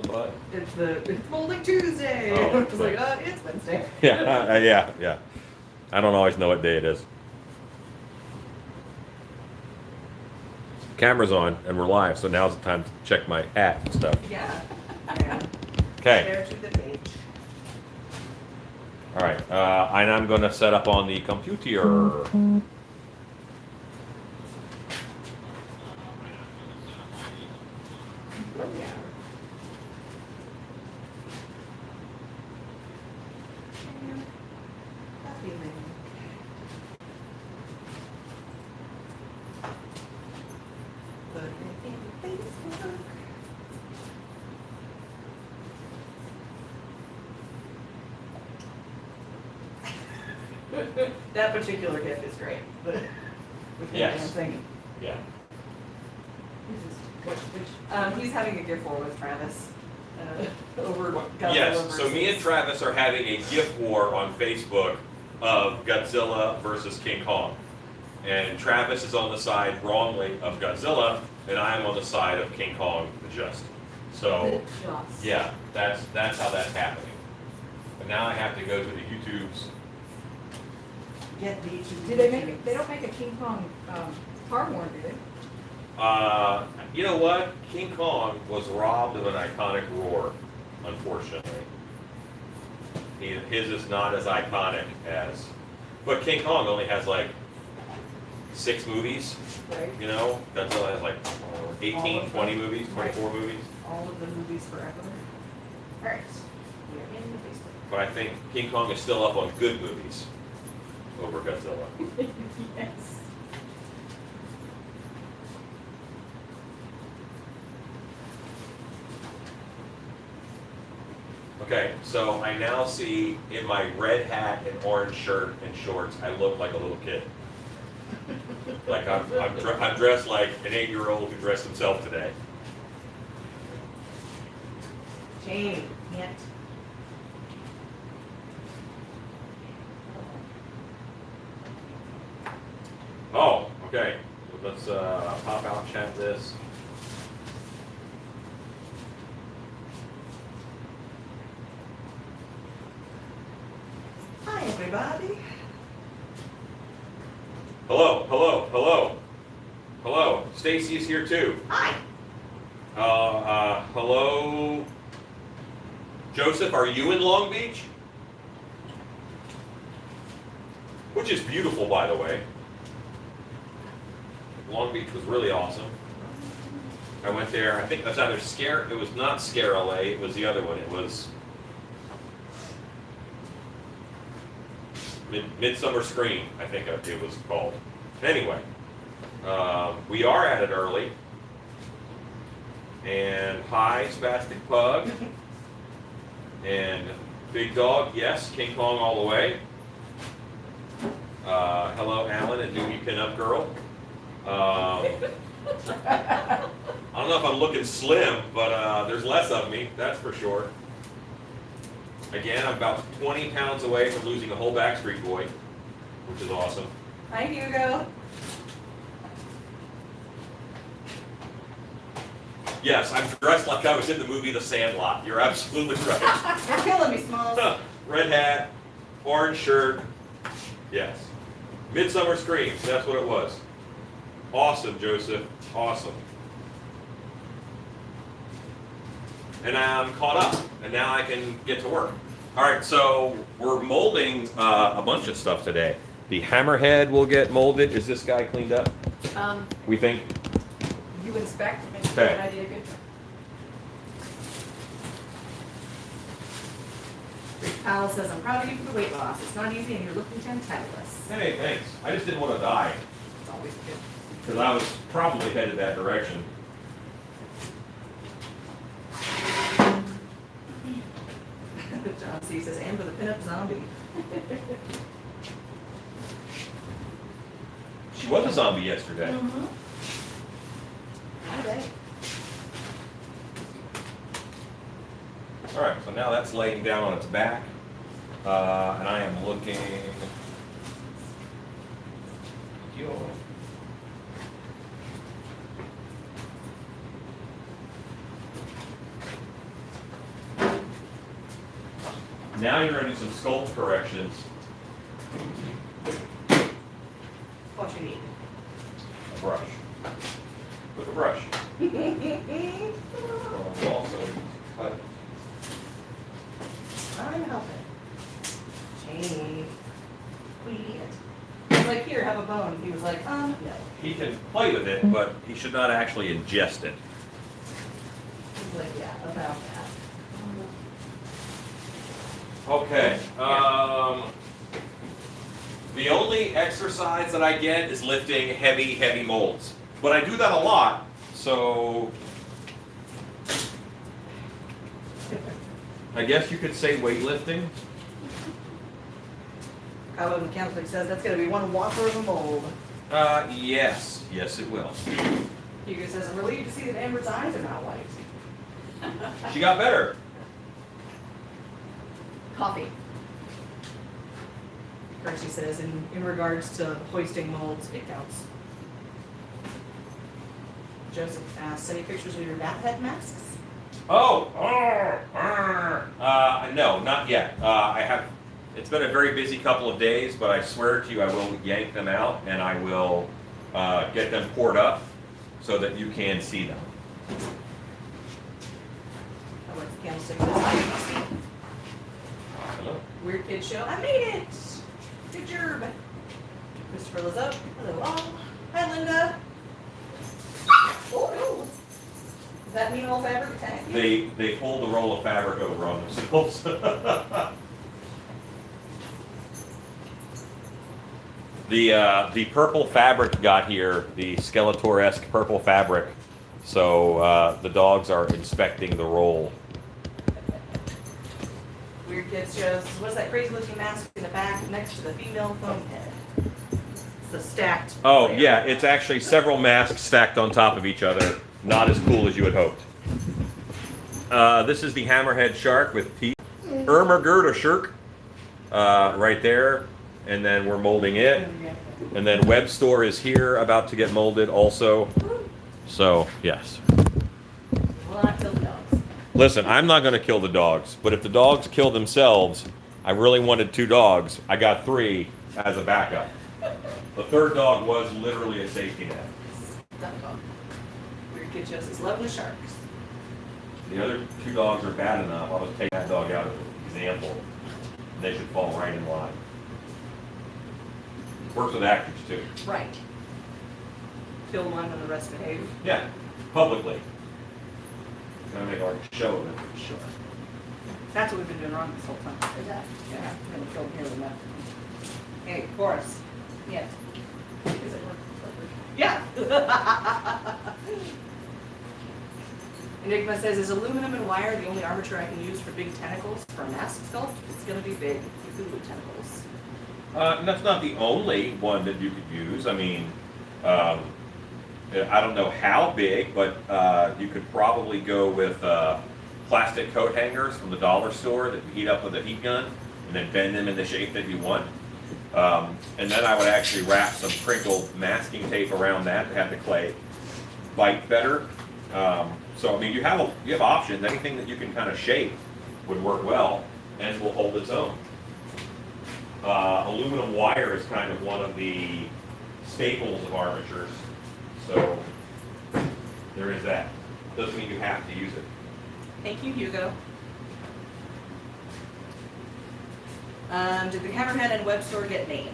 What? It's Molding Tuesday. Oh, It's like, it's Wednesday. Yeah. I don't always know what day it is. Camera's on and we're live, so now's the time to check my hat and stuff. Yeah. Okay. Share to the page. All right. And I'm going to set up on the computer. Yeah. That particular gift is great. With Yes. thing. Yeah. He's having a gift war with Travis over Godzilla Yes. versus... So me and Travis are having a gift war on Facebook of Godzilla versus King Kong. And Travis is on the side wrongly of Godzilla, and I am on the side of King Kong the just. So yeah, that's how that's happening. But now I have to go to the YouTubes. Get the YouTube. Do they make? They don't make a King Kong car horn, do they? You know what? King Kong was robbed of an iconic roar, unfortunately. His is not as iconic as, but King Kong only has like 6 movies. Right. You know, Godzilla has like 18, 20 movies, 24 movies. All of the movies forever. Alright. We're in the basement. But I think King Kong is still up on good movies over Godzilla. Yes. Okay, so I now see in my red hat and orange shirt and shorts, I look like a little kid. Like I'm dressed like an 8-year-old who dressed himself today. Jamie, can't. Oh, okay. Let's pop out, chat this. Hi, everybody. Hello. Stacy is here too. Hi. Hello. Joseph, are you in Long Beach? Which is beautiful, by the way. Long Beach was really awesome. I went there, I think that's either it was not Scare LA, it was the other one. It was Midsummer Scream, I think it was called. Anyway, we are at it early. And hi, Spastic Pug. And Big Dog, yes, King Kong all the way. Hello, Alan and Doogie Pinup Girl. I don't know if I'm looking slim, but there's less of me, that's for sure. Again, I'm about 20 pounds away from losing a whole Backstreet Boy, which is awesome. Hi, Hugo. Yes, I'm dressed like I was in the movie The Sandlot. You're absolutely right. You're killing me, Smalls. Red hat, orange shirt. Yes. Midsummer Scream, that's what it was. Awesome, Joseph. Awesome. And I'm caught up, and now I can get to work. All right, so we're molding a bunch of stuff today. The hammerhead will get molded. Is this guy cleaned up? We think? You inspect, make sure Okay. that I did a good job. Kyle says, I'm proud of you for the weight loss. It's not easy and you're looking fantabulous. Hey, thanks. I just didn't want to die, It's always good. because I was probably headed that direction. John C. says, and with a pinup zombie. She was a zombie yesterday. Mm-hmm. Okay. All right, so now that's laying down on its back, and I am looking. Now you're going to do some sculpt corrections. What you need. A brush. With a brush. Also, cut. I'm helping. Shave. Quit. I was like, here, have a bone. He was like, no. He can play with it, but he should not actually ingest it. He's like, yeah, about that. Okay. The only exercise that I get is lifting heavy molds. But I do that a lot, so I guess you could say weightlifting. Kyle Mechanically says that's going to be one whopper of a mold. Yes. Yes, it will. Hugo says, I'm relieved to see that Amber's eyes are not white. She got better. Coffee. Percy says, in regards to hoisting molds, it counts. Joseph asks, any pictures of your bat head masks? Oh, no, not yet. I have. It's been a very busy couple of days, but I swear to you, I will yank them out and I will get them poured up so that you can see them. I like the candlestick. Hi, Hello. Weird Kid Show. I made it! Good job. Christopher Lizzo. Hello all. Hi, Linda. Oh, does that mean all fabric attack? They pulled the roll of fabric over on themselves. The purple fabric got here, the Skeletor-esque purple fabric. So the dogs are inspecting the roll. Weird Kids shows. What's that crazy looking mask in the back next to the female foam head? It's the stacked. Oh layer. yeah, it's actually several masks stacked on top of each other. Not as cool as you had hoped. This is the hammerhead shark with teeth. Ermagerd, a shirk, right there. And then we're molding it. And then Web Store is here, about to get molded also. So, yes. Will not kill the dogs. Listen, I'm not going to kill the dogs, but if the dogs kill themselves, I really wanted 2 dogs. I got 3 as a backup. The third dog was literally a safety net. Weird Kid shows is loving the sharks. The other 2 dogs are bad enough. I'll just take that dog out as an example. They should fall right in line. Works with actors too. Right. Kill one when the rest behave. Yeah, publicly. Gonna make our show of it for sure. That's what we've been doing wrong this whole time. Is that? Yeah, I'm gonna kill here with that. Hey, chorus. Yes. Is it work? Yeah. Enigma says, is aluminum and wire the only armature I can use for big tentacles for a mask sculpt? It's gonna be big. Cthulhu tentacles. That's not the only one that you could use. I mean, I don't know how big, but you could probably go with plastic coat hangers from the dollar store that you heat up with a heat gun and then bend them in the shape that you want. And then I would actually wrap some crinkled masking tape around that to have the clay bite better. So I mean, you have options. Anything that you can kind of shape would work well and will hold its own. Aluminum wire is kind of one of the staples of armatures, so there is that. Doesn't mean you have to use it. Thank you, Hugo. Did the Hammerhead and Web Store get named?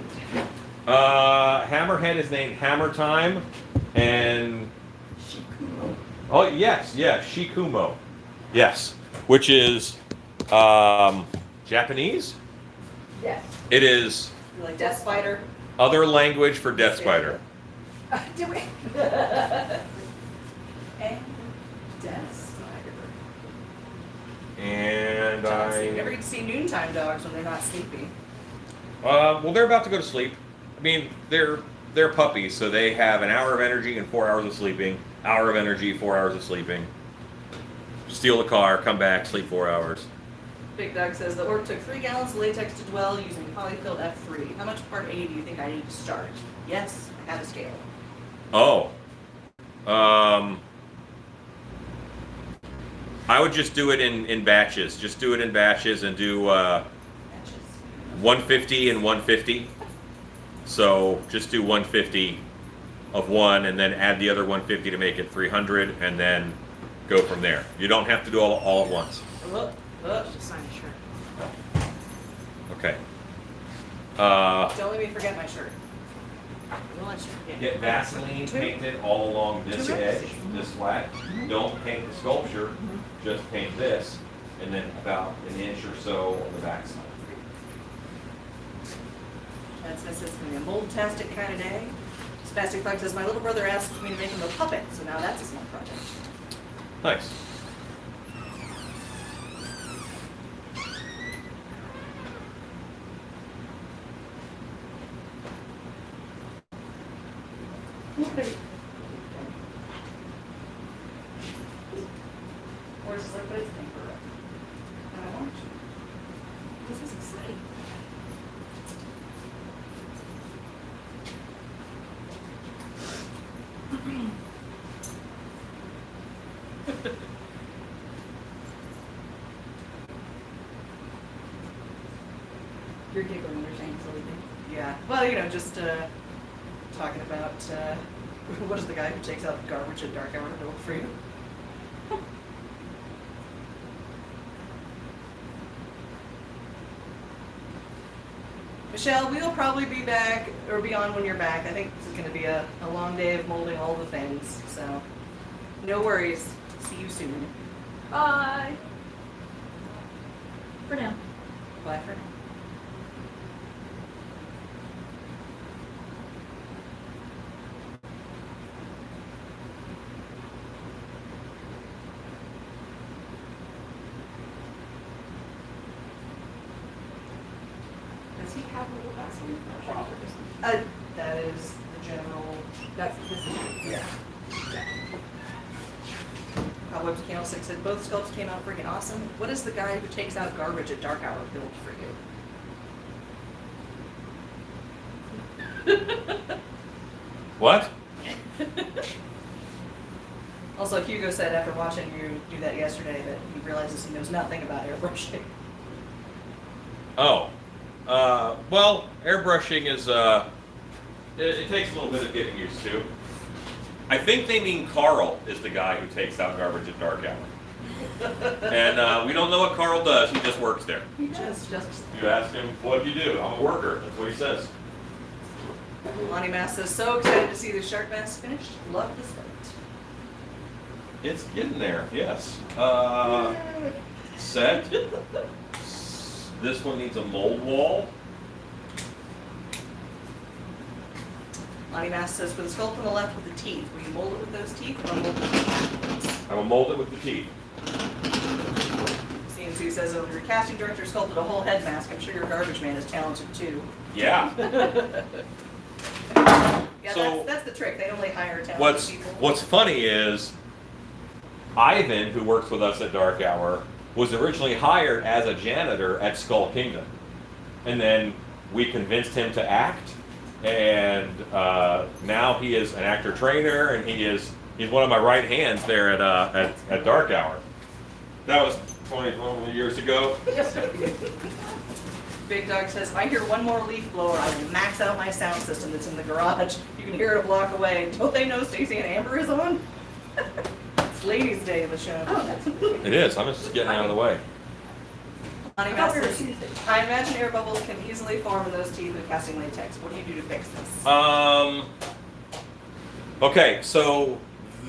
Hammerhead is named Hammer Time, and oh yes, Shikumo, yes, which is Japanese. Yes. It is You like Death Spider? other language for Death Spider. Do we? And Death Spider. And You never get to see noontime dogs when they're not sleeping. well, they're about to go to sleep. I mean, they're puppies, so they have an hour of energy and 4 hours of sleeping. Hour of energy, 4 hours of sleeping. Steal the car, come back, sleep 4 hours. Big Doug says the orc took 3 gallons of latex to dwell using polyfill F3. How much part A do you think I need to start? Yes, I have a scale. Oh. I would just do it in batches. Just do it in batches and do Batches. 150 and 150. So just do 150 of one and then add the other 150 to make it 300 and then go from there. You don't have to do all at once. Look. Just sign the shirt. Okay. Don't let me forget my shirt. We'll let you forget. Get Vaseline painted all along this Two edge, roses. this flat. Don't paint the sculpture, just paint this, and then about an inch or so on the back side. That's going to be a mold-tastic kind of day. Spastic Flex says, my little brother asked me to make him a puppet, so now that's a small project. Nice. Or just like, put his finger up. And I want This is exciting. You're giggling, you're saying silly things. Yeah, well, you know, just talking about what is the guy who takes out garbage at dark hour to look for you? Michelle, we'll probably be back, or be on when you're back. I think this is going to be a long day of molding all the things, so no worries. See you soon. Bye. For now. Bye for now. Does he have a little Vaseline? That is the general. That's this. Yeah. Cobwebs Candlestick said both sculpts came out freaking awesome. What is the guy who takes out garbage at dark hour built for you? What? Also, Hugo said after watching you do that yesterday that he realizes he knows nothing about airbrushing. Oh. Well, airbrushing is, it takes a little bit of getting used to. I think they mean Carl is the guy who takes out garbage at dark hour. And we don't know what Carl does, he just works there. He just. You ask him, what do you do? I'm a worker, that's what he says. Lonnie Mass says, so excited to see the shark mask finished. Love the start. It's getting there, yes. Set. This one needs a mold wall. Lonnie Mass says, for the sculpt on the left with the teeth, will you mold it with those teeth or mold it with the teeth? I will mold it with the teeth. CNC says, oh, your casting director sculpted a whole head mask. I'm sure your garbage man is talented too. Yeah. Yeah, So- that's the trick. They only hire talented people. What's funny is Ivan, who works with us at Dark Hour, was originally hired as a janitor at Skull Kingdom, and then we convinced him to act, and now he is an actor trainer, and he's one of my right hands there at Dark Hour. That was 20 years ago. Big Dog says, if I hear one more leaf blower, I will max out my sound system that's in the garage. You can hear it a block away. Don't they know Stacey and Amber is on? It's Ladies' Day of the show. Oh, that's. It is. I'm just getting out of the way. Lonnie Mass says, I imagine air bubbles can easily form in those teeth with casting latex. What do you do to fix this? Okay, so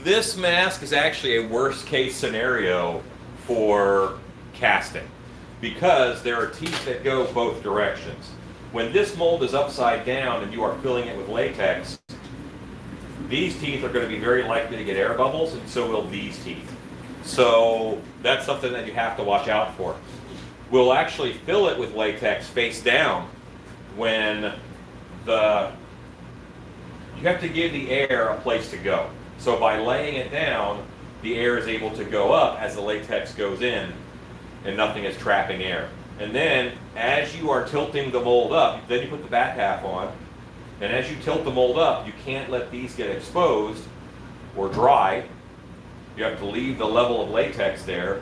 this mask is actually a worst case scenario for casting because there are teeth that go both directions. When this mold is upside down and you are filling it with latex, these teeth are going to be very likely to get air bubbles, and so will these teeth. So that's something that you have to watch out for. We'll actually fill it with latex face down when you have to give the air a place to go. So by laying it down, the air is able to go up as the latex goes in and nothing is trapping air. And then as you are tilting the mold up, then you put the back half on, and as you tilt the mold up, you can't let these get exposed or dry You have to leave the level of latex there,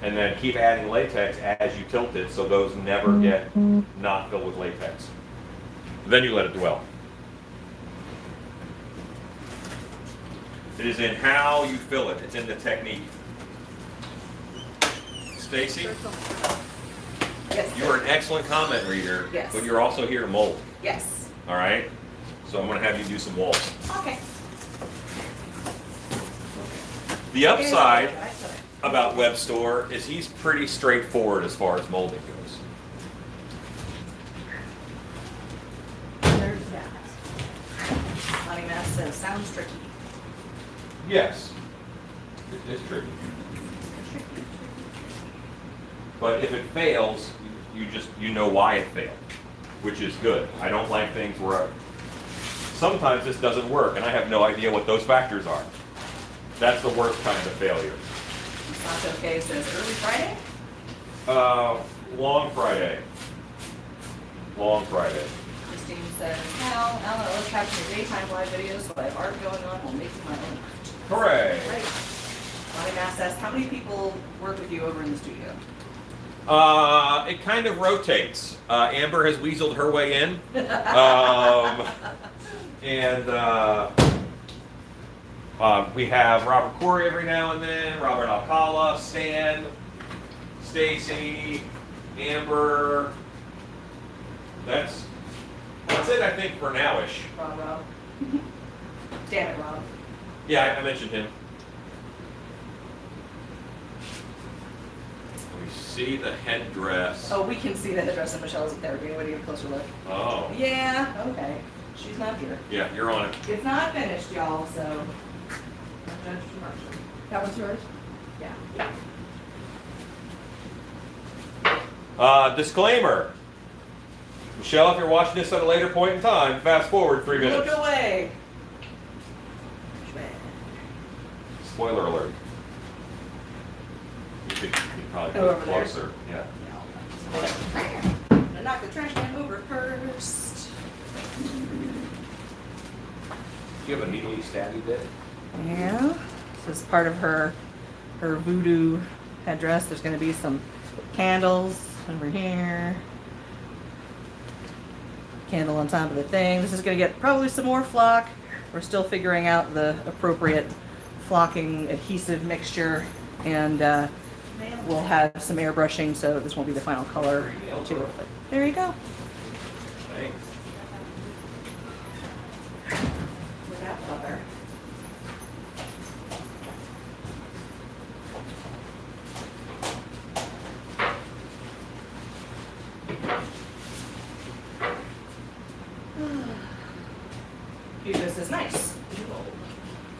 and then keep adding latex as you tilt it, so those never get not filled with latex. Then you let it dwell. It is in how you fill it. It's in the technique. Stacy, Yes. you are an excellent comment reader, Yes. but you're also here to mold. Yes. All right? So I'm going to have you do some walls. Okay. The upside about Web Store is he's pretty straightforward as far as molding goes. There's that. Honey Mass says, sounds tricky. Yes, it is tricky. But if it fails, you know why it failed, which is good. I don't like things where sometimes this doesn't work and I have no idea what those factors are. That's the worst kind of failure. That's okay, says early Friday? Long Friday. Long Friday. Christine says, Alan, I was catching a daytime live video, so I have art going on while making my own. Hooray! Great. Bonnie Mass says, how many people work with you over in the studio? It kind of rotates. Amber has weaseled her way in. And we have Robert Corey every now and then, Robert Alcala, Stan, Stacy, Amber. That's it, I think, for nowish. Rob. Damn it, Rob. Yeah, I mentioned him. We see the headdress. Oh, we can see the headdress of Michelle's there. Do you want to get a closer look? Oh. Yeah, okay. She's not here. Yeah, you're on it. It's not finished, y'all, so. Don't judge too much. That one's yours? Yeah. Disclaimer. Michelle, if you're watching this at a later point in time, fast forward 3 minutes. Look away. Spoiler alert. You could probably Go go over there. closer. Yeah. I'm gonna knock the trash can over first. Do you have a needly stabby bit? Yeah. This is part of her voodoo headdress. There's gonna be some candles over here. Candle on top of the thing. This is gonna get probably some more flock. We're still figuring out the appropriate flocking adhesive mixture, and we'll have some airbrushing, so this won't be the final color to it. But there you go. Thanks. With that color. This is nice.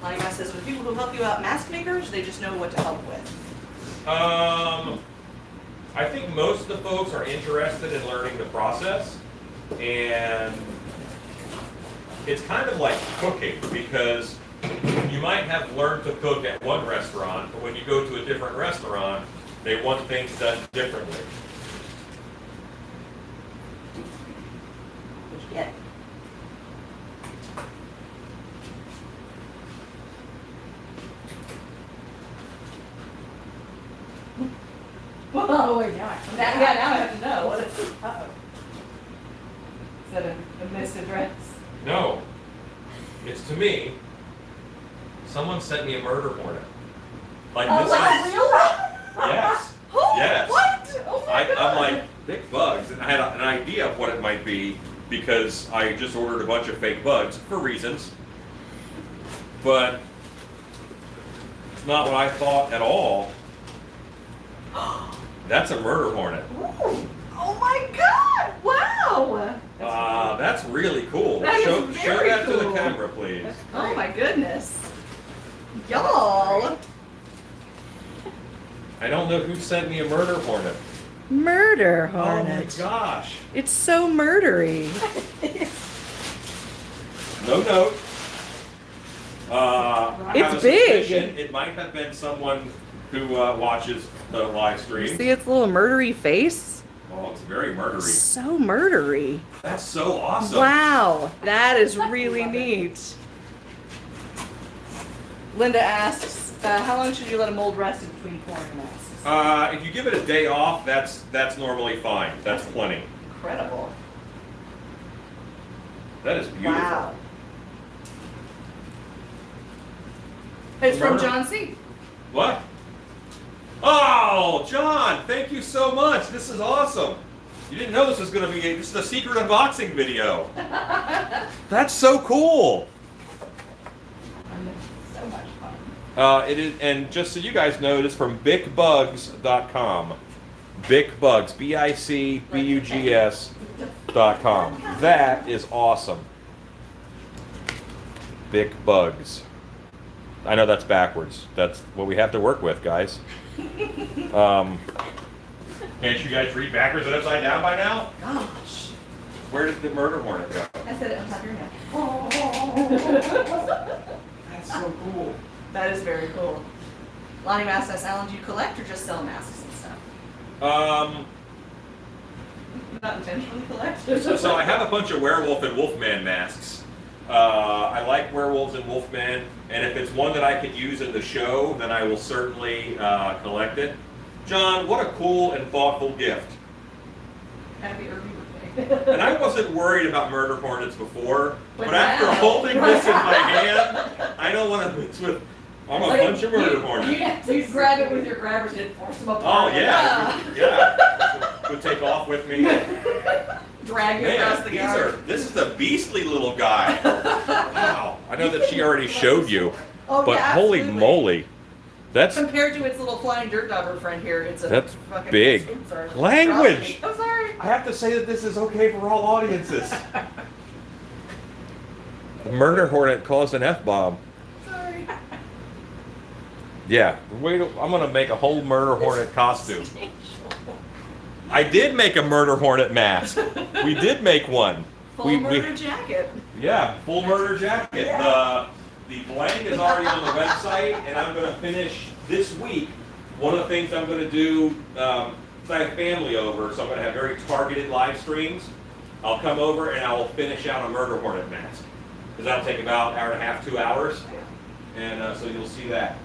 Like I says, with people who help you out, mask makers, they just know what to help with. I think most of the folks are interested in learning the process, and it's kind of like cooking, because you might have learned to cook at one restaurant, but when you go to a different restaurant, they want things done differently. What you get? Oh, wait, now I have to know. What is, uh-oh. Is that a missed address? No, it's to me. Someone sent me a murder hornet. Like Oh, this wow, is. really? Yes. Oh, Yes. what? Oh my God. I'm like, big bugs, and I had an idea of what it might be because I just ordered a bunch of fake bugs for reasons, but it's not what I thought at all. That's a murder hornet. Ooh. Oh my God! Wow! That's really cool. That is show very that to the cool. camera, please. Oh my goodness. Y'all. I don't know who sent me a murder hornet. Murder Oh my hornet. gosh. It's so murdery. No note. I have It's a big. suspicion It might have been someone who watches the live stream. See its little murdery face? Oh, it's very murdery. So murdery. That's so awesome. Wow, that is really neat. Linda asks, How long should you let a mold rest in between pouring the masks? If you give it a day off, that's normally fine. That's plenty. Incredible. That is beautiful. Wow. It's from Murder. John C. What? Oh, John, thank you so much. This is awesome. You didn't know this was going to be this is a secret unboxing video. That's so cool. So much fun. It is, and just so you guys know, it is from bicbugs.com. Bicbugs, BICBUGS.com. That is awesome. Bicbugs. I know that's backwards. That's what we have to work with, guys. Can't you guys read backwards and upside down by now? Gosh. Where did the murder hornet go? I said it on top of your neck. That's so cool. That is very cool. Lonnie Mass asks, Alan, do you collect or just sell masks and stuff? Not intentionally collect? So I have a bunch of werewolf and wolfman masks. I like werewolves and wolfman, and if it's one that I could use in the show, then I will certainly collect it. John, what a cool and thoughtful gift. Happy early birthday. And I wasn't worried about murder hornets before, But but after now- holding this in my hand, I don't want to mix with. I'm a bunch of murder hornets. You grab it with your grabbers and force them Oh apart. yeah, yeah. Would take off with me. Drag you across Man, the these yard. are. This is a beastly little guy. Wow. I know that she already showed you, Oh, but yeah, holy absolutely. moly, that's Compared to its little flying dirt dauber friend here, it's a That's fucking big. I'm sorry. Language. I'm sorry. I have to say that this is okay for all audiences. The murder hornet caused an F-bomb. Sorry. Yeah, I'm gonna make a whole murder hornet costume. I did make a murder hornet mask. We did make one. Full murder jacket. Yeah, full murder jacket. Yeah. The blank is already on the website, and I'm gonna finish this week. One of the things I'm gonna do, I have family over, so I'm gonna have very targeted live streams. I'll come over and I will finish out a murder hornet mask. Because that'll take about an hour and a half, 2 hours. And so you'll see that.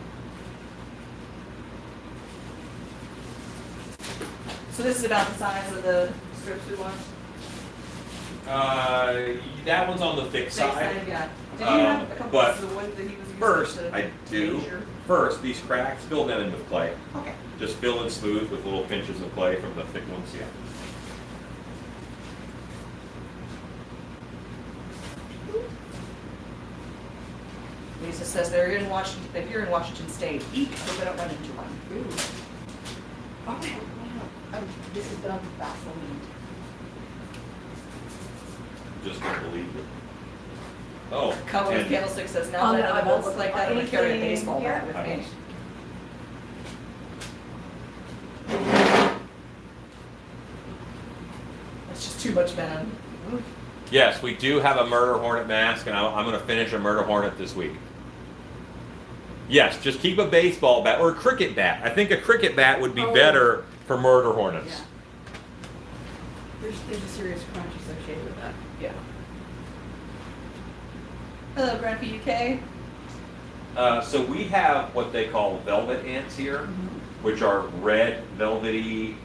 So this is about the size of the strips we want? That one's on the thick Thick side. yeah. Did you have a couple but pieces of wood that he was using First, to I do. measure? First, these cracks, fill them in with clay. Okay. Just fill in smooth with little pinches of clay from the thick ones, yeah. Lisa says they're in Washington. If you're in Washington State, eek! Hope I don't run into one. Ooh. Oh, wow. This is done with Vaseline. Just don't believe it. Oh, Cover with and Candlestick says, now that I won't look like that, I'm gonna carry a baseball bat with me. That's just too much venom. yes, we do have a murder hornet mask, and I'm going to finish a murder hornet this week. Yes, just keep a baseball bat or a cricket bat. I think a cricket bat would be better for murder hornets. There's a serious crunch associated with that. Yeah. Hello, Grandpa UK. So we have what they call velvet ants here, which are red, velvety,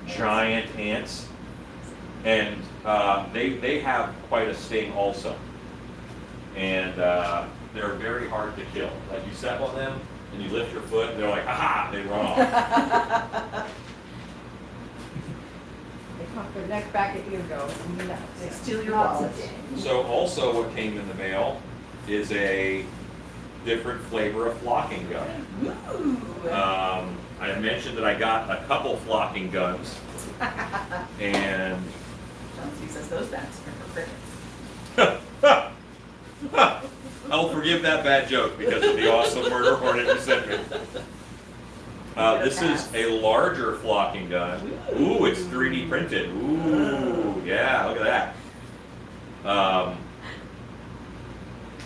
giant ants. And they have quite a sting also. And they're very hard to kill. Like you step on them and you lift your foot and they're like, aha, they run off. They pop their neck back at you and go, no. They steal your Lots wallet. of things. So also what came in the mail is a different flavor of flocking gun. Ooh. I mentioned that I got a couple flocking guns, and John C says those bats are for crickets. I'll forgive that bad joke because of the awesome murder hornet you sent me. This is a larger flocking gun. Ooh, it's 3D printed. Ooh, yeah, look at that.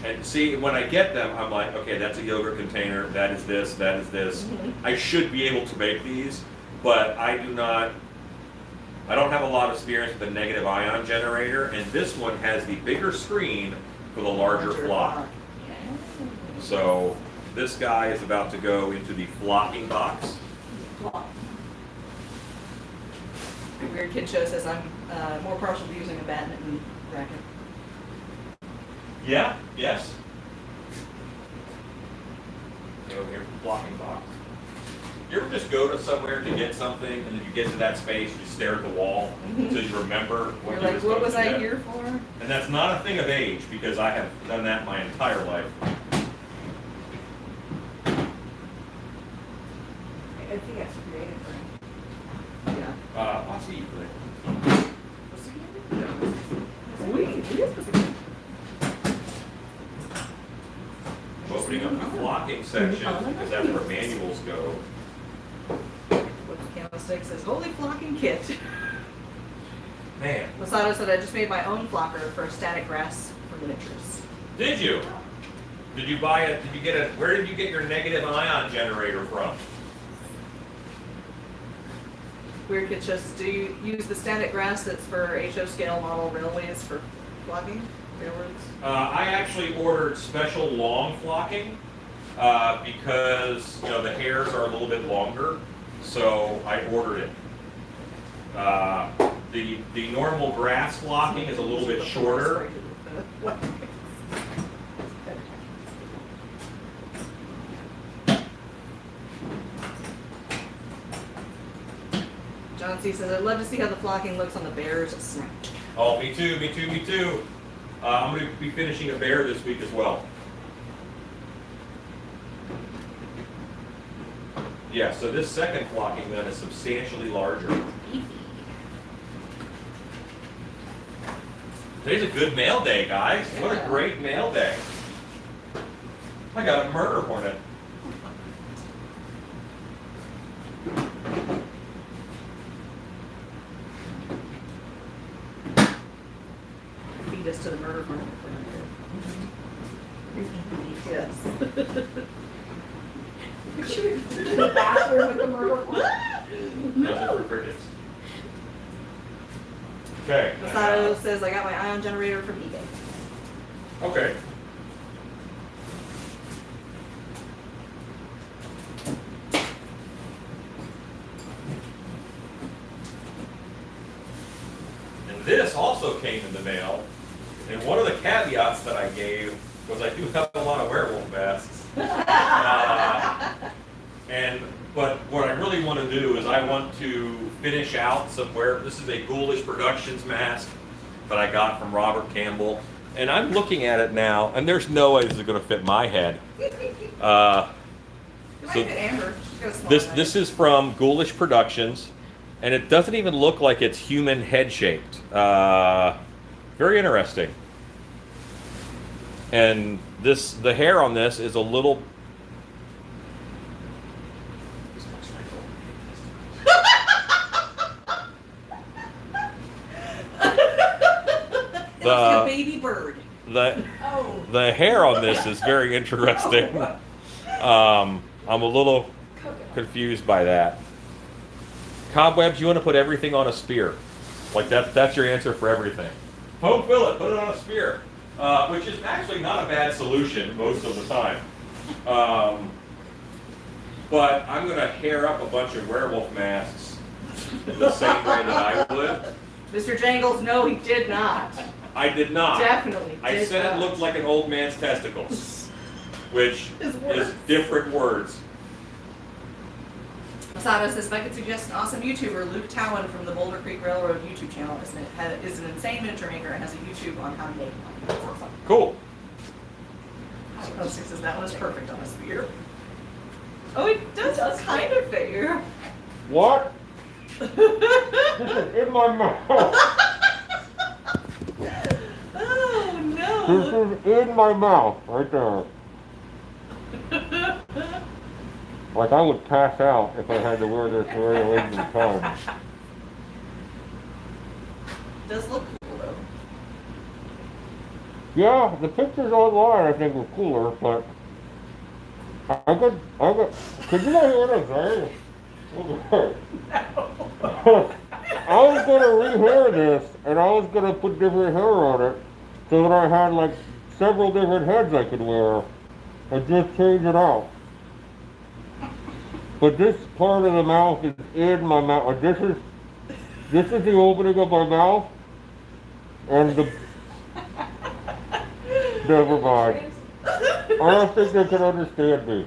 And see, when I get them, I'm like, okay, that's a yogurt container, that is this, that is this. I should be able to make these, but I don't have a lot of experience with the negative ion generator, and this one has the bigger screen for the larger flock. So This guy is about to go into the flocking box. Weird Kid Show says I'm more partial to using a badminton racket. Yeah, yes. Go here, flocking box. You ever just go to somewhere to get something, and then you get to that space, you stare at the wall until you remember what You're you like, were what was supposed to I get? here for? And that's not a thing of age, because I have done that my entire life. I think that's creative, right? Yeah. What's he play? Opening up the flocking section, because that's where manuals go. What the candlestick says, holy flocking kit. Man, Masato said I just made my own flocker for static grass for miniatures. did you? Did you buy it? Did you get it? Where did you get your negative ion generator from? Weird Kid Show says, do you use the static grass that's for HO scale model railways for flocking? Railroads? I actually ordered special long flocking because the hairs are a little bit longer, so I ordered it. The normal grass flocking is a little bit shorter. John C. says, I'd love to see how the flocking looks on the bear's snout. Oh, me too, me too, me too. I'm going to be finishing a bear this week as well. Yeah, so this second flocking then is substantially larger. Today's a good mail day, guys. What a great mail day. I got a murder hornet. Feed us to the murder hornet. Yes. The bathroom with the murder one. Those are for crickets. Okay. Masato says, I got my ion generator from eBay. Okay. And this also came in the mail. And one of the caveats that I gave was I do have a lot of werewolf masks. But what I really want to do is I want to finish out somewhere. This is a Ghoulish Productions mask that I got from Robert Campbell. And I'm looking at it now, and there's no way this is going to fit my head. It might fit Amber. She's got a small head. This is from Ghoulish Productions, and it doesn't even look like it's human head shaped. Very interesting. And the hair on this is a little. It's like a baby bird. Oh. The hair on this is very interesting. I'm a little confused by that. Cobwebs, you want to put everything on a spear. Like that's your answer for everything. Poke fill it, put it on a spear. Which is actually not a bad solution most of the time. But I'm going to hair up a bunch of werewolf masks in the same way that I would. Mr. Jangles, no, he did not. I did not. Definitely I did said not. it looked like an old man's testicles, which His is words. different words. Masato says, if I could suggest an awesome YouTuber, Luke Towan from the Boulder Creek Railroad YouTube channel is an insane miniature maker and has a YouTube on how to make one. Cool. Oh, Six says, that one is perfect on a spear. Oh, it does kind of fit you. What? In my mouth. Oh, no. This is in my mouth, right there. Like I would pass out if I had to wear this for any length of time. Does look cool, though. Yeah, the pictures online I think were cooler, but could you not hear what I'm saying? I was gonna rehair this, and I was gonna put different hair on it, so that I had like several different heads I could wear. and just change it out. But this part of the mouth is in my mouth. This is the opening of my mouth, and the. Never mind. I don't think they can understand me.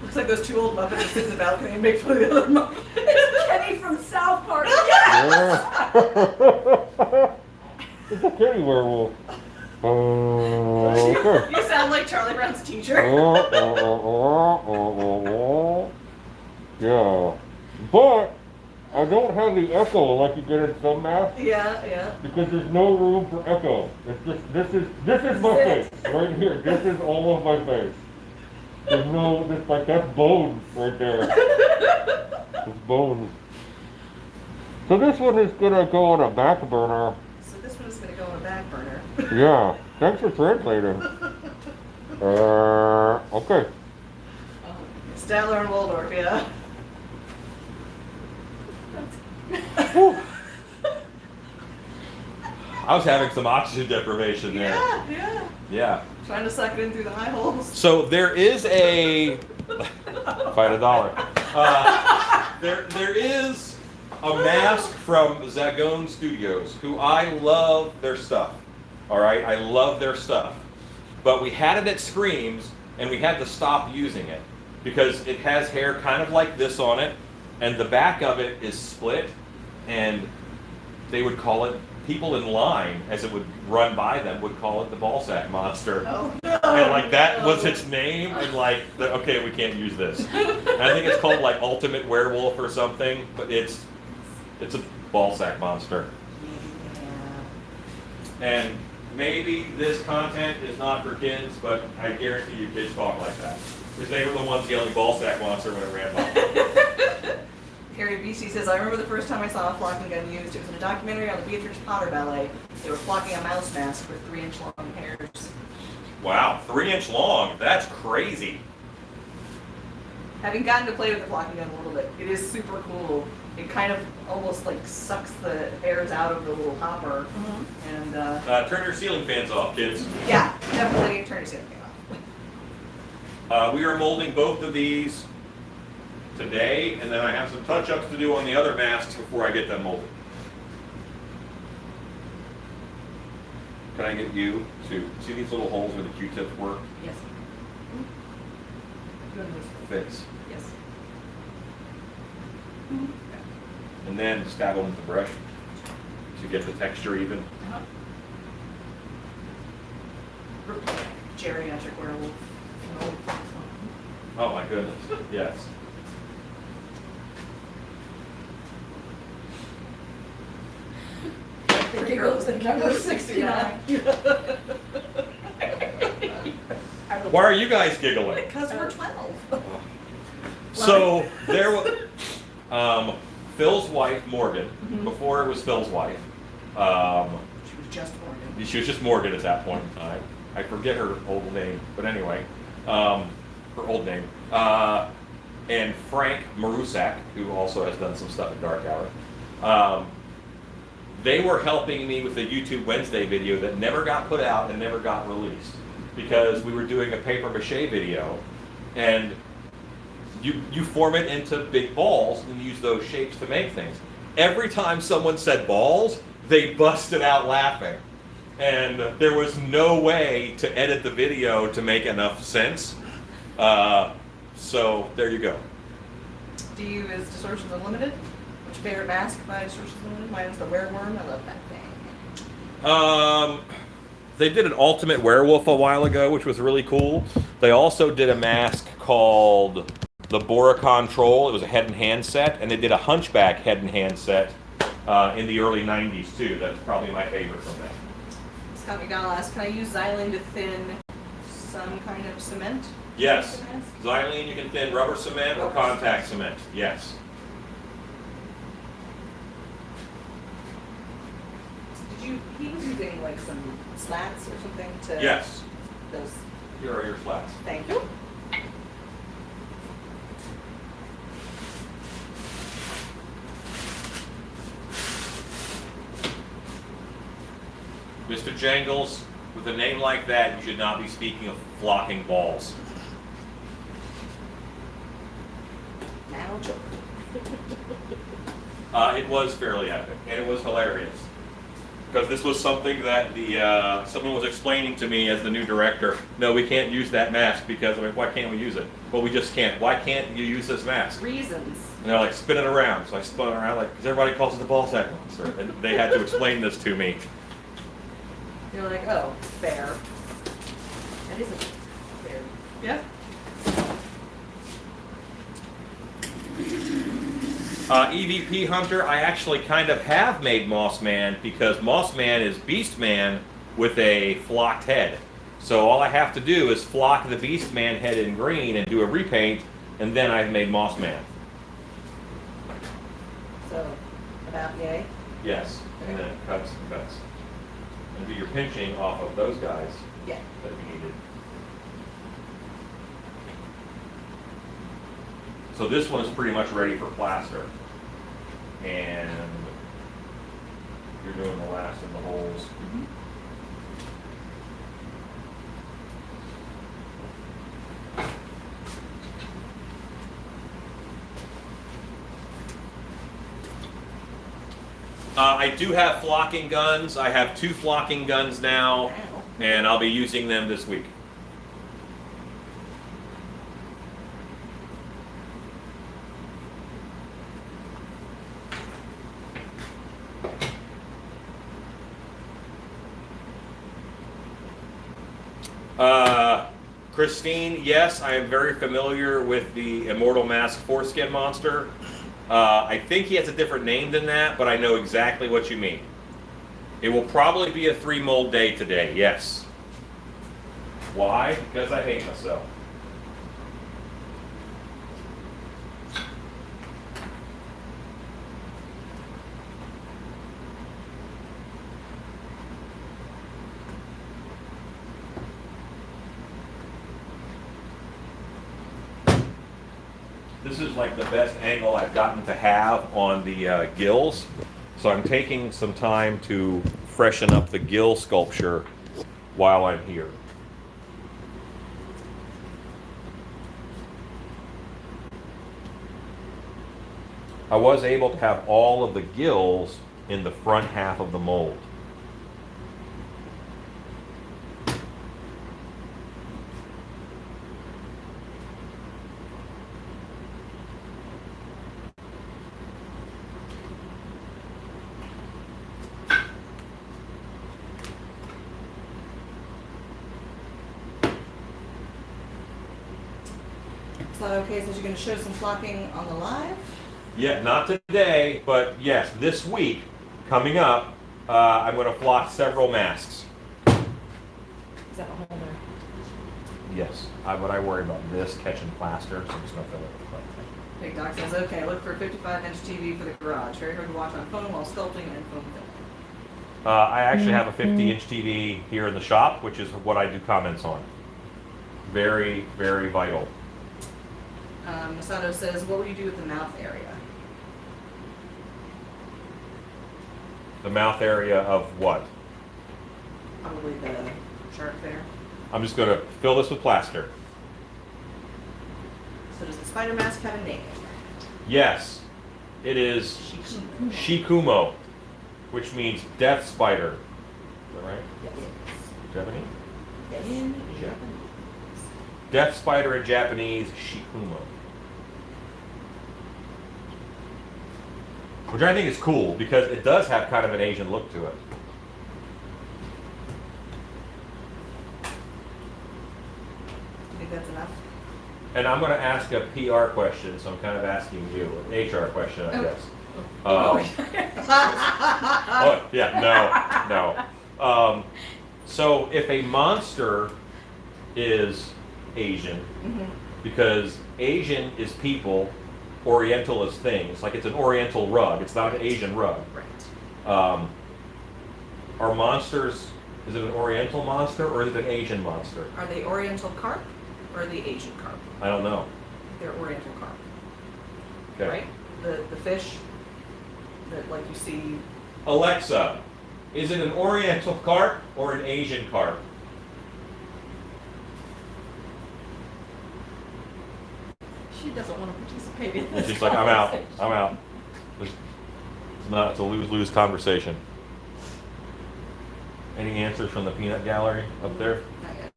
Looks like those two old Muppets that sit in the balcony and make fun of the other Muppets. It's Kenny from South Park. Yeah. It's a kitty werewolf. Okay. You sound like Charlie Brown's teacher. Yeah. But I don't have the echo like you get in some masks Yeah. because there's no room for echo. It's just this is my face right here. This is all of my face. There's no that's bones right there. It's bones. So this one is gonna go on a back burner. So this one is going to go on a back burner. Yeah. Thanks for translating. Okay. Statler and Waldorf, yeah. I was having some oxygen deprivation there. Yeah. Yeah. Trying to suck it in through the high holes. So there is a find $1. There is a mask from Zagone Studios, who I love their stuff. All right, I love their stuff. But we had it at Screams, and we had to stop using it because it has hair kind of like this on it, and the back of it is split, and they would call it. People in line, as it would run by them, would call it the ballsack monster. Oh no! And like that was its name, and like, okay, we can't use this. And I think it's called like Ultimate Werewolf or something, but it's a ballsack monster. And maybe this content is not for kids, but I guarantee you kids talk like that. Because they were the ones yelling ballsack monster when it ran by. Harry BC says, I remember the first time I saw a flocking gun used. It was in a documentary on the Beatrix Potter Ballet. They were flocking a mouse mask with 3-inch long hairs. Wow, 3-inch long. That's crazy. Having gotten to play with the flocking gun a little bit, it is super cool. It kind of almost like sucks the hairs out of the little hopper. And Turn your ceiling fans off, kids. yeah, definitely turn your ceiling fan off. We are molding both of these today, and then I have some touch-ups to do on the other masks before I get them molded. Can I get you to see these little holes where the Q-tips work? Yes. Fits. Yes. And then stab them with the brush to get the texture even. Geriatric werewolf. Oh my goodness, yes. The giggles at number 69. Why are you guys giggling? Because we're 12. So there was Phil's wife, Morgan, before it was Phil's wife. She was just Morgan. She was just Morgan at that point. I forget her old name, but anyway, her old name. And Frank Marusak, who also has done some stuff at Dark Hour. They were helping me with a YouTube Wednesday video that never got put out and never got released because we were doing a paper mache video, and you form it into big balls and use those shapes to make things. Every time someone said balls, they busted out laughing. And there was no way to edit the video to make enough sense. So there you go. Do you use Distortions Unlimited? What's your favorite mask by Distortions Unlimited? Mine is the Wereworm. I love that thing. They did an Ultimate Werewolf a while ago, which was really cool. They also did a mask called the Boricon Troll. It was a head and hand set, and they did a Hunchback head and hand set in the early 90s too. That's probably my favorite from them. Scott McDonald asks, can I use xylene to thin some kind of cement? Yes. Xylene, you can thin rubber cement or contact cement. Yes. He was using like some slats or something to... Yes. Those. Here are your slats. Thank you. Mr. Jangles, With a name like that, you should not be speaking of flocking balls. It was fairly epic, and it was hilarious. Because this was something that someone was explaining to me as the new director. No, we can't use that mask because, I'm like, why can't we use it? Well, we just can't. Why can't you use this mask? Reasons. And they're like, spin it around. So I spun it around, like, because everybody calls it the ball sack monster. And they had to explain this to me. You're like, oh, fair. That is a fair. Yeah. EVP Hunter, I actually kind of have made Mossman because Mossman is Beastman with a flocked head. So all I have to do is flock the Beastman head in green and do a repaint, and then I've made Mossman. So, about yay? Yes, and then it cuts and cuts. And do your pinching off of those guys Yeah. that we needed. So this one is pretty much ready for plaster. And you're doing the last of the holes. I do have flocking guns. I have 2 flocking guns now, and I'll be using them this week. Christine, yes, I am very familiar with the Immortal Mask foreskin monster. I think he has a different name than that, but I know exactly what you mean. It will probably be a 3 mold day today, yes. Why? Because I hate myself. This is like the best angle I've gotten to have on the gills. So I'm taking some time to freshen up the gill sculpture while I'm here. I was able to have all of the gills in the front half of the mold. Is that okay since you're going to show some flocking on the live? Yeah, not today, but yes, this week, coming up, I'm going to flock several masks. Is that a holder? Yes, but I worry about this catching plaster, so I'm just going to fill it with clay. Big Doc says, okay, look for a 55-inch TV for the garage. Very hard to watch on phone while sculpting and phone filming. I actually have a 50-inch TV here in the shop, which is what I do comments on. Very, very vital. Masato says, what will you do with the mouth area? The mouth area of what? Probably the shark there. I'm just going to fill this with plaster. So does the spider mask have a name? Yes, it is Shikumo, which means death spider. Is that right? Yes. Japanese? Yes. In Japanese. Death spider in Japanese, Shikumo. Which I think is cool because it does have kind of an Asian look to it. You think that's enough? And I'm going to ask a PR question, so I'm kind of asking you, an HR question, I guess. Oh. Oh, yeah, no. So if a monster is Asian, because Asian is people, Oriental is things, like it's an Oriental rug, it's not an Asian rug. Right. Are monsters, is it an Oriental monster or is it an Asian monster? Are they Oriental carp or the Asian carp? I don't know. They're Oriental carp, Okay. right? The fish that like you see. Alexa, Is it an Oriental carp or an Asian carp? She doesn't want to participate in this. She's like, I'm out. I'm out. It's a lose-lose conversation. Any answers from the peanut gallery up there? Not yet.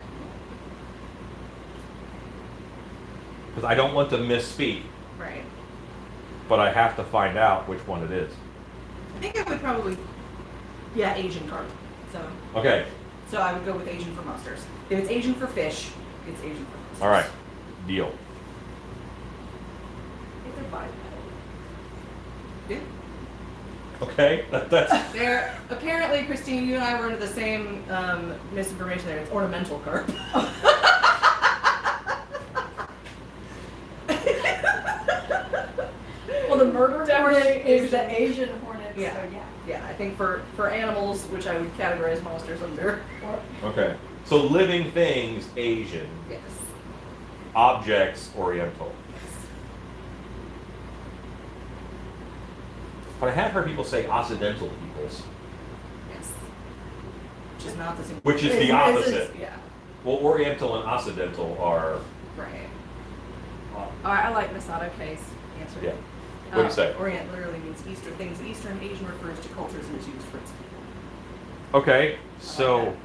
Because I don't want to misspeak, Right. but I have to find out which one it is. I think I would probably, yeah, Asian carp. Okay, So I would go with Asian for monsters. If it's Asian for fish, it's Asian for monsters. all right, deal. It's a bipedal. Yeah. Okay, that's There, apparently, Christine, you and I were into the same misinformation there. It's ornamental carp. Well, the murder Definitely hornet is Asian. the Asian hornet, Yeah. so yeah. Yeah, I think for animals, which I would categorize monsters under. Or, okay. So living things, Asian. Yes. Objects, Oriental. But I have heard people say Occidental peoples, Yes. Which is not the same. which is It's- the it's- opposite. Yeah. Well, Oriental and Occidental are. Right. I like Masato K's answer. Yeah. What do you say? Orient literally means Eastern things. Eastern Asian refers to cultures and is used for its people. Okay, so,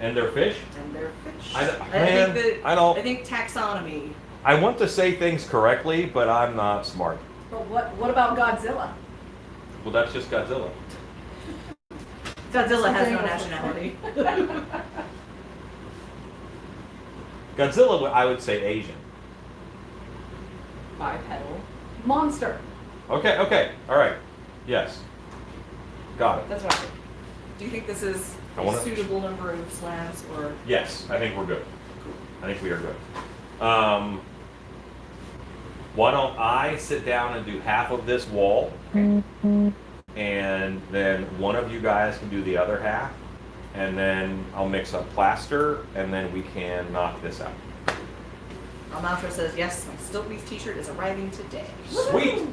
and they're fish? And they're fish. Man, I don't- I think taxonomy. I want to say things correctly, but I'm not smart. But what about Godzilla? Well, that's just Godzilla. Godzilla has no Something nationality. Godzilla, I would say Asian. Bipedal. Monster. Okay, all right. Yes. Got it. That's what I think. Do you think this is I a wanna- suitable number of slabs or? Yes, I think we're good. I think we are good. Why don't I sit down and do half of this wall, and then one of you guys can do the other half, and then I'll mix up plaster, and then we can knock this out. Almantra says, yes, my Stiltbeast t-shirt is arriving today. Sweet!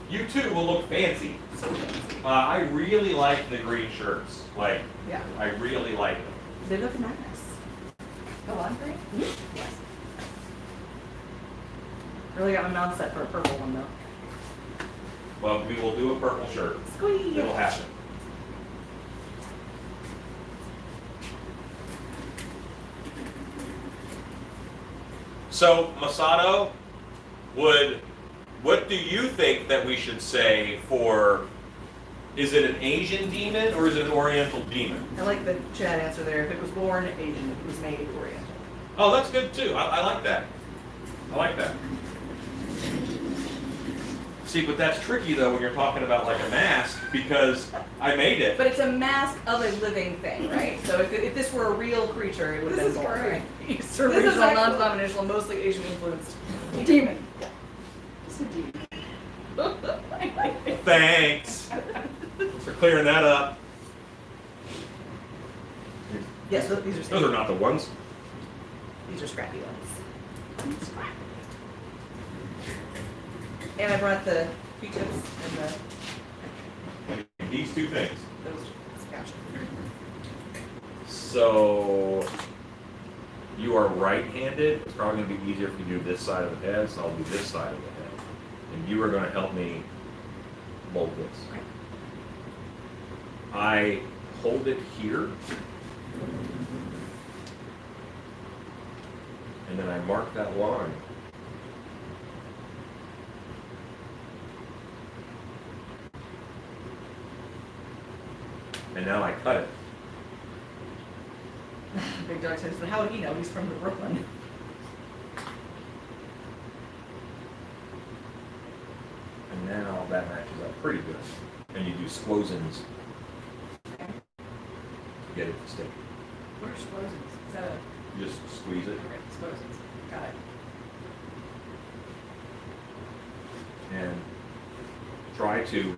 You too will look fancy. So fancy. I really like the green shirts. Like, Yeah. I really like them. They look nice. Go on, Green. Yes. Really got my mouth set for a purple one though. Well, we will do a purple shirt. Squeeze. It'll happen. So, Masato, what do you think that we should say for, is it an Asian demon or is it an Oriental demon? I like the chat answer there. If it was born Asian, if it was made Oriental. Oh, that's good too. I like that. I like that. See, but that's tricky though when you're talking about like a mask because I made it. But it's a mask of a living thing, right? So if this were a real creature, it would have This been is born, great. right? Eastern This is regional, excellent. non-denominational, mostly Asian influenced. Demon. Just a demon. Thanks for clearing that up. Yes, these are Those are scrappy. not the ones. These are scrappy ones. And I brought the Q-tips and These two things. those. Gotcha. So you are right-handed. It's probably going to be easier if you do this side of the head, so I'll do this side of the head. And you are going to help me mold this. Okay. I hold it here. And then I mark that line. And now I cut it. Big Dog says, but how would he know? He's from the Brooklyn. And now that matches up pretty good. And you do squozins Okay. to get it to stick. What are explosions? Is that a... You just squeeze it. Okay, explosions. Got it. And try to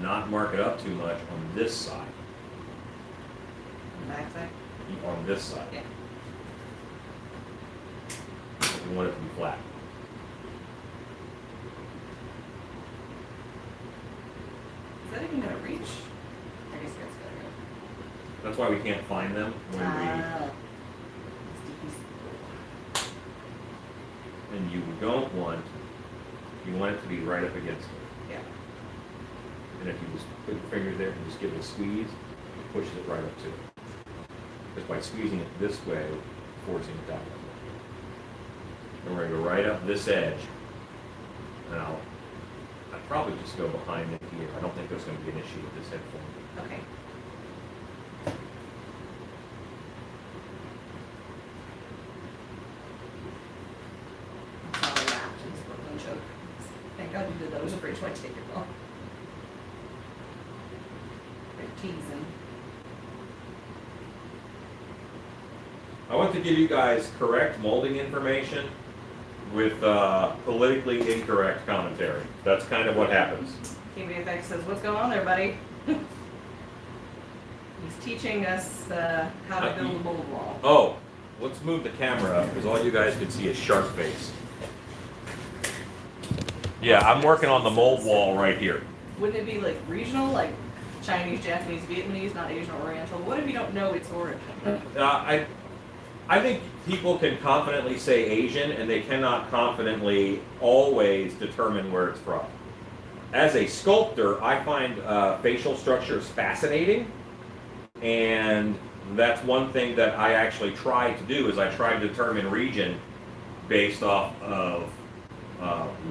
not mark it up too much on this side. On the back side? On this side. Yeah. You want it to be flat. Is that even gonna reach? I guess That's why we can't find them when and you don't want, you want it to be right up against it. Yeah. And if you just put your finger there and just give it a squeeze, it pushes it right up to it. Just by squeezing it this way, forcing it that way. And we're going to go right up this edge. And I'd probably just go behind it here. I don't think there's going to be an issue with this headphone. Okay. That's all I wrapped in this Brooklyn choke. Thank God you did that. I was afraid you might take it off. They're teasing. I want to give you guys correct molding information with politically incorrect commentary. That's kind of what happens. KBFX says, "What's going on there, buddy?" He's teaching us how to build a mold wall. Oh, let's move the camera up because all you guys can see is shark face. Yeah, I'm working on the mold wall right here. Wouldn't it be like regional, like Chinese, Japanese, Vietnamese, not Asian or Oriental? What if you don't know its origin? I think people can confidently say Asian, and they cannot confidently always determine where it's from. As a sculptor, I find facial structures fascinating, and that's one thing that I actually try to do, is I try to determine region based off of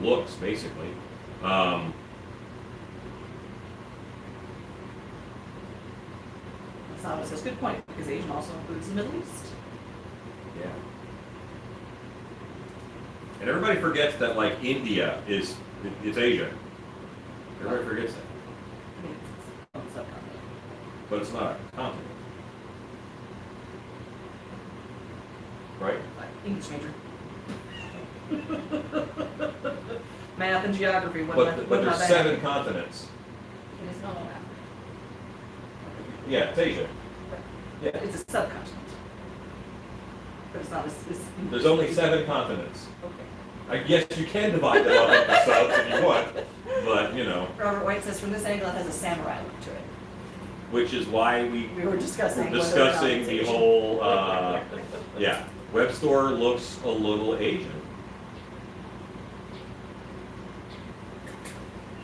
looks, basically. That's says, good point, because Asian also includes the Middle East. Yeah. And everybody forgets that, like, India it's Asia. Everybody forgets that. I mean, it's on the subcontinent. But it's not a continent. Right? Like, English major. Math and geography, But there's 7 continents. It is not all Africa. Yeah, it's Asia. Yeah. It's a subcontinent. But it's not as... There's only 7 continents. Okay. I guess you can divide them up into subs if you want, but, you know. Robert White says, from this angle, it has a samurai look to it. Which is why we were discussing the Asian. whole, yeah. Web store looks a little Asian.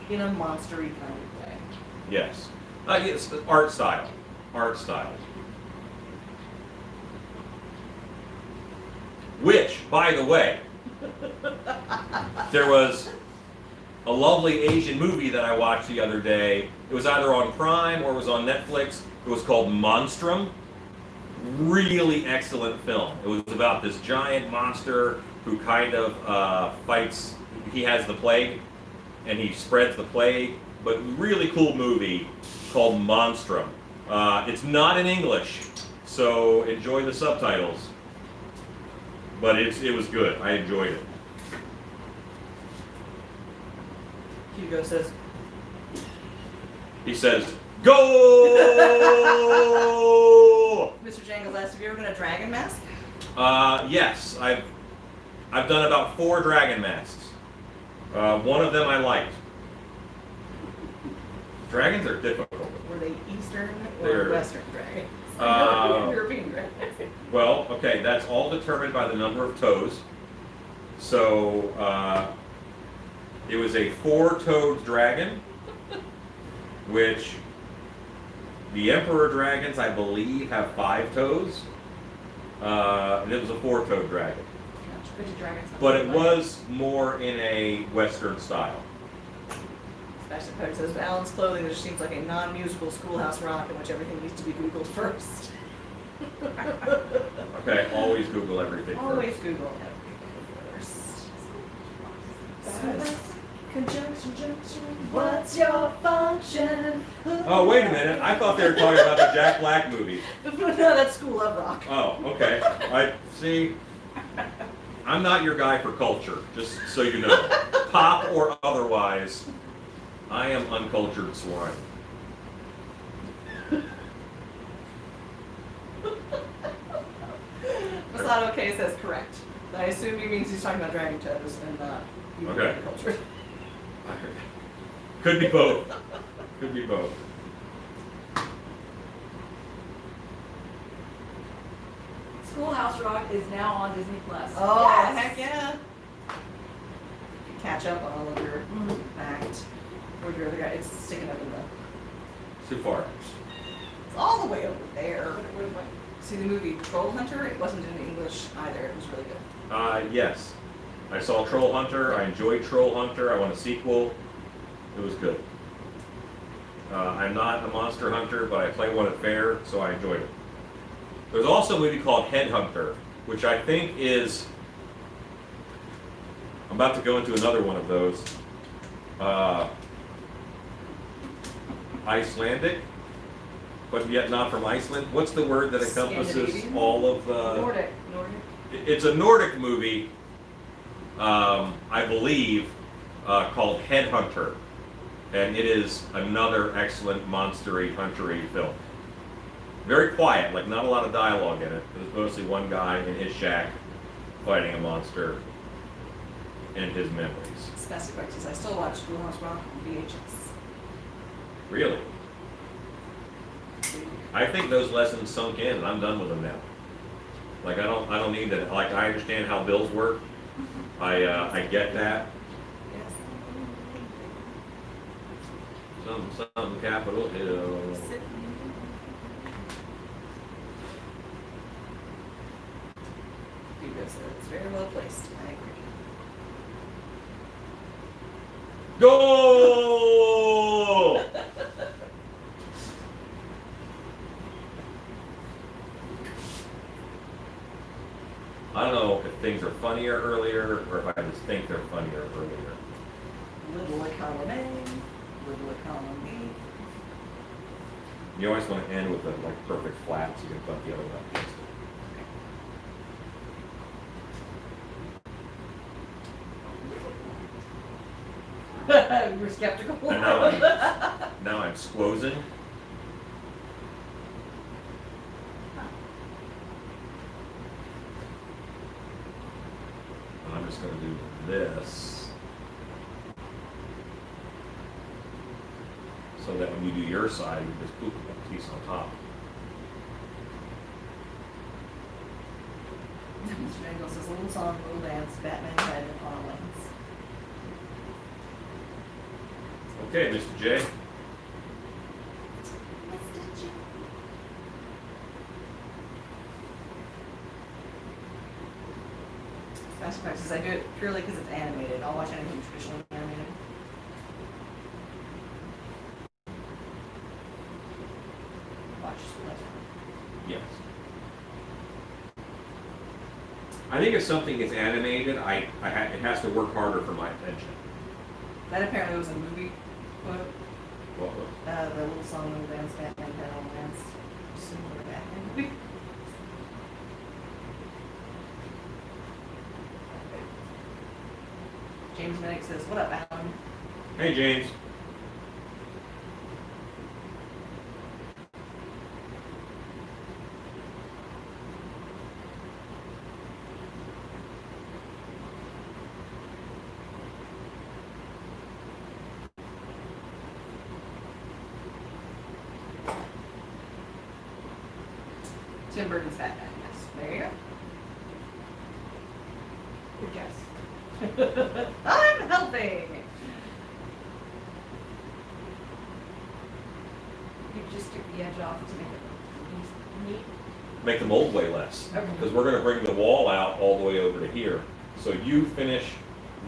In a monstery kind of way. Yes. Yes, art style. Art style. Which, by the way, there was a lovely Asian movie that I watched the other day. It was either on Prime or it was on Netflix. It was called Monstrum. Really excellent film. It was about this giant monster who kind of fights. He has the plague, and he spreads the plague. But really cool movie called Monstrum. It's not in English, so enjoy the subtitles. But it was good. I enjoyed it. Hugo says, He says, "Go!" Mr. Jangles asked, have you ever done a dragon mask? Yes, I've done about 4 dragon masks. One of them I liked. Dragons are difficult. Were they Eastern or They're- Western dragons? European dragons. Well, okay, that's all determined by the number of toes. So, it was a 4-toed dragon, which the emperor dragons, I believe, have 5 toes. And it was a 4-toed dragon. But it was more in a Western style. Sebastian Pope says, Alan's clothing, which seems like a non-musical schoolhouse rock in which everything needs to be Googled first. Okay, always Google everything Always first. Google everything first. Conjunction, junction, what's your function? Oh, wait a minute. I thought they were talking about the Jack Black movie. No, that's School of Rock. Oh, okay. I see. I'm not your guy for culture, just so you know. Pop or otherwise, I am uncultured swine. Masato K says correct. I assume he means he's talking about dragon toes and not Okay. culture. Could be both. Could be both. Schoolhouse Rock is now on Disney Plus. Oh, Yes. heck yeah. Catch up on all of your act. Where's your other guy? It's sticking up in the. Too far. It's all the way over there. See the movie Troll Hunter? It wasn't in English either. It was really good. Yes. I saw Troll Hunter. I enjoyed Troll Hunter. I want a sequel. It was good. I'm not a monster hunter, but I play one at fair, so I enjoyed it. There's also a movie called Headhunter, which I think is. I'm about to go into another one of those. Icelandic, but yet not from Iceland. What's the word that encompasses Scandinavian? all of the? Nordic. It's a Nordic movie, I believe, called Headhunter, and it is another excellent monstery, huntery film. Very quiet, like not a lot of dialogue in it. It's mostly one guy in his shack fighting a monster in his memories. Spastic Practice. I still watch Schoolhouse Rock on VHS. Really? I think those lessons sunk in, and I'm done with them now. Like I don't need that. Like I understand how bills work. I get that. Yes. Some Capitol Hill. It's very well placed. I agree. Goal! I don't know if things are funnier earlier or if I just think they're funnier earlier. Little economy, little economy. You always want to end with a like perfect flat so you can put the other one up. We're skeptical. And now I'm squozing. And I'm just going to do this so that when you do your side, you just put that piece on top. Mr. Daniel says, little song, little dance, Batman head on a lens. Okay, Mr. J. Spastic Practice. I do it purely because it's animated. I'll watch anything traditionally animated. Watch Schoolhouse Rock. Yes. I think if something is animated, it has to work harder for my attention. That apparently was a movie quote. What was? The little song, little dance, Batman head on a lens. Similar to Batman movie. James Minnick says, what up, Alan? Hey, James. Tim Burton's Batman, yes. There you go. Good guess. I'm helping! You just took the edge off to make it neat. Make the mold way less. Okay. Because we're going to bring the wall out all the way over to here. So you finish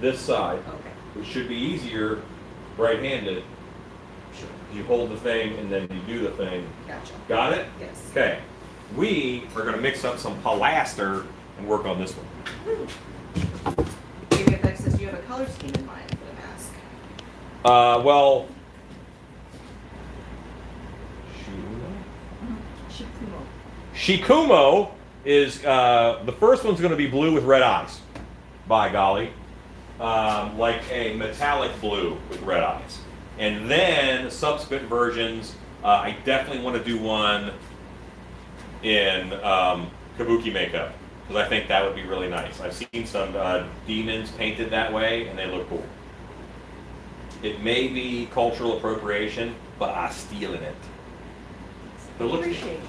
this side, Okay. which should be easier right-handed. Sure. You hold the thing and then you do the thing. Gotcha. Got it? Yes. Okay. We are going to mix up some plaster and work on this one. KBFX says, you have a color scheme in mind for the mask. Well, Shikumo is, the first one's going to be blue with red eyes, by golly. Like a metallic blue with red eyes. And then subsequent versions, I definitely want to do one in kabuki makeup, because I think that would be really nice. I've seen some demons painted that way, and they look cool. It may be cultural appropriation, but I'm stealing it. But it looks Appreciation.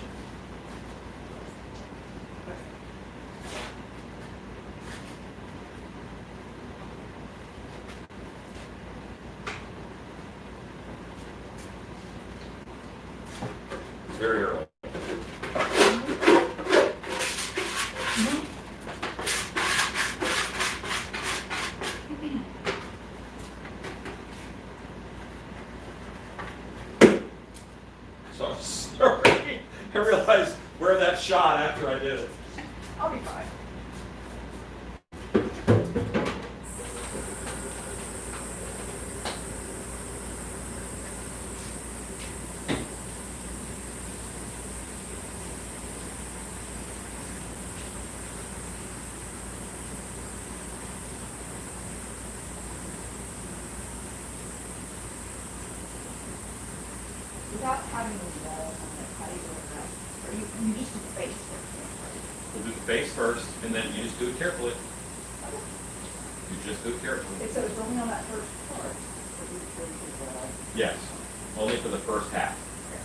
very early. So I'm sorry. I realized where that shot after I did it. I'll be fine. Without having those walls on it, how do you do that? Or you just do the face first? We'll do the face first, and then you just do it carefully. You just do it carefully. Okay, so it's only on that first part. Or you do the wall. Yes, only for the first half. Yeah.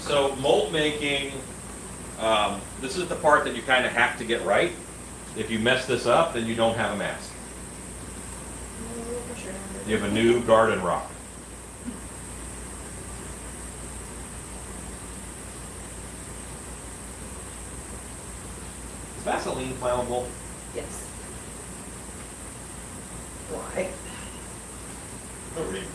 So mold making, this is the part that you kind of have to get right. If you mess this up, then you don't have a mask. Oh, for sure. You have a new garden rock. Is Vaseline flammable? Yes. Why? No reason.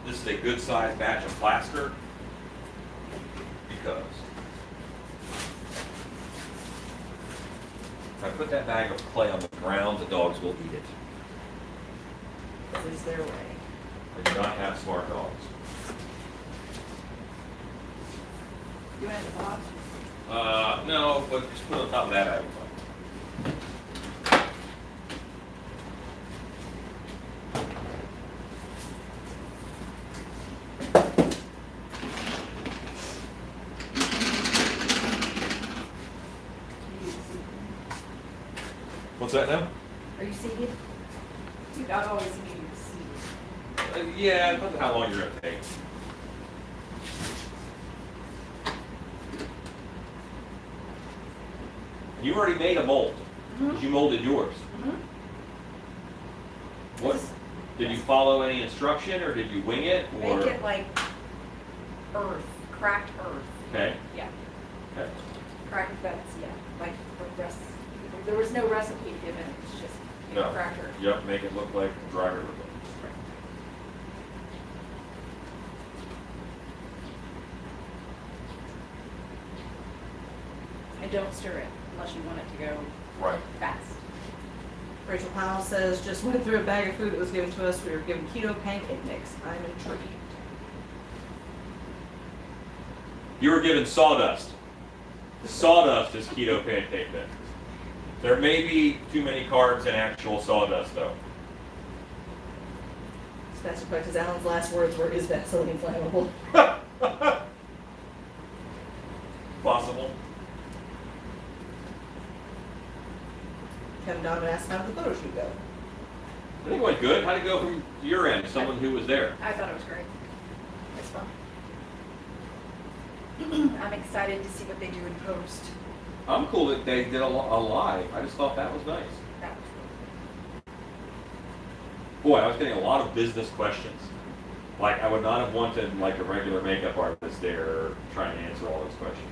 This is a good sized batch of plaster because if I put that bag of clay on the ground, the dogs will eat it. This is their way. I do not have smart dogs. You want it at the bottom? No, but just put it on top of that bag of clay. What's that now? Are you seated? You got always need seated. Yeah, depends on how long you're gonna take. You already made a mold. Mhm. You molded yours. Mhm. What? Did you follow any instruction, or did you wing it, or? Make it like earth, cracked earth. Okay. Yeah, Okay. cracked beds, yeah, like the rest. There was no recipe given, it's just No. cracked earth. Yep. Make it look like dry river. And don't stir it unless you want it to go Right. fast. Rachel Powell says, just went through a bag of food that was given to us. We were given keto pancake mix. I'm intrigued. You were given sawdust. Sawdust is keto pancake mix. There may be too many carbs in actual sawdust, though. Spencer Price's Alan's last words were, is Vaseline flammable? Possible. Kevin Donovan asked, how did the photo shoot go? I think it went good. How'd it go from your end, someone who was there? I thought it was great. It's fun. I'm excited to see what they do in post. I'm cool that they did a live. I just thought that was nice. That was really Boy, I was getting a lot of business questions. Like, I would not have wanted like a regular makeup artist there trying to answer all those questions.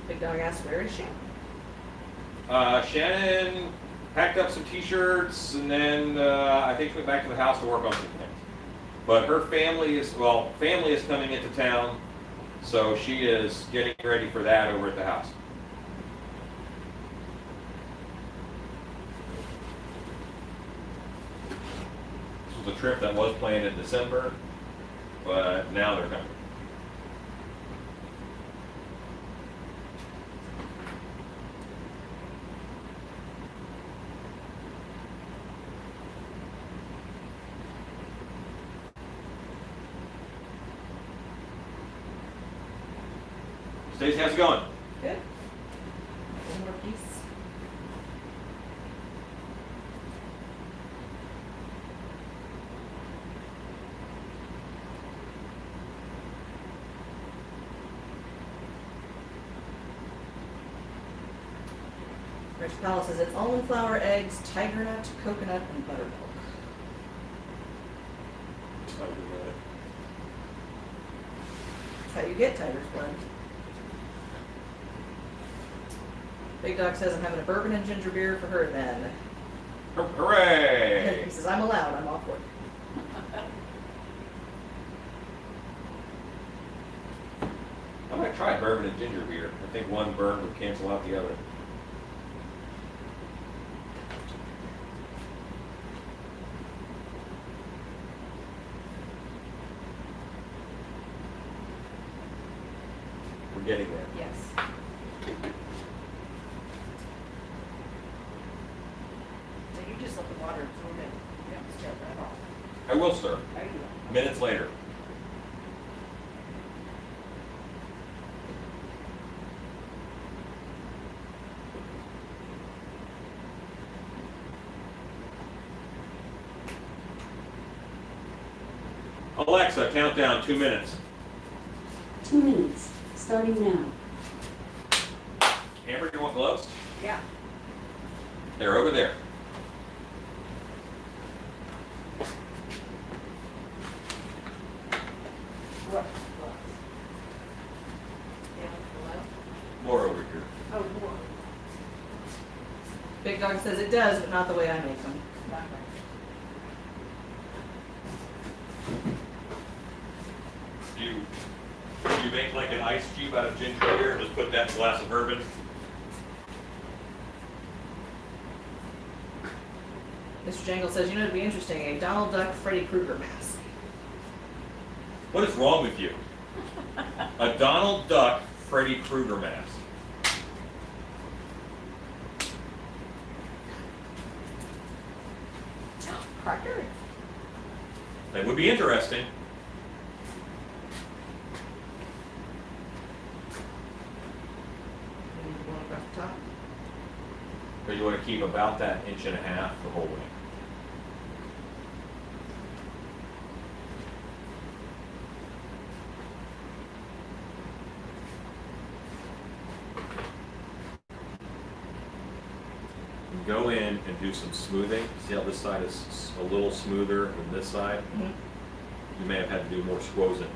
Big Dog asked, where is she? Shannon packed up some t-shirts and then I think she went back to the house to work on some things. But her family is coming into town, so she is getting ready for that over at the house. This was a trip that was planned in December, but now they're coming. Stacey, how's it going? Good. One more piece. Rich Powell says it's almond flour, eggs, tiger nut, coconut, and buttermilk. That's how you get tiger's blood. Big Dog says I'm having a bourbon and ginger beer for her then. Hooray! He says I'm allowed, I'm off work. I might try bourbon and ginger beer. I think one burn would cancel out the other. We're getting there. Yes. So you just let the water absorb it. You don't stir it at all. I will stir. How you doing? Minutes later. Alexa, count down 2 minutes. 2 minutes, starting now. Amber, you want gloves? Yeah. They're over there. What? Yeah, hello? More over here. Oh, more. Big Dog says it does, but not the way I make them. Do you make like an ice cube out of ginger beer and just put that in a glass of bourbon? Mr. Jangle says, you know, it'd be interesting, a Donald Duck Freddy Krueger mask. What is wrong with you? A Donald Duck Freddy Krueger mask. Cracker? That would be interesting. One across the top. But you want to keep about that 1.5 inches the whole way. Go in and do some smoothing. See how this side is a little smoother than this side? Mhm. You may have had to do more squozing.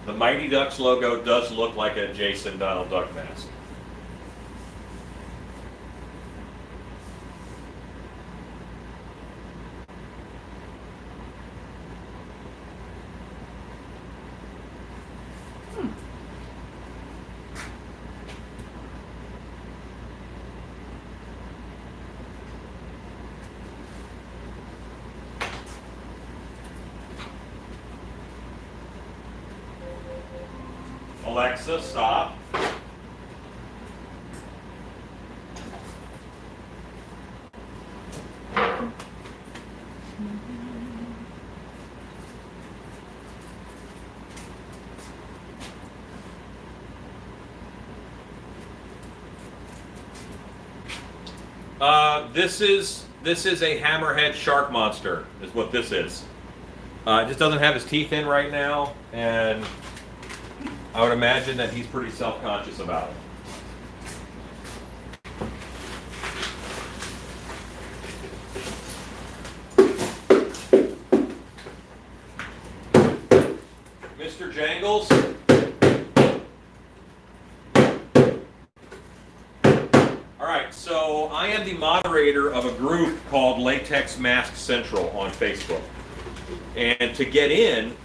The Mighty Ducks logo does look like a Jason Donald Duck mask. Alexa, stop. This is a hammerhead shark monster, is what this is. It just doesn't have his teeth in right now, and I would imagine that he's pretty self-conscious about it. Mr. Jangles? Alright, so I am the moderator of a group called Latex Mask Central on Facebook. And to get in,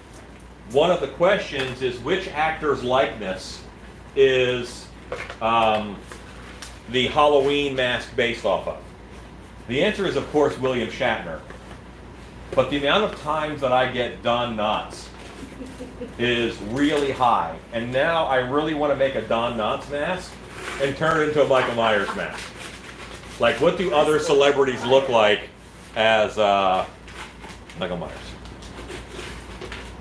one of the questions is which actor's likeness is the Halloween mask based off of? The answer is, of course, William Shatner. But the amount of times that I get Don Knotts is really high. And now I really want to make a Don Knotts mask and turn it into a Michael Myers mask. Like, what do other celebrities look like as Michael Myers?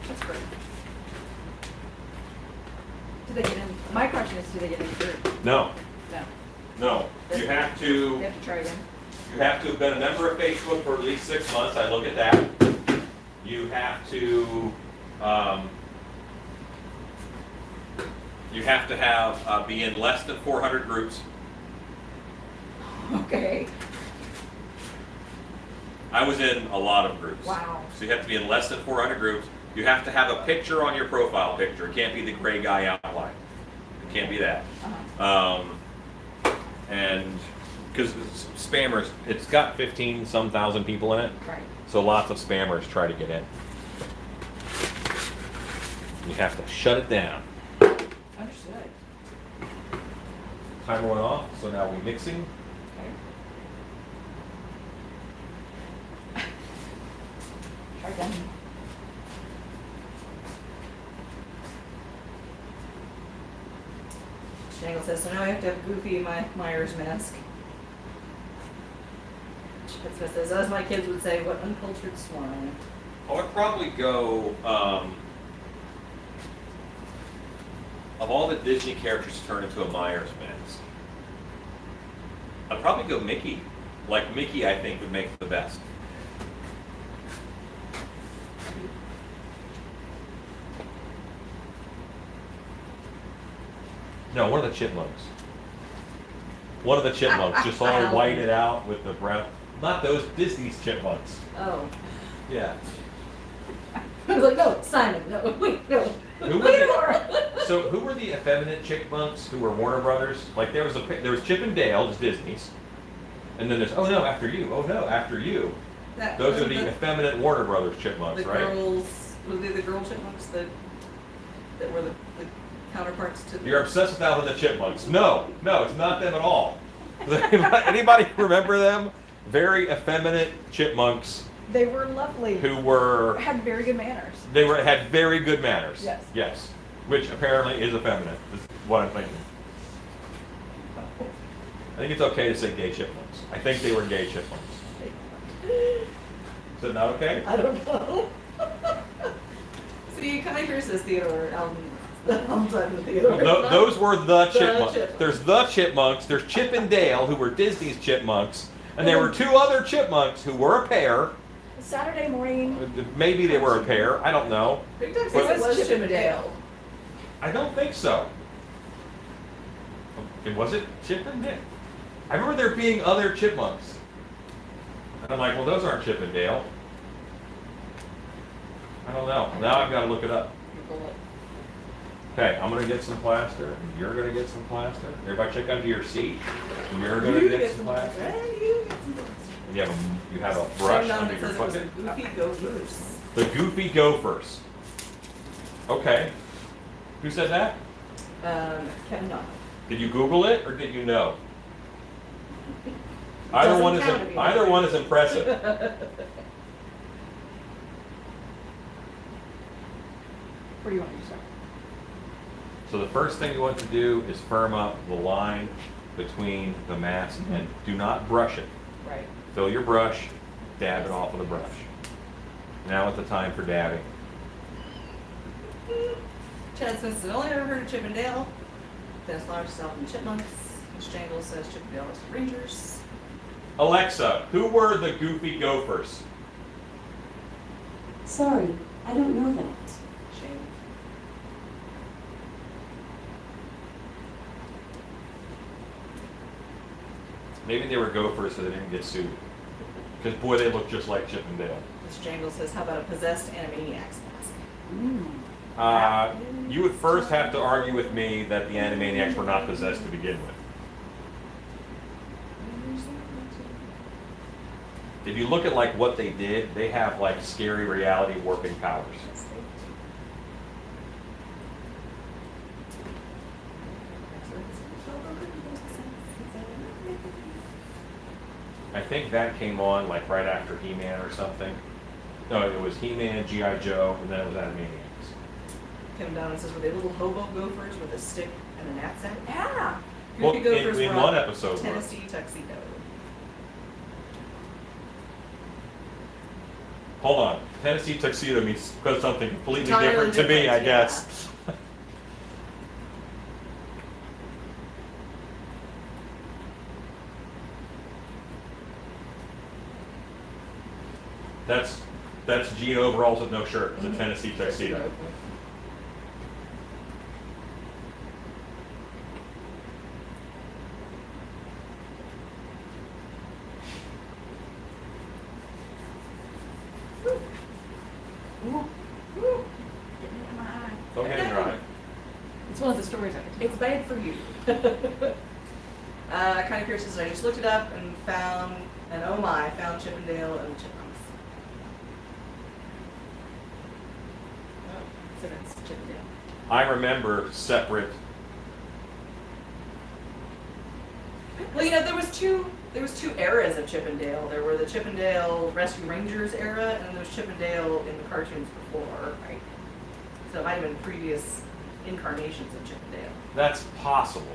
That's great. Do they get in, my question is, do they get in the group? No, No. no. You have They to have to try again? have been a member of Facebook for at least 6 months. I look at that. You have to be in less than 400 groups. Okay. I was in a lot of groups. Wow. So you have to be in less than 400 groups. You have to have a picture on your profile picture. It can't be the gray guy outline. It can't be that. Uh-huh. And because spammers, it's got 15-some thousand people in it. Right. So lots of spammers try to get in. You have to shut it down. Understood. Timer went off, so now we're mixing. Okay. Try again. Jangle says, so now I have to have Goofy in my Myers mask. Chipmunks says, as my kids would say, what uncultured swine. I would probably go, of all the Disney characters to turn into a Myers mask, I'd probably go Mickey. Like Mickey, I think, would make the best. No, one of the Chipmunks. One of the Chipmunks, just all whited out with the brown. Not those Disney's Chipmunks. Oh. Yeah. I was like, no, Simon, no, wait, no. Who was Wait, it? Laura. So who were the effeminate Chipmunks who were Warner Brothers? Like there was Chip and Dale, just Disney's, and then there's oh no after you, oh no after you. That Those are wasn't the effeminate Warner Brothers Chipmunks, the right? girls, were they the girl chipmunks that were the counterparts to the... You're obsessed with Alvin the Chipmunks. No, it's not them at all. Anybody remember them? Very effeminate chipmunks They were lovely. who were Had very good manners. had very good manners. Yes. Yes. Which apparently is effeminate, is what I'm thinking. I think it's okay to say gay chipmunks. I think they were gay chipmunks. Is it not okay? I don't know. See, Kinder says Theodore, I'm talking to Theodore. Those were the chipmunks. Chipmunks. There's the chipmunks, there's Chip and Dale, who were Disney's chipmunks, and there were two other chipmunks who were a pair. Saturday morning. Maybe they were a pair, I don't know. Big Time But- says it was Chip and Dale. I don't think so. Was it Chip and Dale? I remember there being other chipmunks. And I'm like, well, those aren't Chip and Dale. I don't know. Now I've got to look it up. Okay, I'm going to get some plaster, and you're going to get some plaster. Everybody check under your seat. And you're going to get some plaster. And you have a brush under your bucket. Goofy Gophers. The Goofy Gophers. Okay. Who said that? Kevin Donovan. Did you Google it or did you know? Either Doesn't one is count if you either know. one is impressive. Where do you want me to start? So the first thing you want to do is firm up the line between the mask and do not brush it. Right. Fill your brush, dab it off with a brush. Now is the time for dabbing. Chad Smith says, only ever heard of Chip and Dale. Dennis Lawrence says Alvin the Chipmunks. Miss Jangle says Chip and Dale is the Rangers. Alexa, who were the Goofy Gophers? Sorry, I don't know that. Shame. Maybe they were gophers so they didn't get sued. Because boy, they look just like Chip and Dale. Miss Jangle says, how about a possessed Animaniacs mask? You would first have to argue with me that the Animaniacs were not possessed to begin with. If you look at like what they did, they have like scary reality warping powers. I think that came on like right after He-Man or something. No, it was He-Man, G.I. Joe, and then it was Animaniacs. Kevin Donovan says, were they little hobo gophers with a stick and a knapsack? Yeah. Well, Goofy Gophers in were one on episode, were. Tennessee tuxedo. Hold on. Tennessee tuxedo means something completely Entirely different to me, I different, guess. That's jean overalls with no shirt. It's a Tennessee tuxedo. Getting it in my eye. Don't get it dry. It's one of the stories I can It's bad for you. kind of curious, I just looked it up and found, and oh my, found Chippendale and Chipmunks. Oh, so that's Chippendale. I remember separate. Well, you know, there was two eras of Chippendale. There were the Chippendale Rescue Rangers era, and then there was Chippendale in the cartoons before, right? So it might have been previous incarnations of Chippendale. That's possible.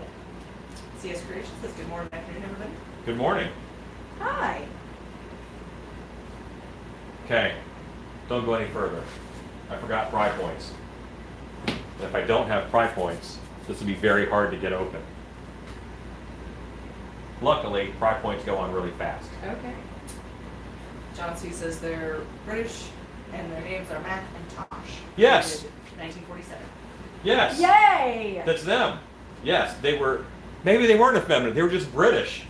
CS Creations says good morning, afternoon, everybody. Good morning. Hi. Okay, don't go any further. I forgot pry points. If I don't have pry points, this will be very hard to get open. Luckily, pry points go on really fast. Okay. John C. says they're British, and their names are Matt and Tosh. Yes. 1947. Yes. Yay! That's them. Yes, they were. Maybe they weren't effeminate. They were just British.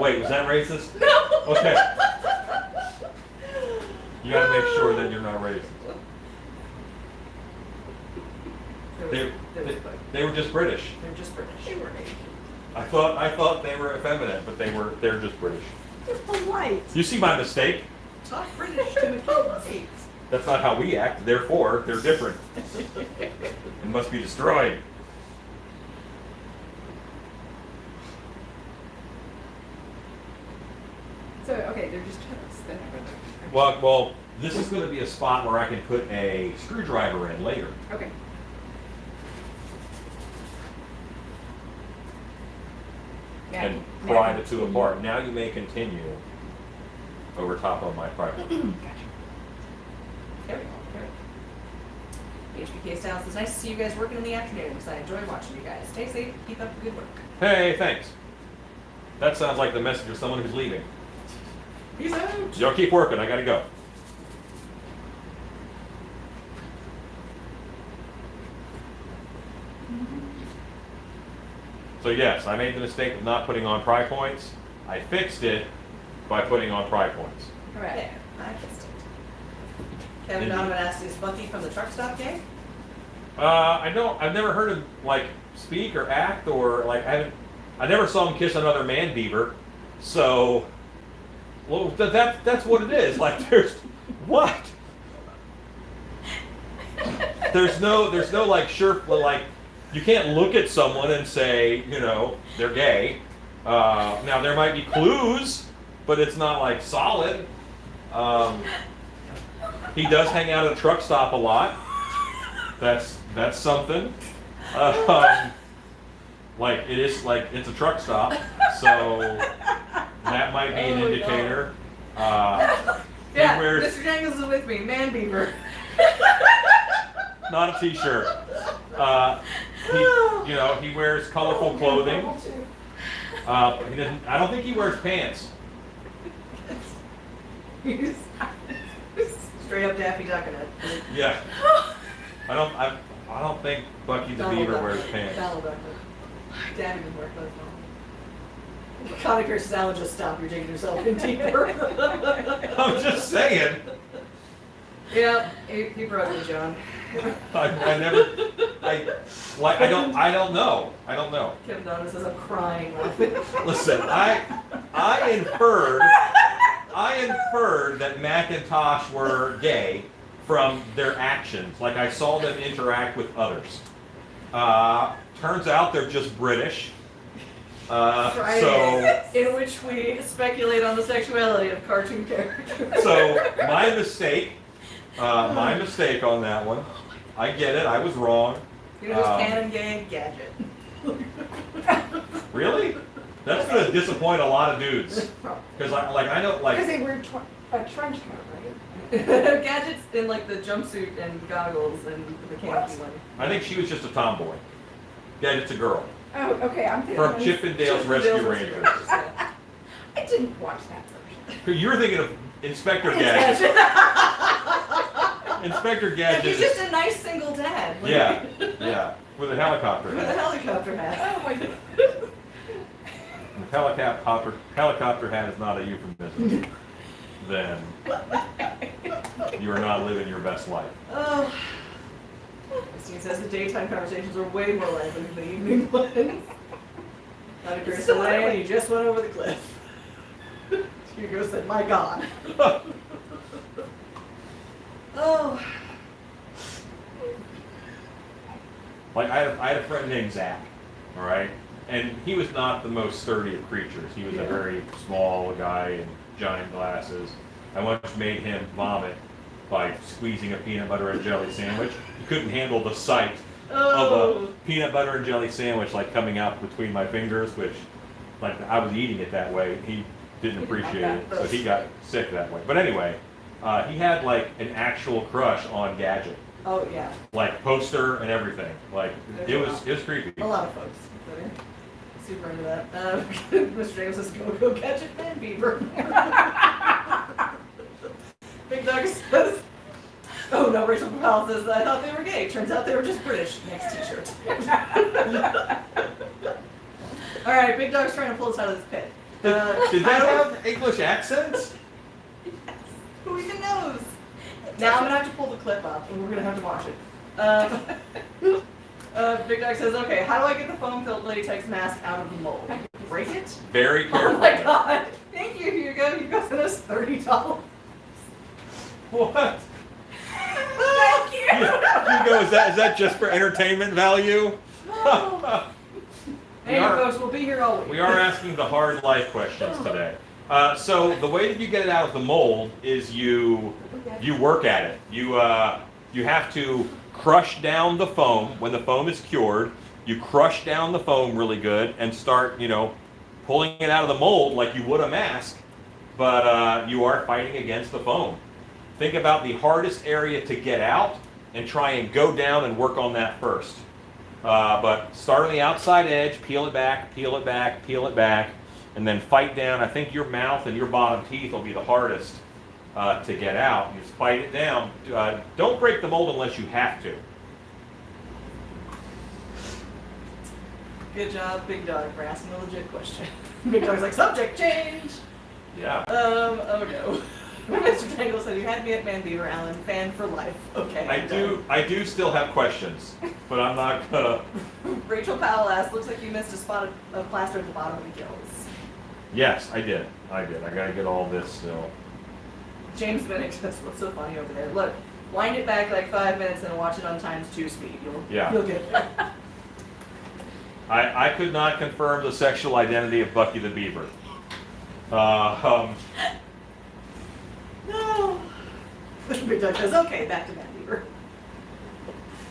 Wait, was that racist? No! Okay. You gotta make sure that you're not racist. They were just British. They're just British. They were Asian. I thought they were effeminate, but they're just British. They're polite. You see my mistake? Talk British to the kids. That's not how we act, therefore they're different. And must be destroyed. So, okay, they're just toast. They're not gonna. Well, this is going to be a spot where I can put a screwdriver in later. Okay. And pry the two apart. Now you may continue over top of my private. There we go. There we go. HBK Styles says, nice to see you guys working in the afternoons. I enjoy watching you guys. Stay safe. Keep up the good work. Hey, thanks. That sounds like the message of someone who's leaving. Peace out. Y'all keep working. I gotta go. So yes, I made the mistake of not putting on pry points. I fixed it by putting on pry points. Correct. There. I fixed it. Kevin Donovan asked, is Bucky from the truck stop gang? I've never heard him like speak or act or like I never saw him kiss another man beaver. So, well, that's what it is. Like there's what? There's no like sure like you can't look at someone and say, you know, they're gay. Now there might be clues, but it's not like solid. He does hang out at a truck stop a lot. That's something. Like it is like it's a truck stop, so that might be an indicator. Yeah, wears- Mr. Jangles is with me. Man beaver. Not a t-shirt. He wears colorful clothing. He doesn't. I don't think he wears pants. Straight up Daffy Duck in it. Yeah. I don't think Bucky the Beaver wears pants. Donald Duck. Daffy doesn't wear clothes. No. Connie Pierce's Alan, just stop. You're digging yourself in deeper. I'm just saying. Yeah, he broke me, John. I don't know. Kim Donovan says I'm crying. Listen, I inferred that Macintosh were gay from their actions. Like I saw them interact with others. Turns out they're just British. Friday, in which we speculate on the sexuality of cartoon characters. So my mistake on that one. I get it. I was wrong. You know who's canon gay? Gadget. Really? That's gonna disappoint a lot of dudes. Because I know Because they wear a trench coat, right? Gadget's in like the jumpsuit and goggles and the canopy one. I think she was just a tomboy. Gadget's a girl. Oh, okay, I'm thinking. From Chippendale's Rescue Rangers. Yeah. I didn't watch that version. You're thinking of Inspector Gadget. Inspector Gadget. He's just a nice single dad. Like, Yeah, yeah, with a helicopter With a hat. helicopter hat. Oh my god. If helicopter hat is not a euphemism, then you are not living your best life. Oh. Christine says the daytime conversations were way more lively than the evening ones. Not a great So delay, lively. and you just went over the cliff. Hugo said, my God. Oh. Like I had a friend named Zach, all right, and he was not the most sturdy of creatures. He was a Yeah. very small guy in giant glasses. I once made him vomit by squeezing a peanut butter and jelly sandwich. He couldn't handle the sight of Oh. a peanut butter and jelly sandwich like coming out between my fingers, which like I was eating it that way. He didn't appreciate it, so he got sick that way. But anyway, he had like an actual crush on Gadget. Oh, yeah. Like poster and everything. Like it was creepy. A lot of folks that are super into that. Mr. James says, go catch it, man, beaver. Big Doug says, oh no, Rachel Powell says, I thought they were gay. Turns out they were just British. Next t-shirt. All right, Big Dog's trying to pull us out of this pit. Did that have English accents? Who even knows? Now I'm gonna have to pull the clip up, and we're gonna have to watch it. Big Dog says, "Okay, how do I get the foam-filled latex mask out of the mold? Break it? Very Oh careful. my God! Thank you, Hugo. Hugo sent us $30. What? Thank you. Hugo, is that just for entertainment value? Hey, folks, we'll be here all week. We are asking the hard life questions today. So the way that you get it out of the mold is you work at it. You have to crush down the foam. When the foam is cured, you crush down the foam really good and start, pulling it out of the mold like you would a mask, but you are fighting against the foam. Think about the hardest area to get out and try and go down and work on that first. But start on the outside edge, peel it back, peel it back, peel it back, and then fight down. I think your mouth and your bottom teeth will be the hardest to get out. You just fight it down. Don't break the mold unless you have to. Good job, Big Dog, for asking a legit question. Big Dog's like, subject change! Yeah. Oh no. Mr. Tangle said, you had me at Man Beaver, Allen, fan for life. Okay. I do still have questions, but I'm not gonna. Rachel Powell asked, looks like you missed a spot of plaster at the bottom of the gills. Yes, I did. I gotta get all this still. James Minnick says, what's so funny over there? Look, wind it back like 5 minutes and watch it on ×2 speed. You'll get there. I could not confirm the sexual identity of Bucky the Beaver. No. Big Dog says, okay, back to Man Beaver.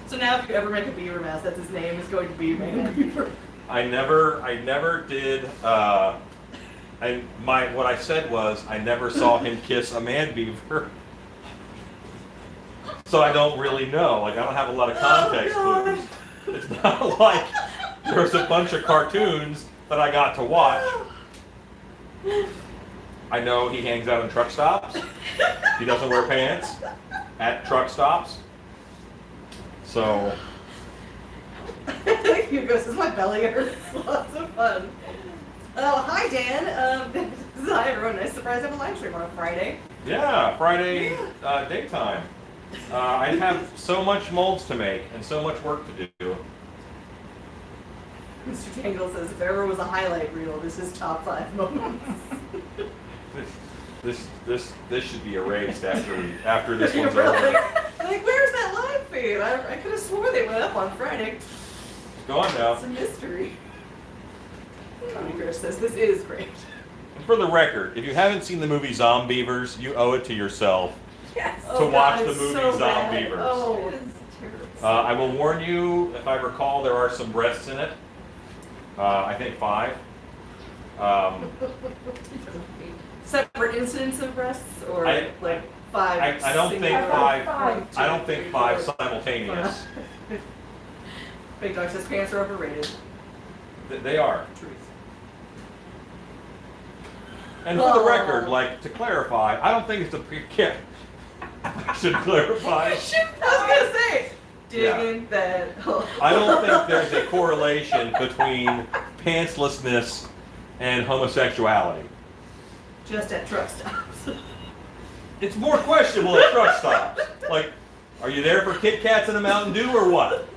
So now if you ever make a beaver mask, that's his name, is going to be Man Beaver. I never did. What I said was I never saw him kiss a man beaver, so I don't really know. Like I don't have a lot of context clues. It's not like there's a bunch of cartoons that I got to watch. I know he hangs out in truck stops. He doesn't wear pants at truck stops. So. Hugo says, my belly hurts. Lots of fun. Oh, hi, Dan. Hi, everyone. Nice surprise I have a live stream on a Friday. Yeah, Friday daytime. I have so much molds to make and so much work to do. Mr. Tangle says, if ever was a highlight reel, this is top 5 moments. This should be erased after this You're one's really over. like, where's that live feed? I could have swore they went up on Friday. It's gone now. It's a mystery. Connie Chris says, this is great. And for the record, if you haven't seen the movie Zombievers, you owe it to yourself Yes. to watch the it's movie so bad. Zombievers. Oh. It is terrible. I will warn you, if I recall, there are some breasts in it. I think 5. Separate incidents of breasts, or I- like 5? I don't think single- 5. Five. I don't think 5 simultaneous. Big Dog says pants are overrated. They are. Truth. And for the Oh. record, like, to clarify, I don't think it's a yeah. I should clarify. I was gonna say, digging that hole. I don't think there's a correlation between pantslessness and homosexuality. Just at truck stops. It's more questionable at truck stops. Like, are you there for Kit Kats and a Mountain Dew or what?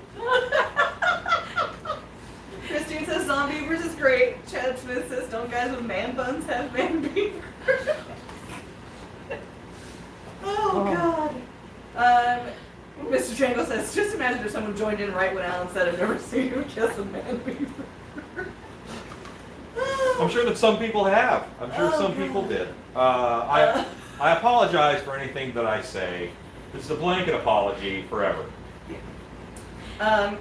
Christine says zombie beavers is great. Chad Smith says, don't guys with man buns have man beavers? Oh, God. Mr. Triangle says, just imagine if someone joined in right when Alan said, I've never seen you kiss a man beaver. I'm sure that some people have. I'm sure some people did. I apologize for anything that I say. This is a blanket apology forever.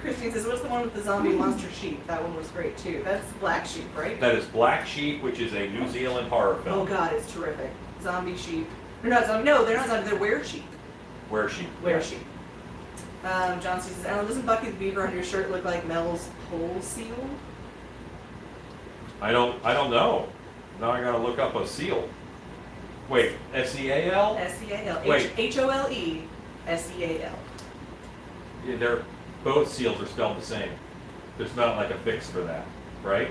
Christine says, what's the one with the zombie monster sheep? That one was great too. That's Black Sheep, right? That is Black Sheep, which is a New Zealand horror film. Oh God, it's terrific. Zombie sheep. They're not zombie. No, they're not zombie. They're were sheep. Where sheep? Were sheep. John C says, Alan, doesn't Bucky the Beaver on your shirt look like Mel's whole seal? I don't know. Now I gotta look up a seal. Wait, S-E-A-l? S-E-A-L. Wait. H-O-L-E-S-E-A-L. Yeah, they're both seals are spelled the same. There's not like a fix for that, right?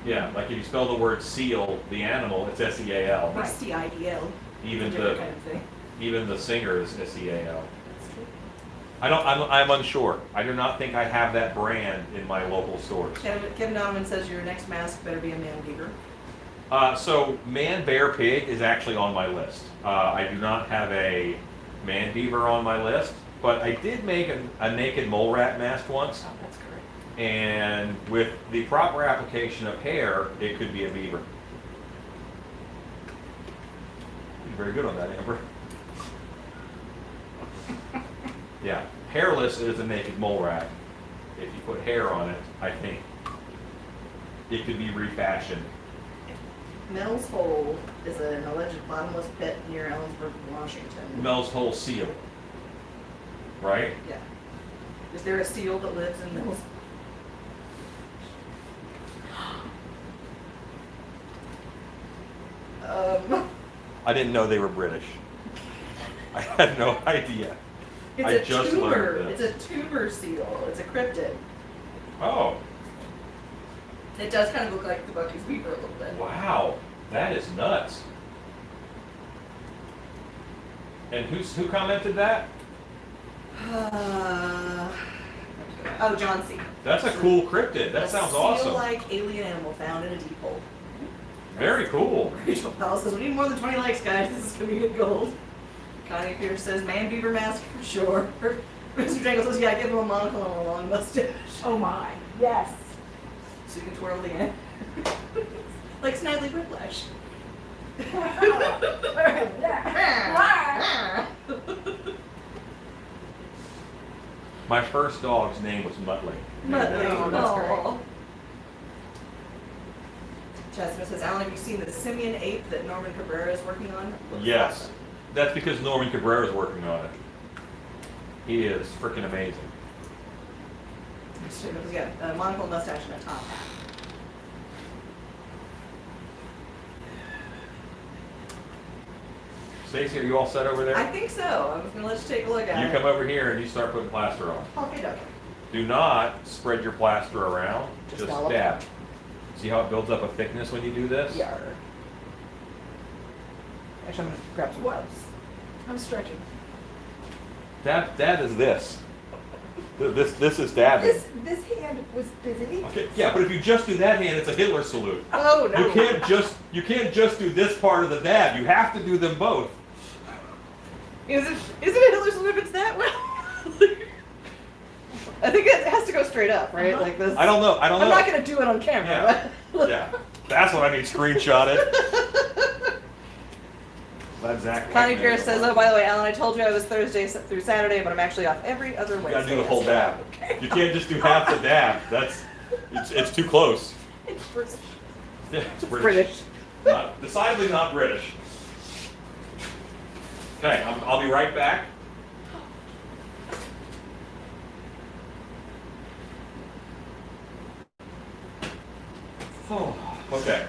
Yeah, like if you spell the word seal, the animal, it's S-E-A-L. Right. S-T-I-E-L. Even Different the kind of thing. even the singer is S-E-A-L. That's true. I'm unsure. I do not think I have that brand in my local stores. Kevin Donovan says your next mask better be a man beaver. So man, bear, pig is actually on my list. I do not have a man beaver on my list, but I did make a naked mole rat mask once, Oh, that's correct. and with the proper application of hair, it could be a beaver. You're very good on that, Amber. Yeah, hairless is a naked mole rat. If you put hair on it, I think it could be refashioned. Mel's Hole is an alleged bottomless pit near Ellensburg, Washington. Mel's whole seal, right? Yeah. Is there a seal that lives in Mel's? I didn't know they were British. I had no idea. It's I a just tuber. learned It's this. a tuber seal. It's a cryptid. Oh, It does kind of look like the Bucky's Beaver a little bit. wow, that is nuts. And who commented that? Oh, John C. That's a cool cryptid. That sounds awesome. Seal-like alien animal found in a deep hole. Very cool. Rachel Powell says, we need more than 20 likes, guys. This is going to be good gold. Connie Pierce says, man beaver mask for sure. Mr. Jangle says, yeah, give him a monocle and a long mustache. Oh my, yes. So you can twirl the end. Like Snidely Whiplash. My first dog's name was Muttley. Muttley. Oh, that's Aw. Chestnut says, Alan, have you seen the simian ape that Norman Cabrera is working on? Looks Yes, awesome. that's because Norman Cabrera is working on it. He is freaking amazing. Mr. Jangle says, yeah, a monocle, mustache, and a top hat. Stacey, are you all set over I there? think so. I was going to let you take a look at You it. come over here and you start putting plaster on. Okay, okay. Do not spread your plaster around, Just just dollop. dab. See how it builds up a thickness when you do this? Yar. Actually, I'm going to grab some gloves. I'm stretching. Dab is this. This is dabbing. This hand was busy. Okay, yeah, but if you just do that hand, it's a Hitler salute. Oh, no. You can't just do this part of the dab. You have to do them both. Is it a Hitler salute if it's that well? I think it has to go straight up, right? Like this. I don't know. I'm not going to do it on camera. but- Yeah, that's what I need screenshotted. That's exactly. Connie Pierce says, oh, by the way, Alan, I told you I was Thursday through Saturday, but I'm actually off every other You Wednesday. gotta do the whole dab. You can't just do half the dab. It's too close. Yeah, it's British. Decidedly not British. Okay, I'll be right back. Oh, okay.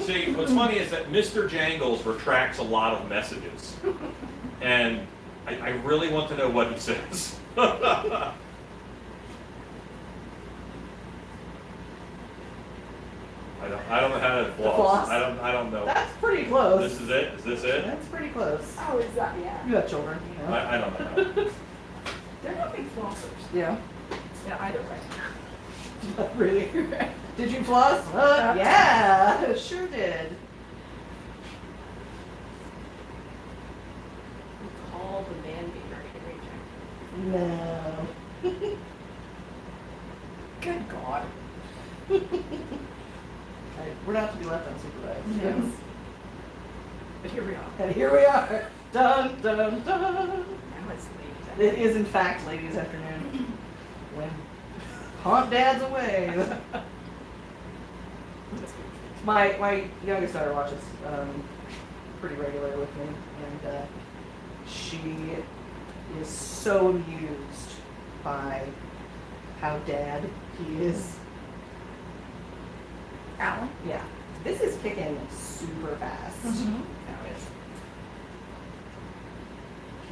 See, what's funny is that Mr. Jangles retracts a lot of messages. And I really want to know what he says. I don't know how to floss. floss? I don't know. That's pretty close. This is it? Is this it? That's pretty close. Oh, is that, yeah. You have children, you know. I don't know. They're not big flossers. Yeah. Yeah, either way. Not really. Did you floss? Yeah, sure did. Call the man being ready to reject. No. Good God. Right, we're not to be left unsupervised. Yes. But here we are. And here we are. Dun, dun, dun. Now it's late. It is, in fact, ladies' afternoon. When Haunt Dad's away. My youngest daughter watches pretty regularly with me, and she is so amused by how dad he is. Alan? Yeah, this is kicking super fast. Mm-hmm. Now it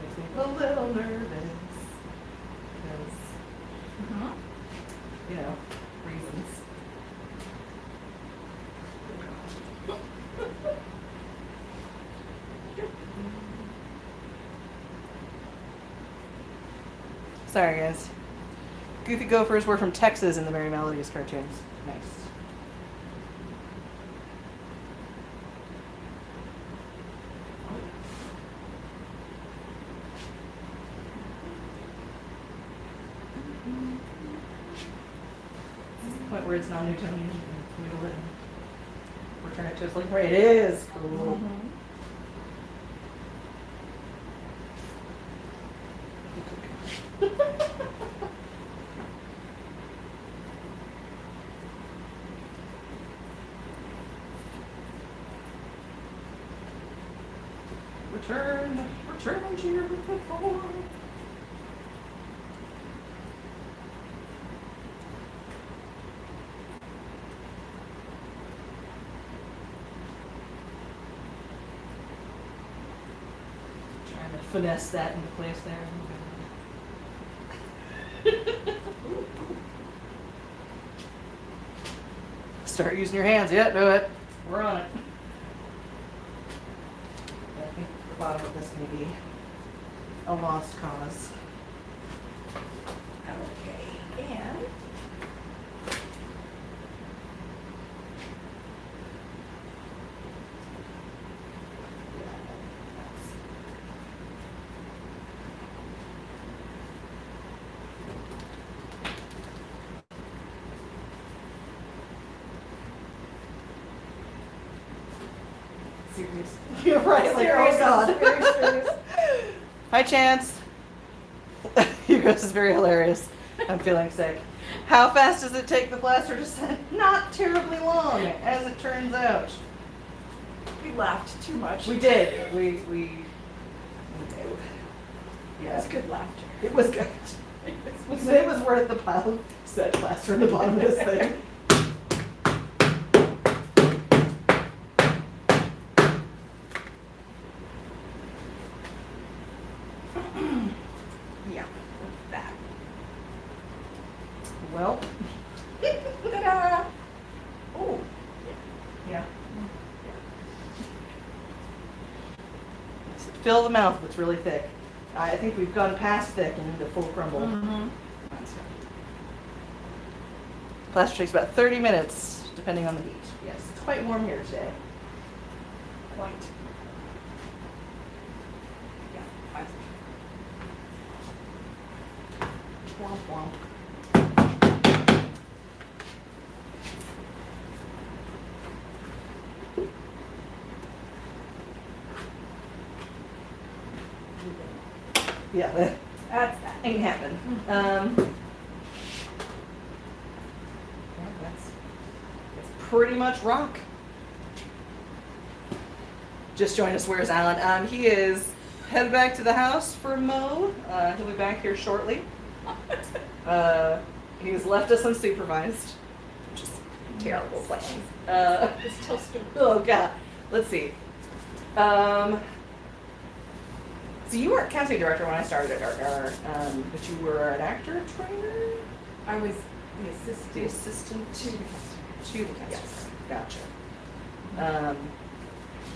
makes me a little nervous because, Mm-hmm. you know, reasons. Sorry, guys. Goofy Gophers were from Texas in the Merry Melodies cartoons. Nice. This is the point where it's non-Newtonian. Noodle it and return it to its like where it is. Cool. Return to your pitfall. Trying to finesse that into place there. Start using your hands. Yeah, do it. We're on it. I think the bottom of this may be a lost cause. Okay, and Serious. You're right, like, oh Serious, god. very serious. Hi, Chance. You guys is very hilarious. I'm feeling sick. How fast does it take the plaster to set? Not terribly long, as it turns out. we laughed too much. We did. We Yeah, it's good laughter. It was good. It was worth the pile of set plaster in the bottom of this thing. Yeah, that. Well, Ta-da! Oh, yeah. Fill the mouth, it's really thick. I think we've gone past thick and into full crumble. mm-hmm. Plaster takes about 30 minutes, depending on the heat. Yes, it's quite warm here today. Quite. Yeah, I Womp womp. Yeah, That's that. ain't happened. Yeah, it's pretty much rock. Just joined us. Where's Alan? He is headed back to the house for a mow. He'll be back here shortly. He has left us unsupervised, which is Terrible plans. Just tell stories. Oh god. Let's see. So you weren't casting director when I started at Dark Hour, but you were an actor trainer? I was the assistant. The assistant to the customer. to the casting. Yes. Gotcha. I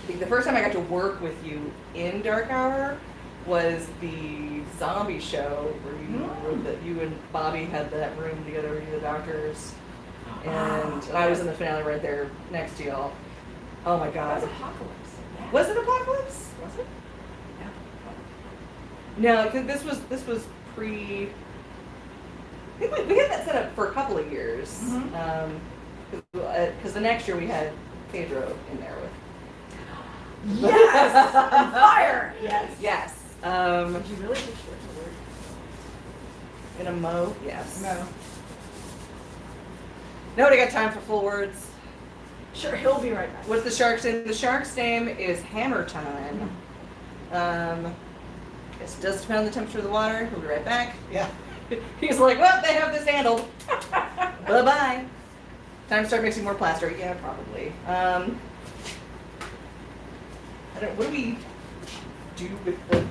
think the first time I got to work with you in Dark Hour was the zombie show where you and Bobby had that room together where you were the doctors. And I was in the finale right there next to y'all. Oh my That god. was Apocalypse. Yeah. Was it Apocalypse? Was it? No, 'cause this was pre. I think we had that set up for a couple of years. Mhm. Because the next year we had Pedro in there with. Yes! On fire! Yes. Yes. Did you really just switch the word? In a mo. Yes. No. Nobody got time for full words. Sure, he'll be right back. What's the shark's name? The shark's name is Hammer Time. Guess it does depend on the temperature of the water. He'll be right back. Yeah. He's like, well, they have this handled. Bye-bye. Time to start mixing more plaster. Yeah, probably. I don't, what do we do with the...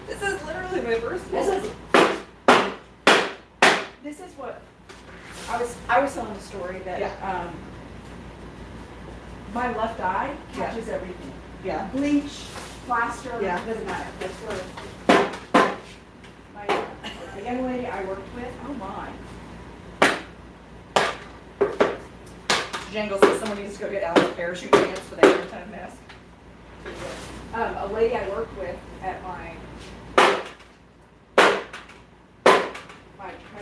This is literally my first one. This is what I was telling a story that Yeah. my left eye Yeah. catches everything. Yeah. Bleach, plaster, Yeah. doesn't matter. That's where the young lady I worked with, oh my. Jangle says someone needs to go get out a parachute pants for the Hammer Time mask. A lady I worked with at my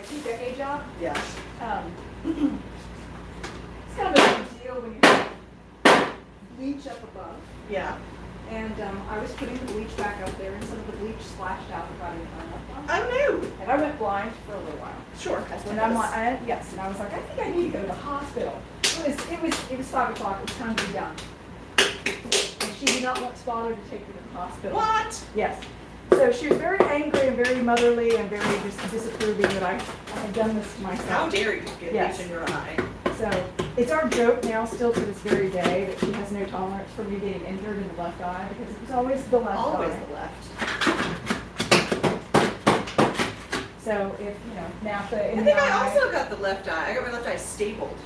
2-decade job. Yeah. It's kind of a big deal when you have bleach up above. Yeah. And I was putting the bleach back up there, and some of the bleach splashed out and got into my left eye. I'm new. And I went blind for a little while. Sure. That's And I'm like, yes, and I was like, I think I need to go to the hospital. It was 5 o'clock. It was time to be done. And she did not want Spotter to take me to the hospital. What? Yes. So she was very angry and very motherly and very just disapproving that I had done this to myself. How dare you get Yes. bleach in your eye? So it's our joke now, still to this very day, that she has no tolerance for me getting injured in the left eye because it was always the left Always eye. the left. So if now if the I in think the I eye, also got the left eye. I got my left eye stapled.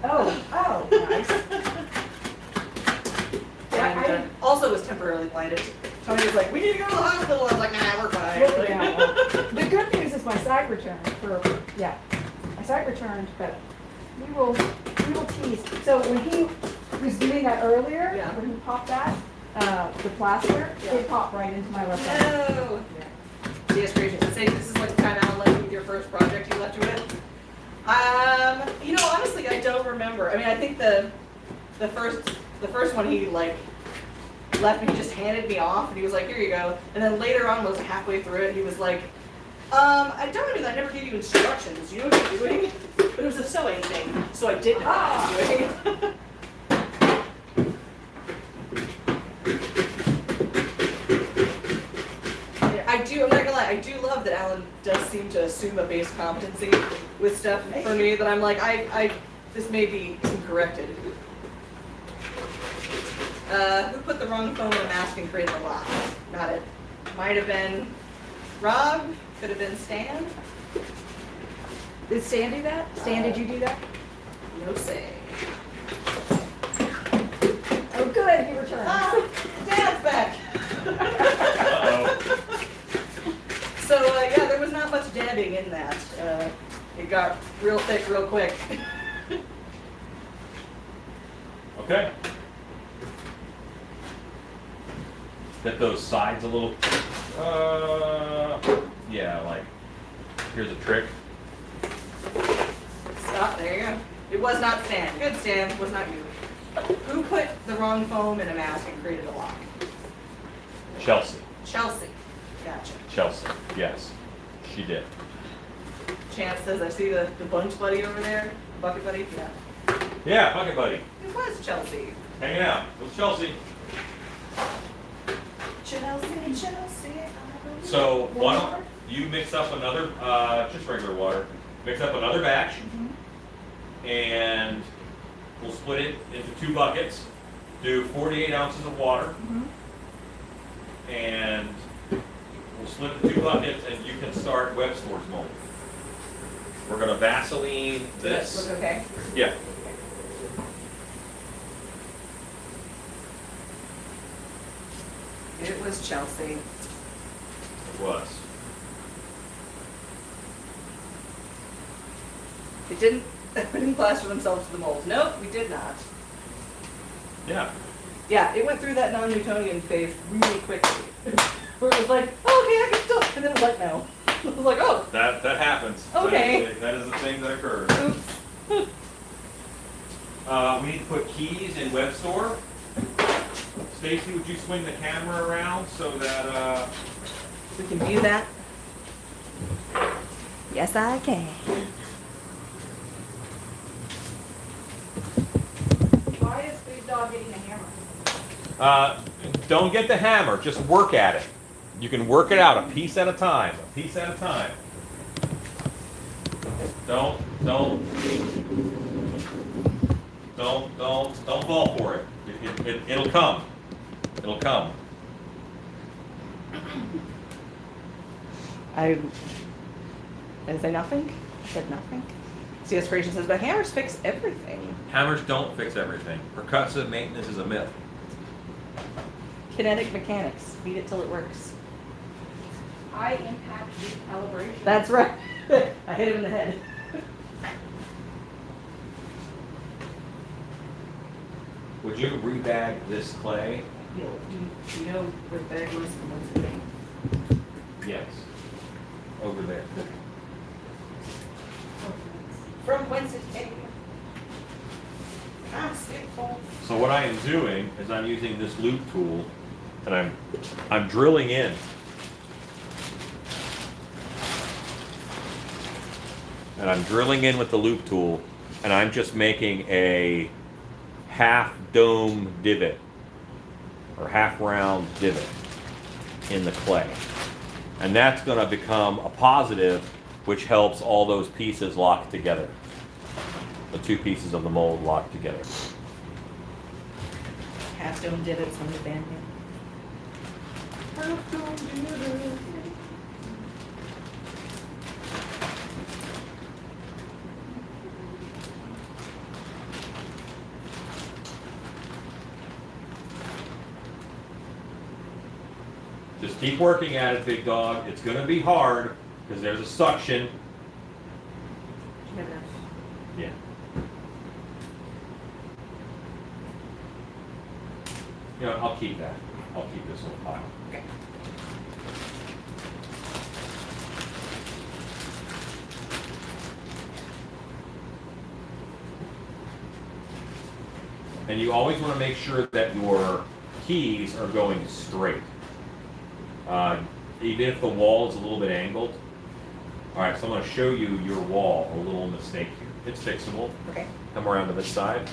oh nice. Yeah, And also was temporarily blinded. Tony was like, we need to go to the hospital. I was like, nah, we're fine. The good news is my sight returned my sight returned, but we will tease. So when he was doing that earlier, Yeah. when he popped that, the plaster, Yeah. it popped right into my left eye. No. Yes, gracious. I'd say this is like the kind of outlet with your first project you left you with. Honestly, I don't remember. I mean, I think the first one he like left me, he just handed me off, and he was like, here you go. And then later on, was halfway through it, he was like, I don't know because I never gave you instructions. You know what you're doing? But it was a sewing thing, so I did know what I was doing. I'm not gonna lie, I do love that Alan does seem to assume a base competency with stuff for me that I'm like, this may be corrected. Who put the wrong phone in a mask and created the lock? Not it. Might have been Rob, could have been Stan. Did Stan do that? Stan, did you do that? No say. Oh, good, he returned. Ah, Dan's back. Uh-oh. So, yeah, there was not much dabbing in that. It got real thick real quick. Okay. Get those sides a little, yeah, like, here's a trick. Stop, there you go. It was not Stan. Good, Stan, it was not you. Who put the wrong foam in a mask and created a lock? Chelsea. Chelsea. Gotcha. Chelsea, yes, she did. Chance says, I see the bunch buddy over there. Bucket buddy? Yeah. Yeah, Bucket Buddy, It was Chelsea. hanging out with Chelsea. Chelsea. So, why don't you mix up another, just regular water, mix up another batch, and we'll split it into 2 buckets. Do 48 ounces of water, and we'll split the 2 buckets, and you can start web storage mold. We're gonna Vaseline this. Look okay? Yeah. It was Chelsea. It was. They didn't plaster themselves to the mold. Nope, we did not. Yeah. Yeah, it went through that non-Newtonian phase really quickly. Where it was like, oh, okay, I can still, and then it was like, no. It was like, oh, That happens. Okay. That is the thing that occurs. oops. We need to put keys in web store. Stacy, would you swing the camera around so that We can view that. Yes, I can. Why is Big Dog getting a hammer? don't get the hammer, just work at it. You can work it out a piece at a time, a piece at a time. Don't fall for it. It'll come. It'll come. Did I say nothing? I said nothing. CS Creation says, but hammers fix everything. Hammers don't fix everything. Percussive maintenance is a myth. Kinetic mechanics. Beat it till it works. High impact recalibration. That's right. I hit him in the head. Would you rebag this clay? Do you know where the bag was from whence it came? Yes. Over there. From whence it came. Ah, skipful. So what I am doing is I'm using this loop tool, and I'm drilling in. And I'm drilling in with the loop tool, and I'm just making a half dome divot or half round divot in the clay. And that's going to become a positive, which helps all those pieces lock together. The 2 pieces of the mold lock together. Half dome divots on the band. Half dome divots. Just keep working at it, big dog. It's going to be hard because there's a suction. Yeah. You know, I'll keep that. I'll keep this little pile. Okay. And you always want to make sure that your keys are going straight. Even if the wall is a little bit angled. All right, so I'm going to show you your wall, a little mistake here. It's fixable. Okay. Come around to this side.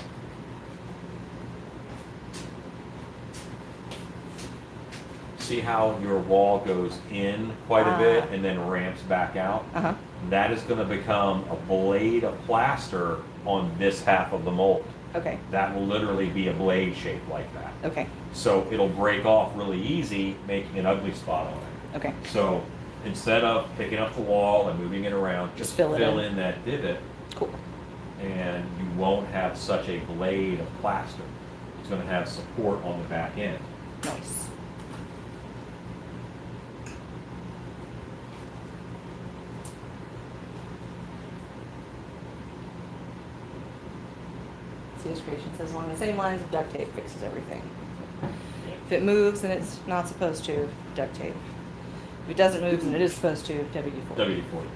See how your wall goes in quite a bit and then ramps back out? Uh-huh. That is going to become a blade of plaster on this half of the mold. Okay. That will literally be a blade shape like that. Okay. So it'll break off really easy, making an ugly spot on it. Okay. So instead of picking up the wall and moving it around, just fill it in that divot, Cool. and you won't have such a blade of plaster. It's going to have support on the back end. Nice. CS Creation says along the same lines, duct tape fixes everything. If it moves and it's not supposed to, duct tape. If it doesn't move and it is supposed to, WD-40. WD-40.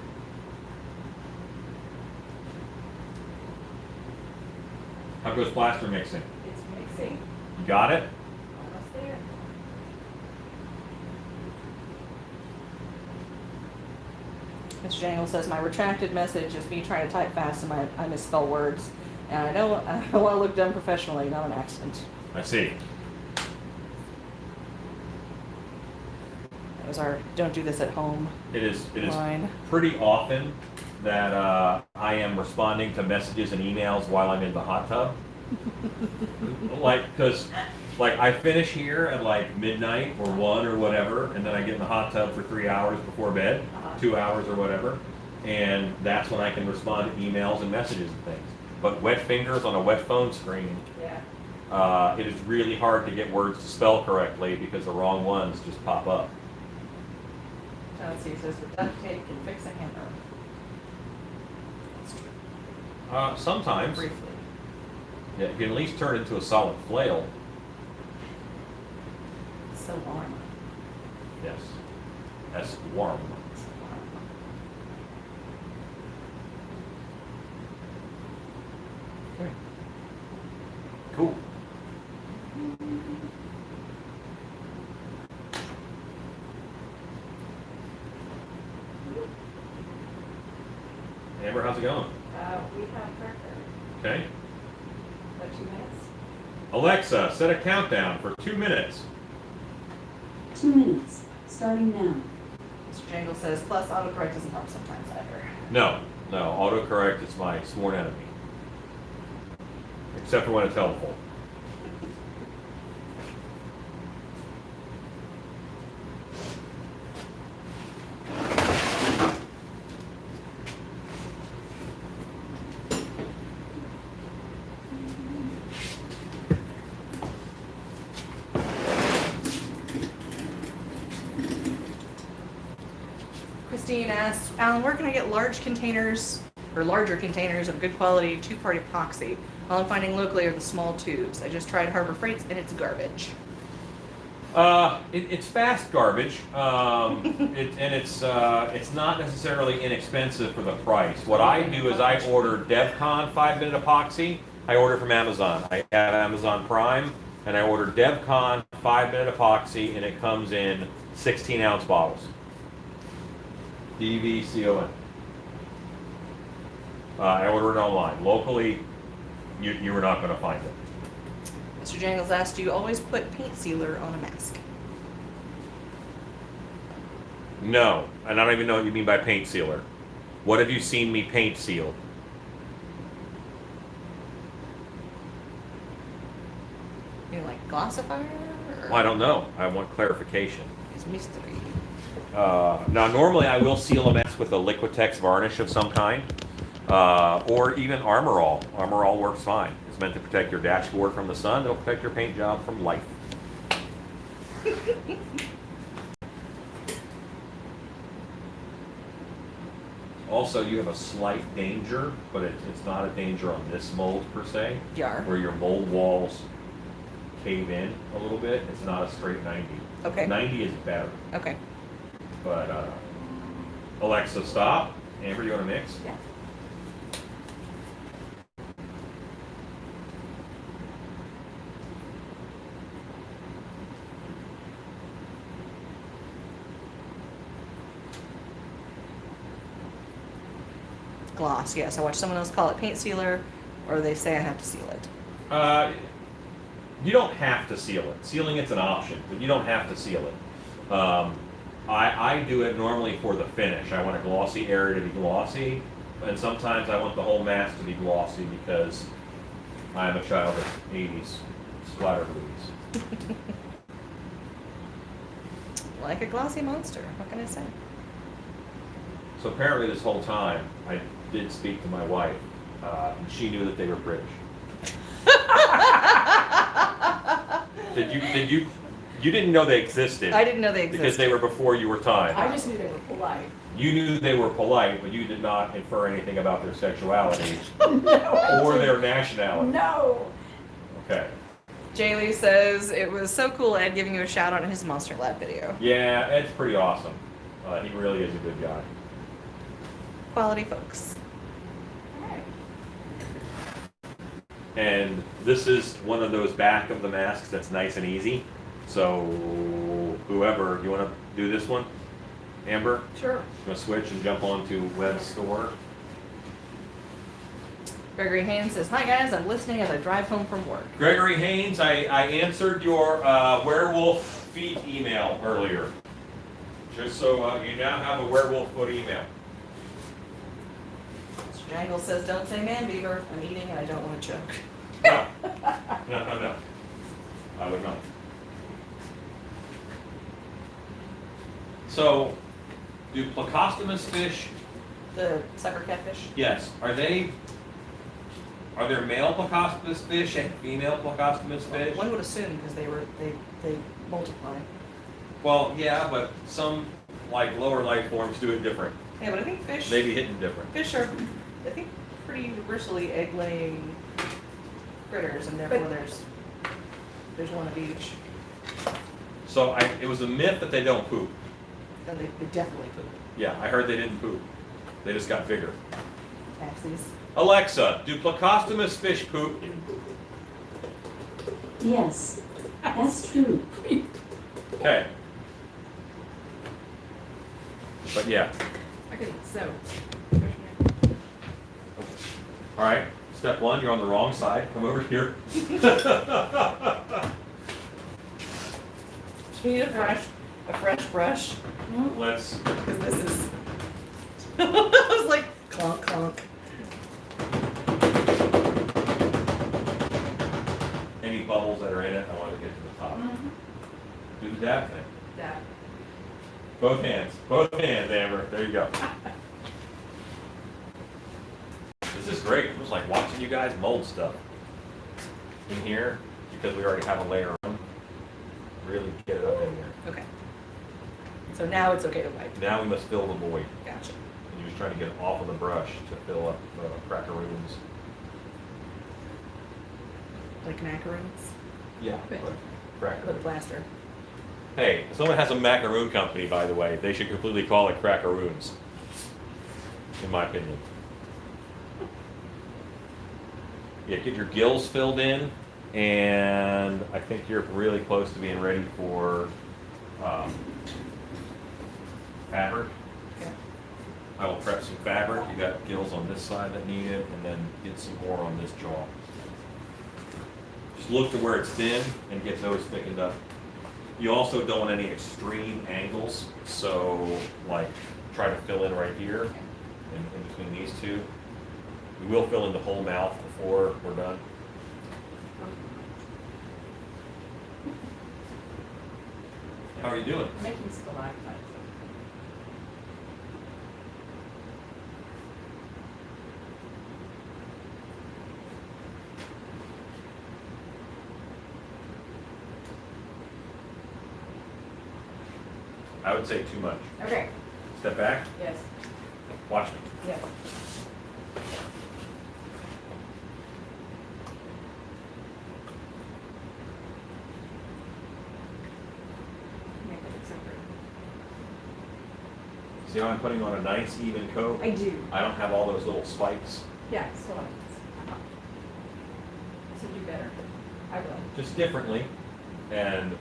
How goes plaster mixing? It's mixing. You got it? Almost there. Mr. Jangle says, my retracted message is me trying to type fast and I misspell words. And I don't want to look done professionally, not an accident. I see. That was our don't do this at home It is line. pretty often that I am responding to messages and emails while I'm in the hot tub. Because I finish here at like midnight or 1 or whatever, and then I get in the hot tub for 3 hours before bed, 2 hours or whatever, and that's when I can respond to emails and messages and things. But wet fingers on a wet phone screen, Yeah. it is really hard to get words to spell correctly because the wrong ones just pop up. Chelsea says with duct tape can fix a hammer. That's true. Sometimes, Briefly. yeah, you can at least turn it into a solid flail. It's so warm. Yes, that's warm. So warm. Okay. Cool. Amber, how's it going? We have breakfast. Okay. About 2 minutes. Alexa, set a countdown for 2 minutes. 2 minutes, starting now. Mr. Jangle says, plus autocorrect doesn't help sometimes either. No, autocorrect is my sworn enemy. Except for when it's helpful. Christine asks, Alan, where can I get larger containers of good quality two-part epoxy? All I'm finding locally are the small tubes. I just tried Harbor Freight's and it's garbage. It's fast garbage, it's not necessarily inexpensive for the price. What I do is I order DevCon 5-minute epoxy. I order from Amazon. I have Amazon Prime, and I order DevCon 5-minute epoxy, and it comes in 16-ounce bottles. DVCON. I order it online. Locally, you are not going to find it. Mr. Jangles asked, do you always put paint sealer on a mask? No, and I don't even know what you mean by paint sealer. What have you seen me paint seal? You know, like glossifier? Well, I don't know. I want clarification. It's mystery. Now, normally I will seal a mask with a Liquitex varnish of some kind, or even Armor All. Armor All works fine. It's meant to protect your dashboard from the sun. It'll protect your paint job from life. Also, you have a slight danger, but it's not a danger on this mold per se, Yar. where your mold walls cave in a little bit. It's not a straight 90. Okay. 90 is better. Okay. But Alexa, stop. Amber, you want to mix? Yeah. Gloss, yes. I watched someone else call it paint sealer, or they say I have to seal it. You don't have to seal it. Sealing it's an option, but you don't have to seal it. I do it normally for the finish. I want a glossy area to be glossy, and sometimes I want the whole mask to be glossy because I'm a child of 80s splatter movies. Like a glossy monster. What can I say? So apparently this whole time, I did speak to my wife, and she knew that they were British. You didn't know they existed. I didn't know they existed. Because they were before your time. I just knew they were polite. You knew they were polite, but you did not infer anything about their sexuality No, or their nationality. No. Okay. Jaylee says it was so cool Ed giving you a shout out in his Monster Lab video. Yeah, Ed's pretty awesome. He really is a good guy. Quality folks. Alright. And this is one of those back of the masks that's nice and easy. So whoever, you want to do this one? Amber? Sure. You want to switch and jump onto web store? Gregory Haynes says, hi guys, I'm listening as I drive home from work. Gregory Haynes, I answered your werewolf feet email earlier. Just so you now have a werewolf foot email. Jangle says, don't say man beaver. I'm eating and I don't want to choke. No. No. I would not. So, do plecostomus fish, The sucker catfish. yes, are there male plecostomus fish and female plecostomus fish? One would assume because they multiply. Well, yeah, but some, like, lower life forms do it different. Yeah, but I think fish. Maybe hitting different. Fish are, I think, pretty universally egg-laying critters, and therefore there's one of each. So it was a myth that they don't poop. And they definitely poop. Yeah, I heard they didn't poop. They just got bigger. Taxis. Alexa, do plecostomus fish poop? Yes, that's true. Okay. But yeah. Okay, so. All right. Step one, you're on the wrong side. Come over here. You need a fresh brush, Let's. because this is. I was like clunk clunk. Any bubbles that are in it, I want to get to the top. Do the dab thing. That. Both hands, Amber. There you go. This is great. It was like watching you guys mold stuff in here because we already have a layer on. Really get it up in there. Okay. So now it's okay to wipe. Now we must fill the void. Gotcha. And you're just trying to get it off of the brush to fill up the crackaroons. Like macaroons. Yeah. Right. With Crackaroons. plaster. Hey, if someone has a macaroon company, by the way, they should completely call it crackaroons. In my opinion. Yeah, get your gills filled in, and I think you're really close to being ready for fabric. Okay. I will prep some fabric. You got gills on this side that need it, and then get some more on this jaw. Just look to where it's thin and get those thickened up. You also don't want any extreme angles, so like try to fill in right here in between these two. We will fill in the whole mouth before we're done. How are you doing? Making stalactites. I would say too much. Okay, Step back, yes, watch me. yes. Make it separate. See how I'm putting on a nice even coat? I do, I don't have all those little spikes. yeah, so so do better. I will. Just differently, and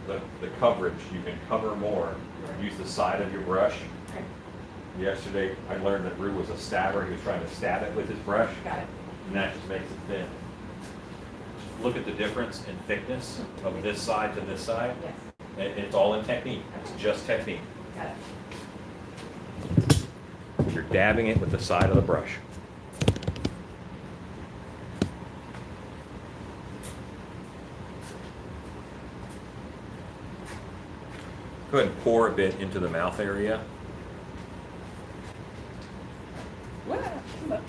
the coverage, you can cover more. Use the side of your brush. Okay, Yesterday, I learned that Rue was a stabber. He was trying to stab it with his brush, got it. and that just makes it thin. Look at the difference in thickness of this side to this side. Yes, It's all in technique. It's just technique. got it. You're dabbing it with the side of the brush. Go ahead and pour a bit into the mouth area. Wow, too much.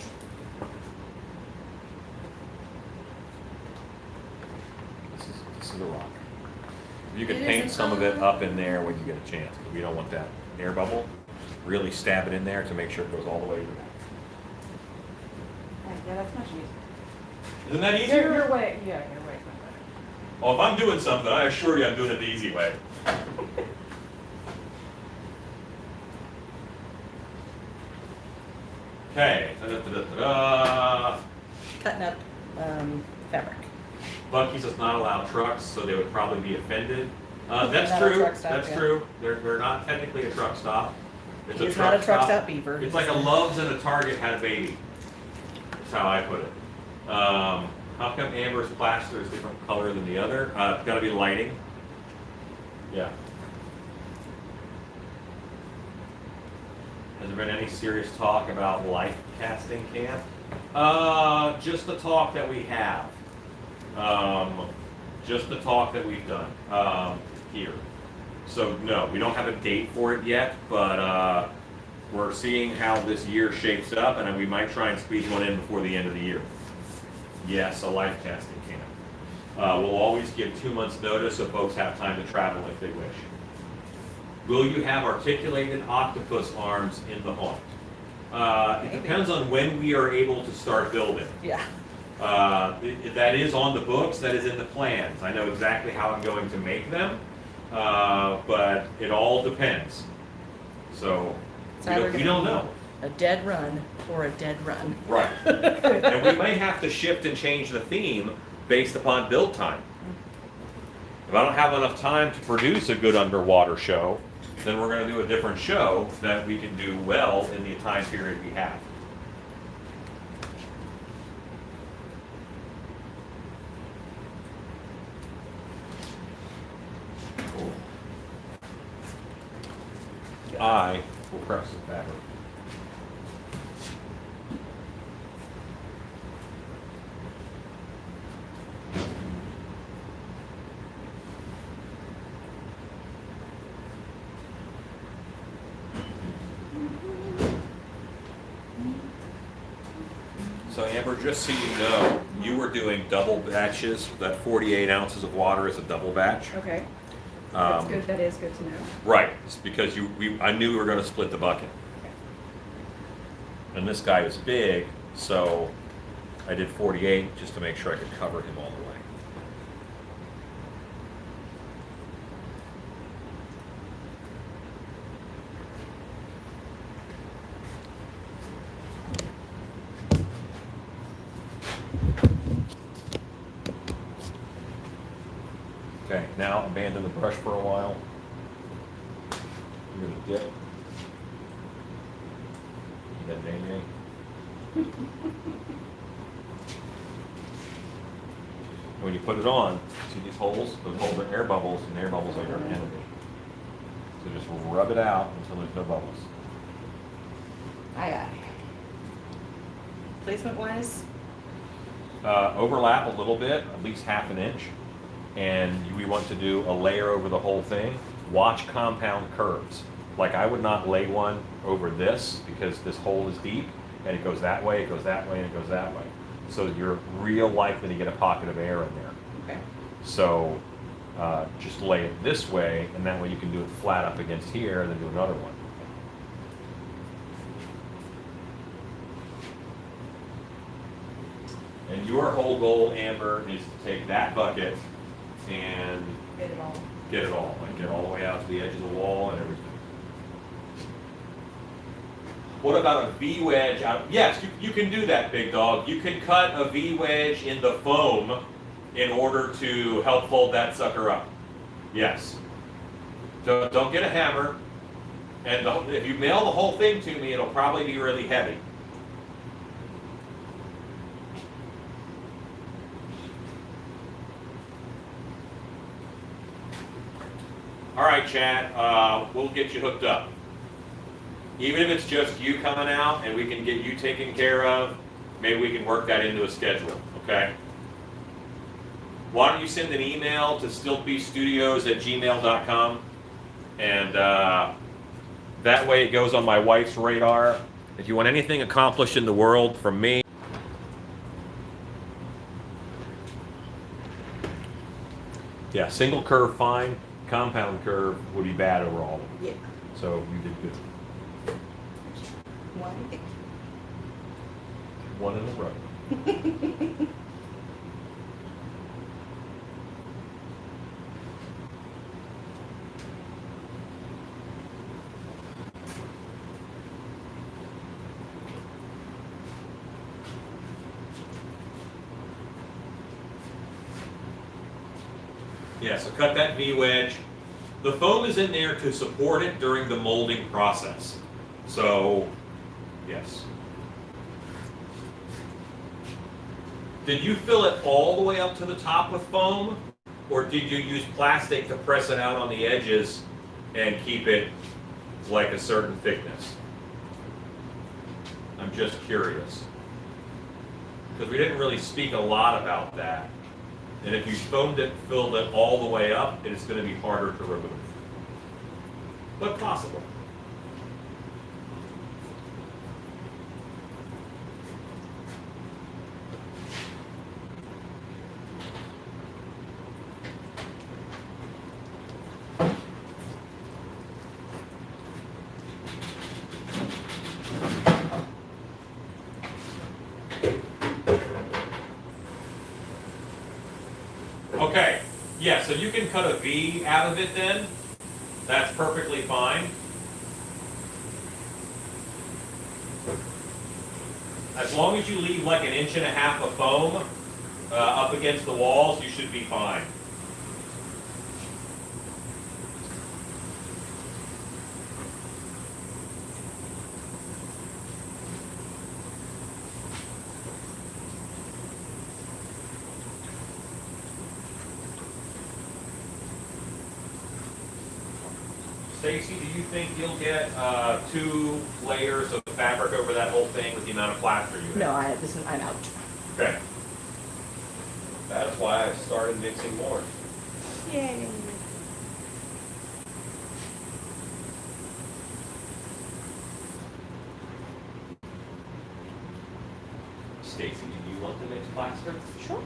This is a rock. You can It paint is some of it an up in there when you get a chance. We don't want that air bubble. Really stab it in there to make sure it goes all the way to the mouth. Yeah, that's much easier. Isn't that Your easier? way, yeah, your way is much better. Well, if I'm doing something, I assure you I'm doing it the easy way. Okay. Da-da-da-da-da. Cutting up fabric. Buc-ee's does not allow trucks, so they would probably be offended. That's Not a true. truck stop, That's yeah. true. They're not technically a truck stop. It's a It's truck not a truck stop. stop beaver. It's like a Love's and a Target had a baby. That's how I put it. How come Amber's plaster is different color than the other? It's got to be lighting. Yeah. Has there been any serious talk about life casting camp? Just the talk that we have. Just the talk that we've done here. So no, we don't have a date for it yet, but we're seeing how this year shapes up, and we might try and squeeze one in before the end of the year. Yes, a life casting camp. We'll always give 2 months notice so folks have time to travel if they wish. Will you have articulated octopus arms in the haunt? It depends on when we are able to start building. Yeah. That is on the books, that is in the plans. I know exactly how I'm going to make them, but it all depends. So, It's either we gonna don't be know. A dead run or a dead run. Right. And we may have to shift and change the theme based upon build time. If I don't have enough time to produce a good underwater show, then we're going to do a different show that we can do well in the time period we have. I will press the fabric. So Amber, just so you know, you were doing double batches. That 48 ounces of water is a double batch. Okay, that's Um, good, that is good to know. Right, it's because I knew we were going to split the bucket. And this guy is big, so I did 48 just to make sure I could cover him all the way. Okay, now abandon the brush for a while. I'm going to dip. Then nay. When you put it on, see these holes? Those holes are air bubbles, and air bubbles are your enemy. So just rub it out until there's no bubbles. Aye, aye. Placement wise? Overlap a little bit, at least half an inch. And we want to do a layer over the whole thing. Watch compound curves. Like I would not lay one over this because this hole is deep and it goes that way, it goes that way, and it goes that way. So you're real likely to get a pocket of air in there. Okay. So just lay it this way, and that way you can do it flat up against here and then do another one. And your whole goal, Amber, is to take that bucket and Get it all. get it all. Like get all the way out to the edge of the wall and everything. What about a V-wedge out? Yes, you can do that, big dog. You can cut a V-wedge in the foam in order to help fold that sucker up. Yes. Don't get a hammer. And if you mail the whole thing to me, it'll probably be really heavy. All right, Chad, we'll get you hooked up. Even if it's just you coming out and we can get you taken care of, maybe we can work that into a schedule, okay? Why don't you send an email to stiltbestudios@gmail.com, and that way it goes on my wife's radar. If you want anything accomplished in the world from me, yeah, single curve fine, compound curve would be bad over all of them. Yeah. So you did good. One. One in a row. Yeah, so cut that V-wedge. The foam is in there to support it during the molding process. So, yes. Did you fill it all the way up to the top with foam? Or did you use plastic to press it out on the edges and keep it like a certain thickness? I'm just curious. Because we didn't really speak a lot about that. And if you filled it all the way up, it is going to be harder to remove. But possible. Okay, yeah, so you can cut a V out of it then. That's perfectly fine. As long as you leave like 1.5 inches of foam up against the walls, you should be fine. Stacy, do you think you'll get 2 layers of fabric over that whole thing with the amount of plaster you have? No, I'm out. Okay. That's why I started mixing more. Yay. Stacy, do you want to mix plaster? Sure.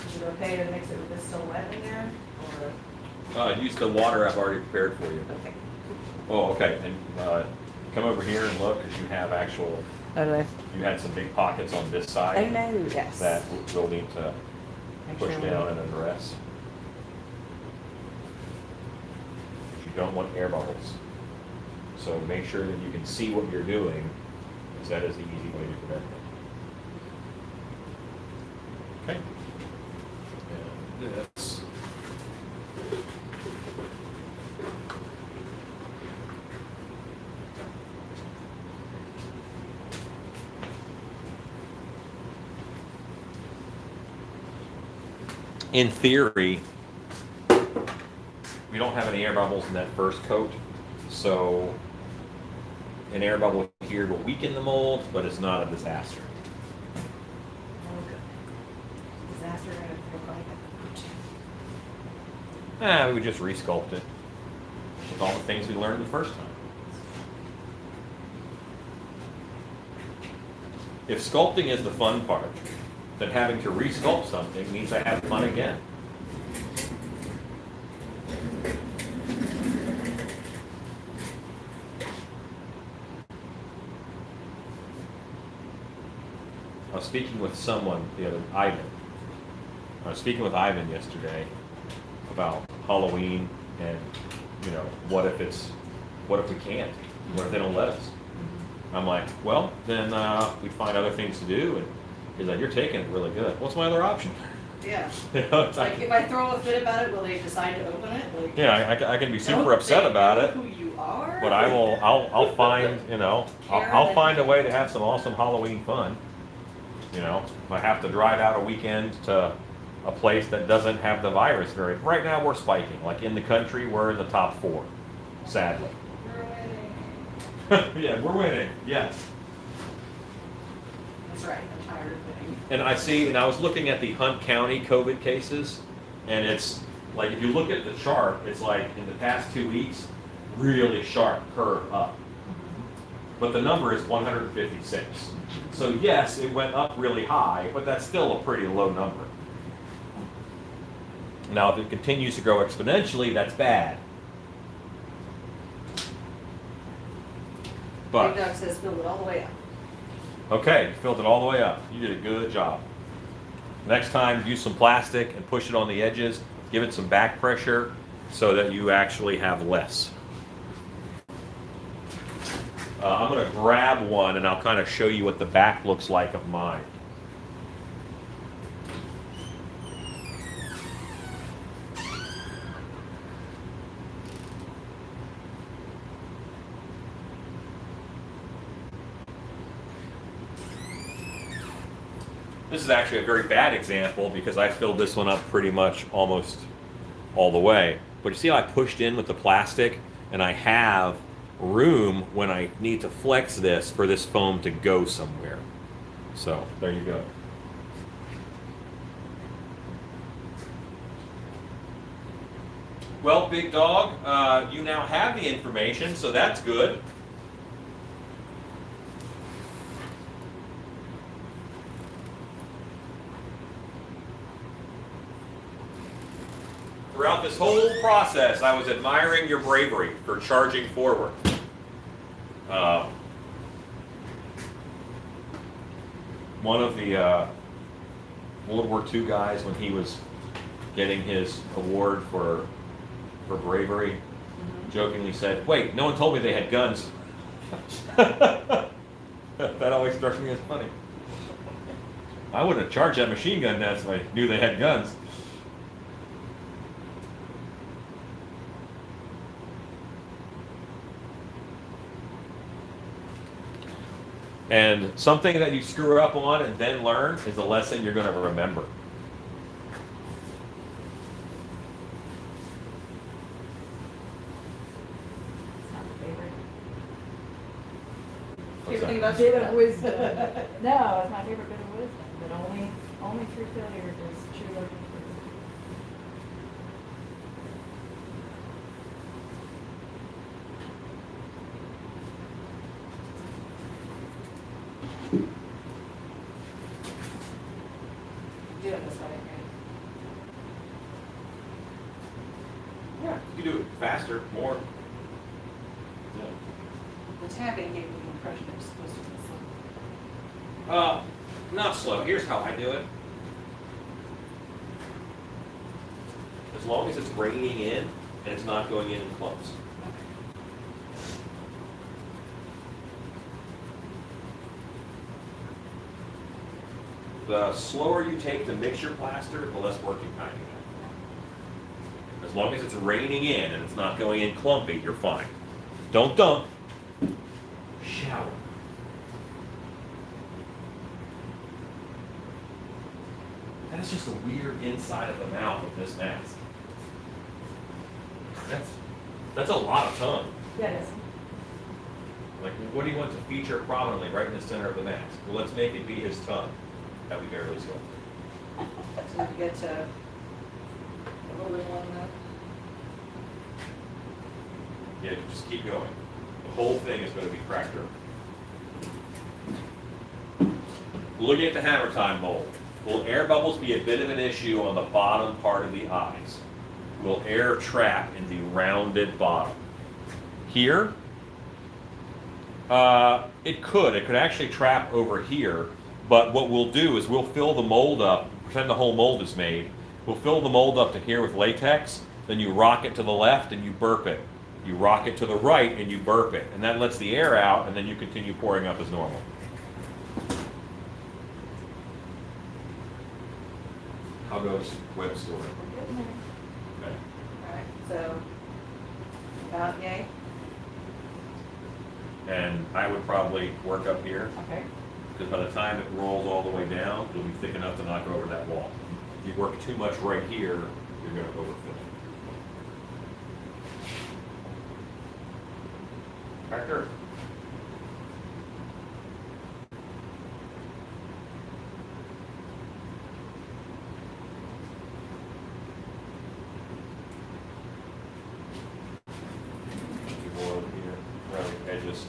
Is it okay to mix it with this still wet in there? Or, Use the water I've already prepared for you. okay. Oh, okay. And come over here and look, because you have actual, Okay. you had some big pockets on this I side know, yes. that we'll need to Make push sure we- down and address. You don't want air bubbles. So make sure that you can see what you're doing, because that is the easy way to prevent it. Okay. And this. In theory, we don't have any air bubbles in that first coat, so an air bubble here will weaken the mold, but it's not a disaster. Disaster gonna look like it. We would just resculpt it with all the things we learned the first time. If sculpting is the fun part, then having to resculpt something means I have fun again. I was speaking with someone the other, Ivan. I was speaking with Ivan yesterday about Halloween and, you know, what if we can't? What if they don't let us? I'm like, well, then we find other things to do. And he's like, you're taking it really good. What's my other option? Yeah. You know, it's Like, if I throw a fit about it, will they decide to open it? Like, yeah, I can be super don't upset they about know it, Who you are? but I'll find, you know, I'll find a way to have some awesome Halloween fun. You know, if I have to drive out a weekend to a place that doesn't have the virus variant. Right now we're spiking. Like in the country, we're in the top 4, sadly. We're winning. Yeah, we're winning. Yes. That's right. I'm tired of winning. And I was looking at the Hunt County COVID cases, and it's like, if you look at the chart, it's like in the past 2 weeks, really sharp curve up. But the number is 156. So yes, it went up really high, but that's still a pretty low number. Now, if it continues to grow exponentially, that's bad. But, Big Dog says fill it all the way up. okay, you filled it all the way up. You did a good job. Next time, use some plastic and push it on the edges. Give it some back pressure so that you actually have less. I'm going to grab one and I'll kind of show you what the back looks like of mine. This is actually a very bad example because I filled this one up pretty much almost all the way. But you see how I pushed in with the plastic, and I have room when I need to flex this for this foam to go somewhere. So there you go. Well, big dog, you now have the information, so that's good. Throughout this whole process, I was admiring your bravery for charging forward. One of the World War II guys, when he was getting his award for bravery, jokingly said, "Wait, no one told me they had guns." That always struck me as funny. I wouldn't have charged that machine gun nest if I knew they had guns. And something that you screw up on and then learn is a lesson you're going to remember. It's not my favorite. What's Favorite thing that? about Bit of wisdom. No, it's my favorite bit of wisdom, but only through failure does true love improve. Do it this way, right? Yeah, you can do it faster, more. Yeah. The tapping gave me the impression it was supposed to be slow. Not slow. Here's how I do it. As long as it's raining in and it's not going in clumps. The slower you take to mix your plaster, the less working time you have. As long as it's raining in and it's not going in clumpy, you're fine. Don't dump. Shower. That is just a weird inside of the mouth of this mask. That's a lot of tongue. Yeah, it is. Like, what do you want to feature prominently right in the center of the mask? Well, let's make it be his tongue that we barely saw. So we get to a little bit along that. Yeah, just keep going. The whole thing is going to be cracked open. Looking at the hammer time mold, will air bubbles be a bit of an issue on the bottom part of the eyes? Will air trap in the rounded bottom? Here, it could. It could actually trap over here, but what we'll do is we'll fill the mold up, pretend the whole mold is made. We'll fill the mold up to here with latex, then you rock it to the left and you burp it. You rock it to the right and you burp it, and that lets the air out, and then you continue pouring up as normal. How goes web story? We're getting there. Okay. Alright, so about yay. And I would probably work up here, Okay. because by the time it rolls all the way down, it'll be thick enough to knock over that wall. If you work too much right here, you're going to overfill it. Factor. More over here, around the edges.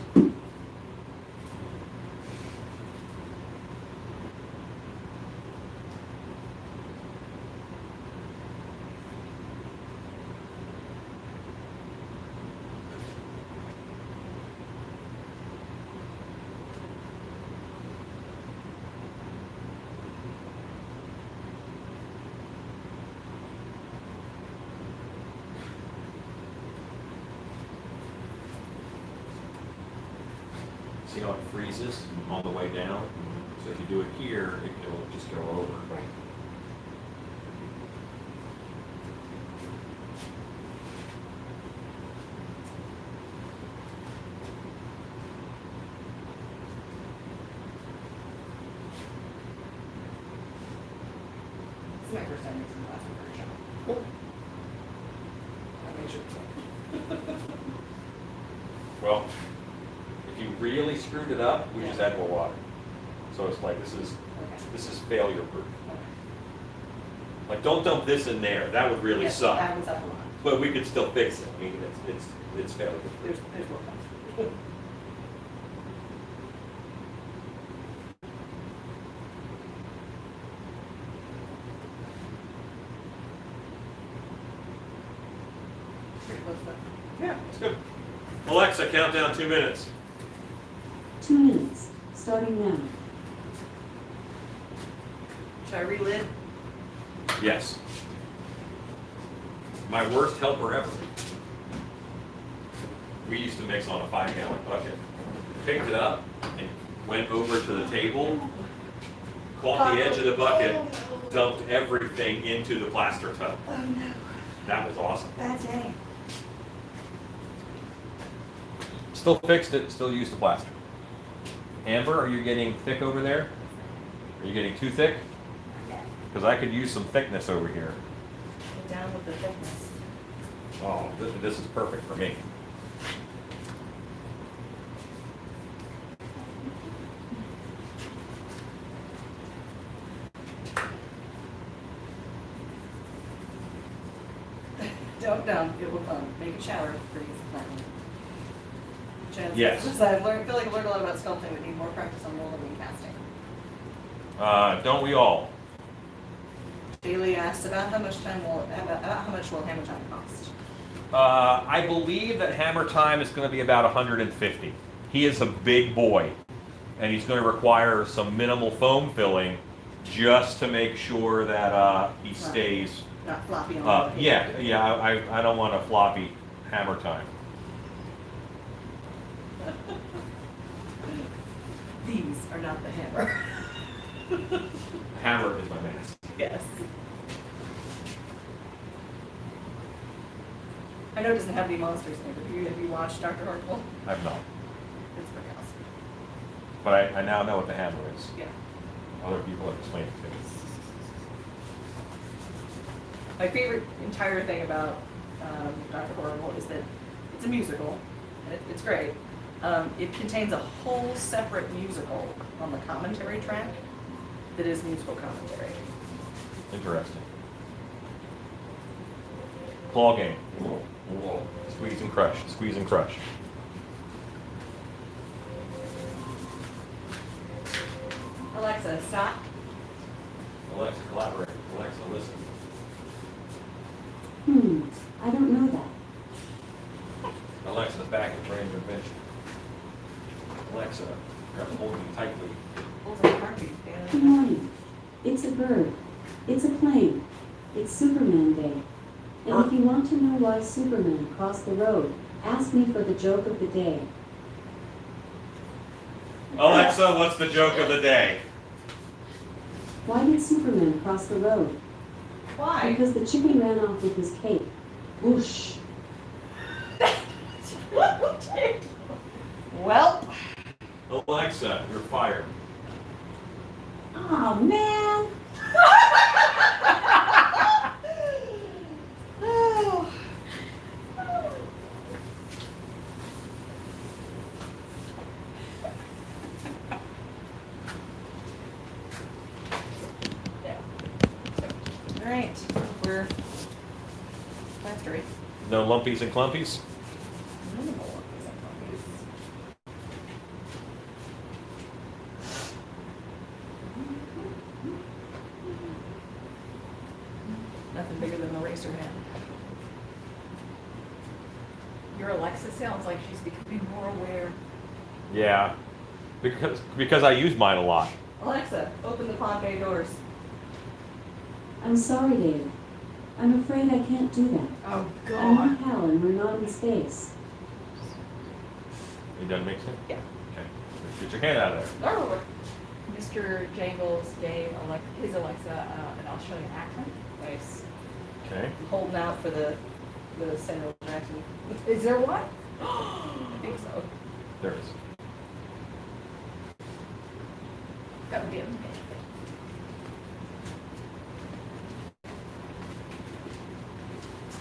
See how it freezes on the way down? So if you do it here, it'll just go over. Right. This is my first time using plastic for a job. make sure it's on. Well, if you really screwed it up, we just add more water. So it's like, this is failure proof. Like, don't dump this in there, that would really Yes, suck. that happens up a lot. But we could still fix it, I mean, it's failure proof. There's more comes. Pretty close though. Yeah, it's good. Alexa, count down 2 minutes. 2 minutes, starting now. Should I relit? Yes. My worst helper ever. We used to mix on a 5-gallon bucket. Picked it up and went over to the table, caught the edge of the bucket, dumped everything into the plaster tub. Oh no, That was awesome. bad day. Still fixed it, still used the plaster. Amber, are you getting thick over there? Are you getting too thick? Because I could use some thickness over here. Go down with the thickness. Oh, this is perfect for me. Don't dump, it will come. Make a shower for you. Yes. I feel like I've learned a lot about sculpting, but need more practice on molding and casting. Don't we all? Bailey asked about how much will hammer time cost? I believe that hammer time is going to be about 150. He is a big boy, and he's going to require some minimal foam filling just to make sure that he stays. Not floppy on the Yeah, I don't want a floppy hammer time. These are not the hammer. Hammer is my mask. Yes. I know it doesn't have any monsters in it, but have you watched Dr. Hartwell? I've not. It's pretty awesome. But I now know what the hammer is. Yeah. Other people have explained it to me. My favorite entire thing about Dr. Horrible is that it's a musical, and it's great. It contains a whole separate musical on the commentary track that is musical commentary. Interesting. Claw game. Squeeze and crush. Squeeze and crush. Alexa, stop. Alexa, collaborate. Alexa, listen. I don't know that. Alexa's back at brand invention. Alexa, grab hold me tightly. Hold on, heartbeat, Good Dan. morning. It's a bird. It's a plane. It's Superman Day. And if you want to know why Superman crossed the road, ask me for the joke of the day. Alexa, what's the joke of the day? Why did Superman cross the road? Why? Because the chicken ran off with his cape. Whoosh. Well, Alexa, you're fired. Oh man. oh. All right, we're plastering. No lumpies and clumpies? Minimal lumpies and clumpies. Nothing bigger than an eraser hand. Your Alexa sounds like she's becoming more aware. Yeah. Because I use mine a lot. Alexa, open the pod bay doors. I'm sorry, David. I'm afraid I can't do that. Oh, I'm God. not Hal and we're not in space. You done mixing? Yeah. Okay. Get your hand out of there. Oh, Mr. Jangles gave his Alexa an Australian accent. nice. Okay. I'm holding out for the Samuel Jackson. Is there one? I think so. There it is. That would be amazing.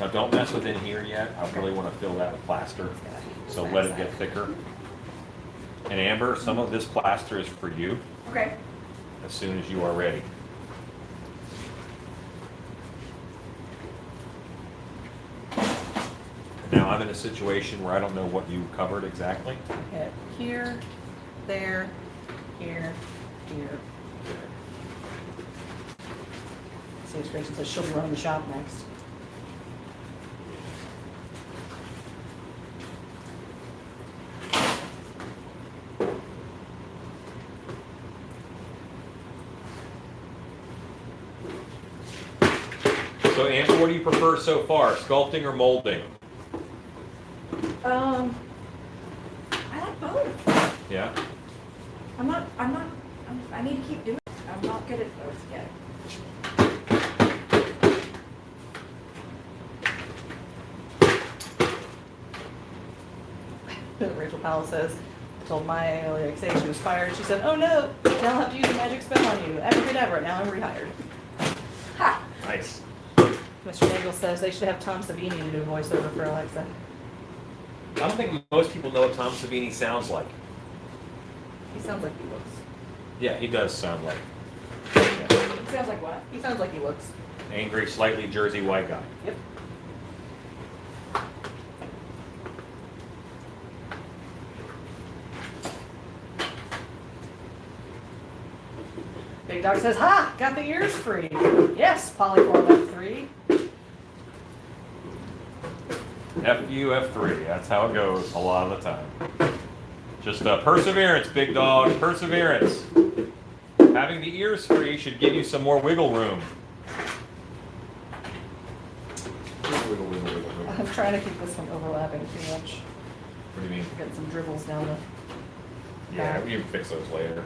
Now don't mess with in here yet. I really want to fill that with plaster. So let it get thicker. And Amber, some of this plaster is for you Okay. as soon as you are ready. Now I'm in a situation where I don't know what you covered exactly. Hit here, there, here, here. Saves Grace says she'll be running the shop next. So Amber, what do you prefer so far, sculpting or molding? I like both. Yeah? I need to keep doing it. I'm not good at both yet. Rachel Powell says, I told Maya earlier, say she was fired. She said, oh no, now I'll have to use a magic spell on you. Abracadabra, now I'm rehired. Ha! Nice. Mr. Nagel says they should have Tom Savini to do voiceover for Alexa. I don't think most people know what Tom Savini sounds like. He sounds like he looks. Yeah, he does sound like It sounds like what? He sounds like he looks. an angry, slightly Jersey white guy. Yep. Big Dog says, ha! Got the ears free. Yes, Polyform F3. FU, F3, that's how it goes a lot of the time. Just perseverance, Big Dog, perseverance. Having the ears free should give you some more wiggle room. Wiggle, wiggle, wiggle, wiggle. I'm trying to keep this from overlapping too much. What do you mean? Get some dribbles down the Yeah, back. we can fix those later.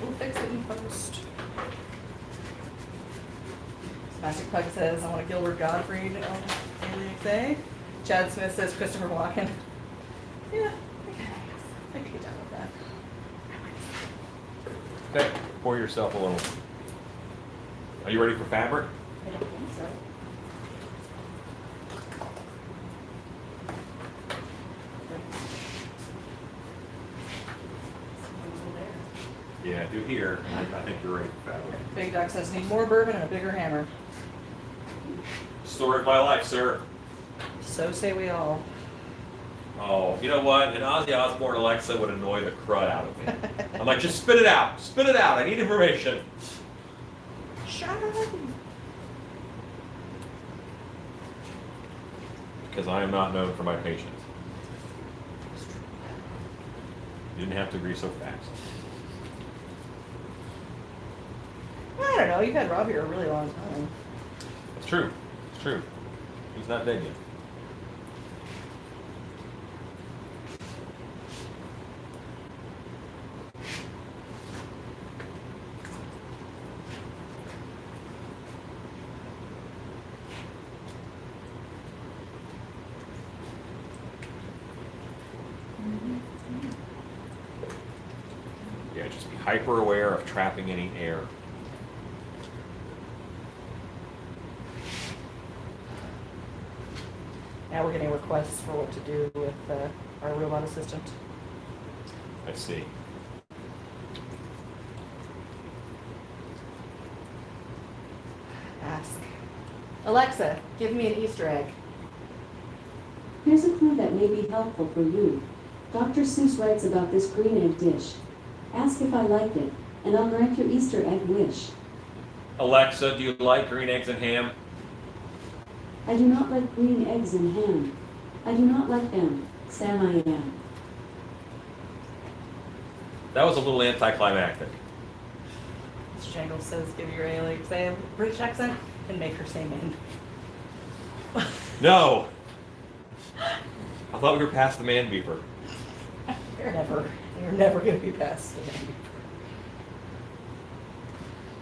We'll fix it in post. Magic Pug says, I want a Gilbert Gottfried on ALEXA. Chad Smith says Christopher Walken. Yeah, I could get down with that. Okay, pour yourself a little. Are you ready for fabric? I don't think so. Yeah, do here. I think you're ready for fabric. Big Doc says, need more bourbon and a bigger hammer. Story of my life, sir. So say we all. Oh, you know what? An Ozzy Osbourne Alexa would annoy the crud out of me. I'm like, just spit it out. Spit it out. I need information. Shut up. Because I am not known for my patience. You didn't have to agree so fast. I don't know, you've had Rob here a really long time. It's true. It's true. He's not dead yet. Yeah, just be hyper aware of trapping any air. Now we're getting requests for what to do with our robot assistant. I see. Ask. Alexa, give me an Easter egg. Here's a clue that may be helpful for you. Dr. Seuss writes about this green egg dish. Ask if I like it, and I'll grant your Easter egg wish. Alexa, do you like green eggs and ham? I do not like green eggs and ham. I do not like them, Sam I am. That was a little anticlimactic. Mr. Jangle says, give your Alexa a British accent and make her say man. No! I thought we were past the man beeper. You're never going to be past the man beeper.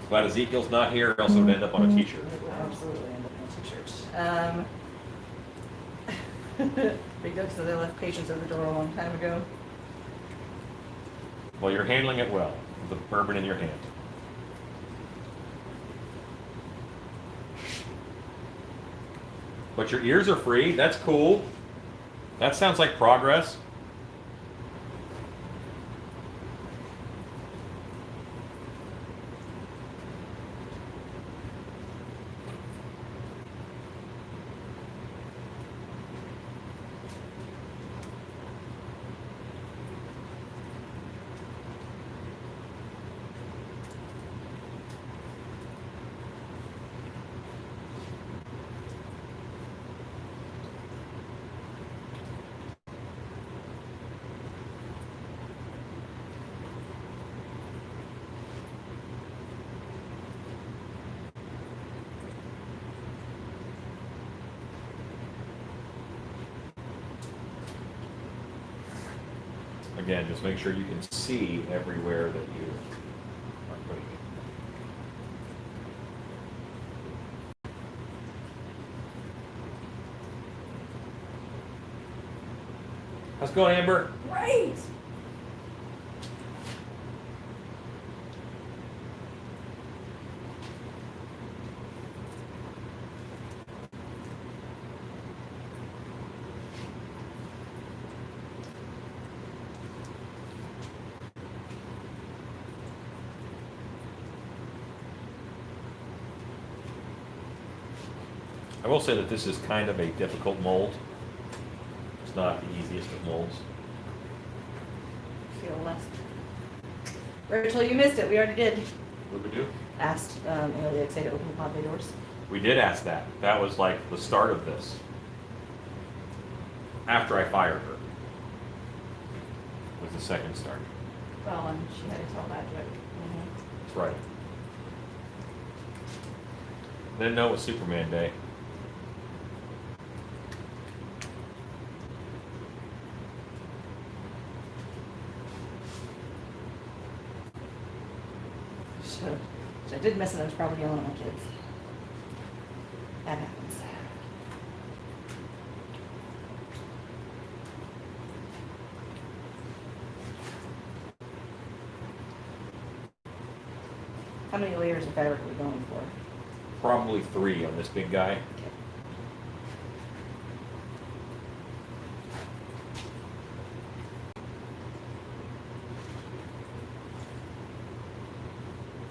Glad Ezekiel's not here, or else it would end up on a t-shirt. It will absolutely end up on a t-shirt. Big Doug says they left patients at the door a long time ago. Well, you're handling it well, with the bourbon in your hand. But your ears are free. That's cool. That sounds like progress. Again, just make sure you can see everywhere that you are putting it. How's it going, Amber? Great. I will say that this is kind of a difficult mold. It's not the easiest of molds. Feel less. Rachel, you missed it. We already did. What did we do? Asked, they say to open the pod bay doors. We did ask that. That was like the start of this. After I fired her. Was the second start. Well, and she had to tell that joke. That's right. Didn't know it was Superman Day. So I did miss it. I was probably yelling at my kids. That happens. How many layers of fabric are we going for? Probably 3 on this big guy.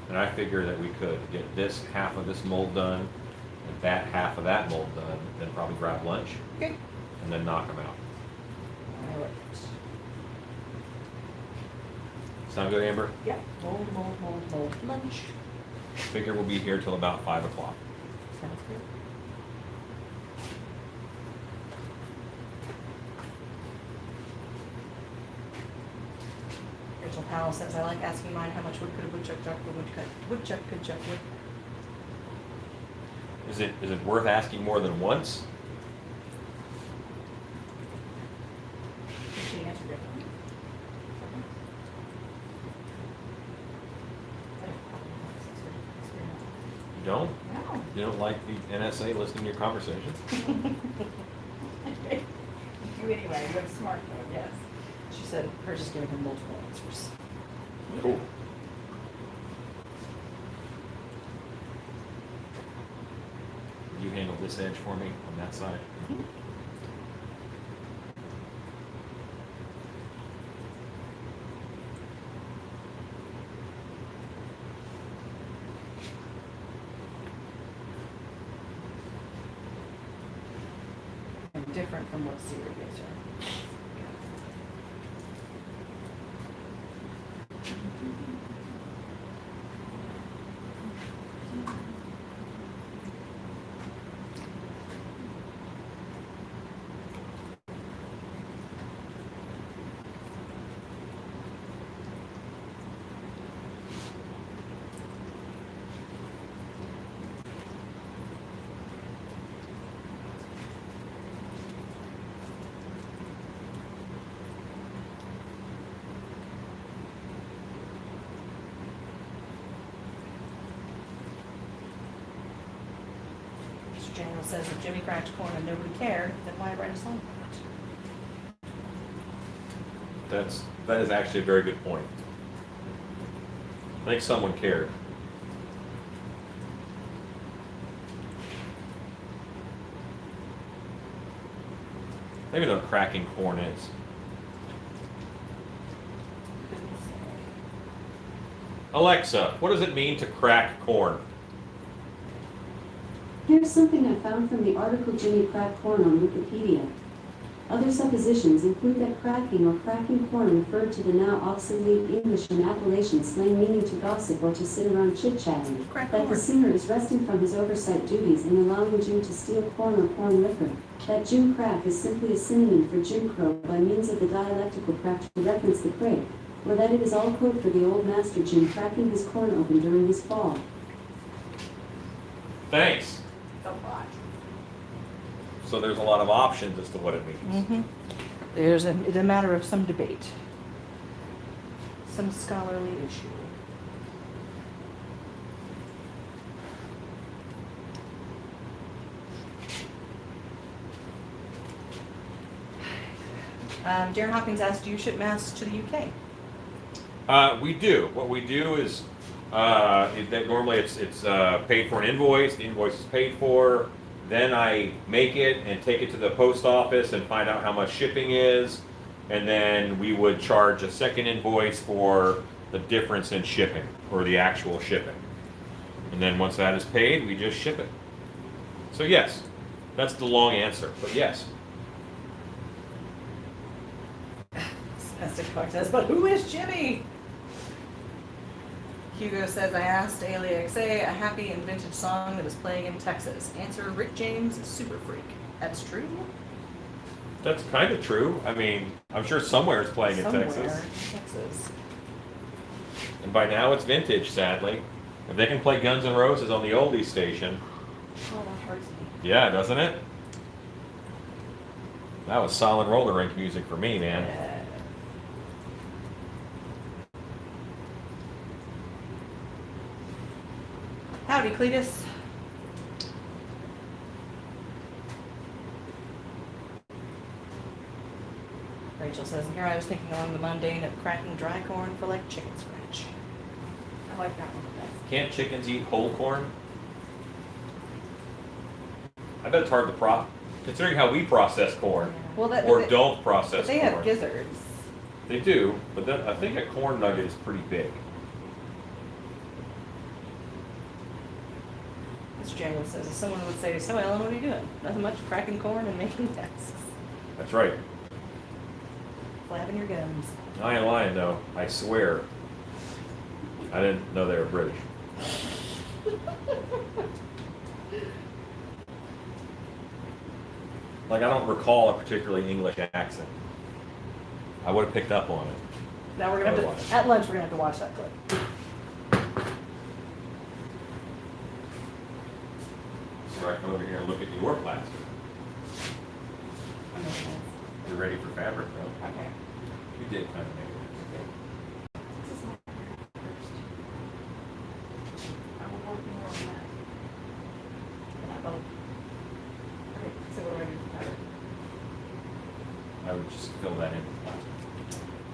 And I figure that we could get this half of this mold done, and that half of that mold done, then probably grab lunch, Okay. and then knock them out. All right. Sound good, Amber? Yeah. Mold. Lunch. Figure we'll be here till about 5 o'clock. Sounds good. Rachel Powell says, I like asking mine how much wood could a woodchuck chuck would woodchuck could chuck wood. Is it worth asking more than once? She answered it. You don't? No. You don't like the NSA listening to your conversations? You anyway, you're smart though, yes. She said hers is giving her multiple answers. Cool. You handle this edge for me on that side. And different from what Siri gives her. Mr. Daniel says if Jimmy cracked corn and nobody cared, then why write a song about it? That is actually a very good point. I think someone cared. Maybe know what cracking corn is. Alexa, what does it mean to crack corn? Here's something I found from the article Jimmy Cracked Corn on Wikipedia. Other suppositions include that cracking or cracking corn referred to the now obsolete English and Appalachian slang meaning to gossip or to sit around chit-chatting, Crack that the corn. singer is resting from his oversight duties in allowing Jim to steal corn or corn liquor, that Jim Crack is simply a synonym for Jim Crow by means of the dialectical crack to reference the crate, or that it is all code for the old master Jim cracking his corn open during his fall. Thanks. So there's a lot of options as to what it means. Mm-hmm. It's a matter of some debate, some scholarly issue. Darren Hopkins asked, do you ship masks to the UK? We do. What we do is that normally it's paid for an invoice. The invoice is paid for. Then I make it and take it to the post office and find out how much shipping is. And then we would charge a second invoice for the difference in shipping or the actual shipping. And then once that is paid, we just ship it. So yes, that's the long answer, but yes. Domestic Park says, but who is Jimmy? Hugo says, I asked ALEXA a happy and vintage song that was playing in Texas. Answer, Rick James, Super Freak. That's true? That's kind of true. I mean, I'm sure somewhere it's playing in Texas. Texas. And by now it's vintage, sadly. If they can play Guns N' Roses on the oldies station, Oh, that hurts me. yeah, doesn't it? That was solid roller rink music for me, man. Yeah. Howdy, Cletus. Rachel says, and here I was thinking along the mundane of cracking dry corn for like chicken scratch. I like that one the best. Can't chickens eat whole corn? I bet it's hard to considering how we process corn, Well, that, or but don't process they corn. have gizzards. They do, but then I think a corn nugget is pretty big. Mr. Daniel says, as someone would say, so Ellen, what are you doing? Nothing much, cracking corn and making desks. That's right. Flapping your gums. I ain't lying though. I swear. I didn't know they were British. Like I don't recall a particularly English accent. I would have picked up on it. Now we're gonna have Otherwise. to, at lunch, we're gonna have to watch that clip. So I come over here and look at your plaster. You're ready for fabric though. Okay. You did kind of make it. This is my first. I will work more on that. And I vote. Okay, so we're ready for that. I would just fill that in with plaster.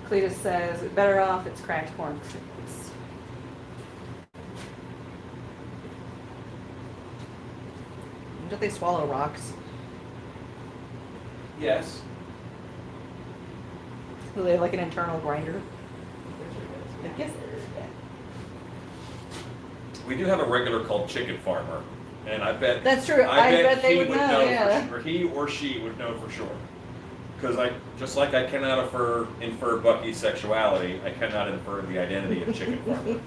Cletus says, better off it's cracked corn chickens. Don't they swallow rocks? Yes. Do they have like an internal grinder? I guess. We do have a regular called Chicken Farmer, and I bet That's true. I bet they he would know, yeah. or he or she would know for sure. Because just like I cannot infer Bucky's sexuality, I cannot infer the identity of Chicken Farmer.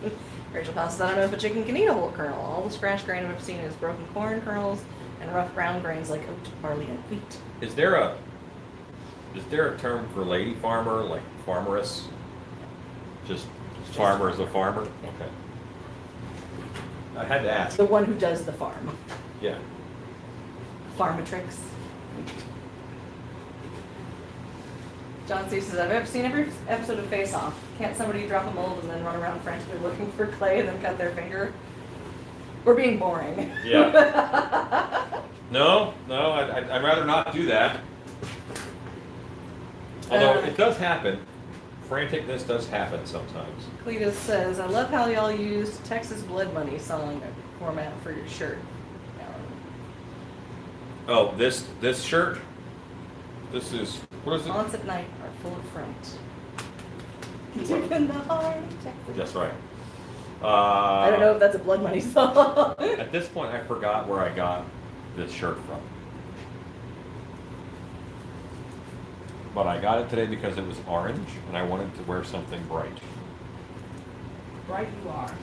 Rachel Passes, I don't know if a chicken can eat a whole kernel. All the scratch grain I've seen is broken corn kernels and rough brown grains like oat, barley, and wheat. Is there a term for lady farmer, like farmeress? Just farmer is a farmer? Okay. I had to ask. The one who does the farm. Yeah. Farmatrix. John C. says, I've seen every episode of Face Off. Can't somebody drop a mold and then run around frantically looking for clay and then cut their finger? We're being boring. Yeah. No, I'd rather not do that. Although it does happen. Franticness does happen sometimes. Cletus says, I love how y'all used Texas Blood Money song format for your shirt. Oh, this shirt? This is, what is it? Haunts at night are full of fright. Deep in the heart. That's right. I don't know if that's a Blood Money song. At this point, I forgot where I got this shirt from. But I got it today because it was orange, and I wanted to wear something bright. Right you are.